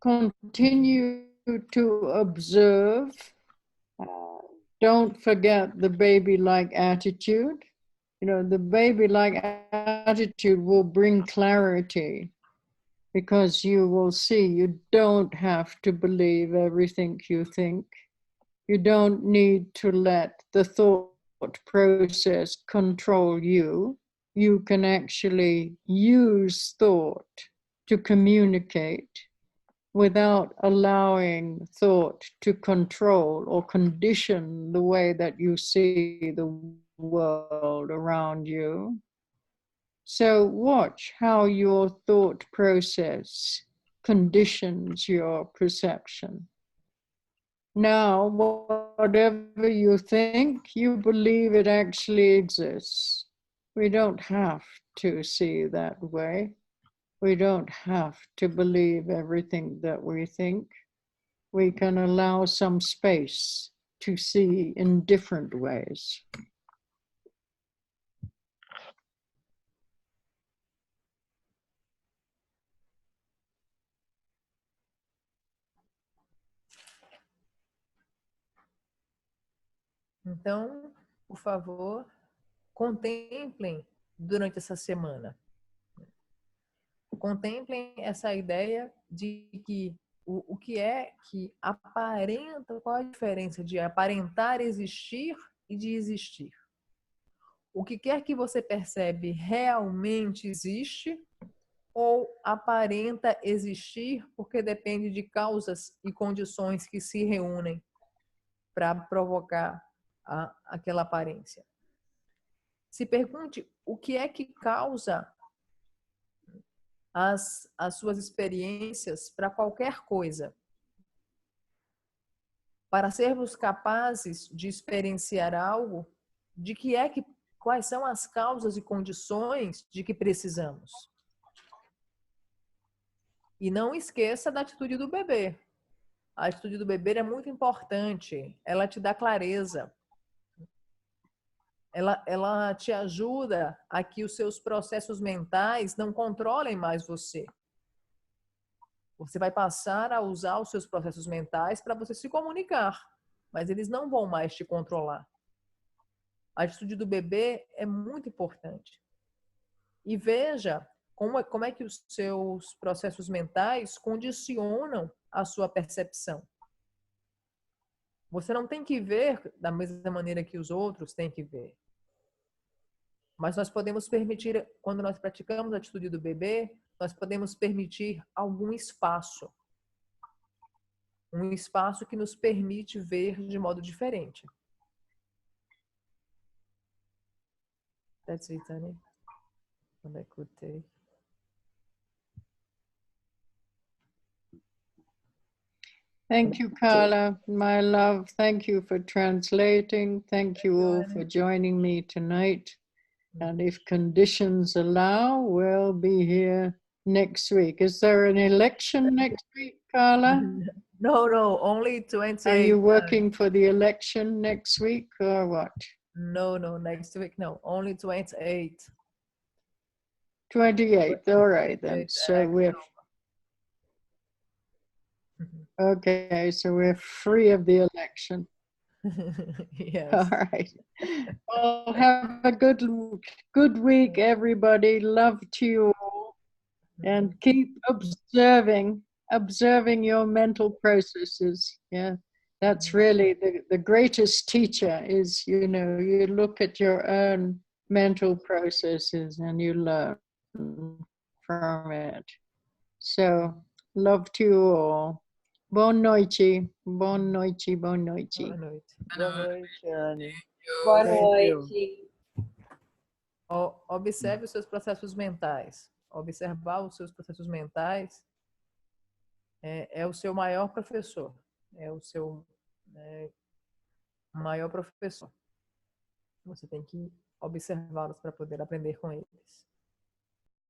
continue to observe. Don't forget the baby-like attitude. You know, the baby-like attitude will bring clarity, because you will see you don't have to believe everything you think. You don't need to let the thought process control you. You can actually use thought to communicate without allowing thought to control or condition the way that you see the world around you. So watch how your thought process conditions your perception. Now, whatever you think, you believe it actually exists. We don't have to see that way. We don't have to believe everything that we think. We can allow some space to see in different ways. Então, por favor, contemplem durante essa semana. Contemplem essa ideia de que o que é que aparenta, qual a diferença de aparentar existir e de existir. O que quer que você percebe realmente existe ou aparenta existir porque depende de causas e condições que se reúnem para provocar aquela aparência. Se pergunte o que é que causa as suas experiências para qualquer coisa. Para sermos capazes de experienciar algo, quais são as causas e condições de que precisamos. E não esqueça da atitude do bebê. A atitude do bebê é muito importante. Ela te dá clareza. Ela te ajuda a que os seus processos mentais não controlem mais você. Você vai passar a usar os seus processos mentais para você se comunicar, mas eles não vão mais te controlar. A atitude do bebê é muito importante. E veja como é que os seus processos mentais condicionam a sua percepção. Você não tem que ver da mesma maneira que os outros têm que ver. Mas nós podemos permitir, quando nós praticamos a atitude do bebê, nós podemos permitir algum espaço. Um espaço que nos permite ver de modo diferente. That's it, Annie. What I could take. Thank you, Carla, my love. Thank you for translating. Thank you all for joining me tonight. And if conditions allow, we'll be here next week. Is there an election next week, Carla? No, only 28. Are you working for the election next week or what? No, next week, no. Only 28. 28th, all right then. So we're okay, so we're free of the election. Yes. All right. Well, have a good week, everybody. Love to you all. And keep observing your mental processes. Yeah, that's really the greatest teacher is, you know, you look at your own mental processes and you learn from it. So, love to you all. Boa noite. Boa noite. Boa noite. Boa noite. Boa noite, Anne. Boa Thank you. noite. Observe os seus processos mentais. Observar os seus processos mentais é o seu maior professor. É o seu maior professor. Você tem que observá-los para poder aprender com eles.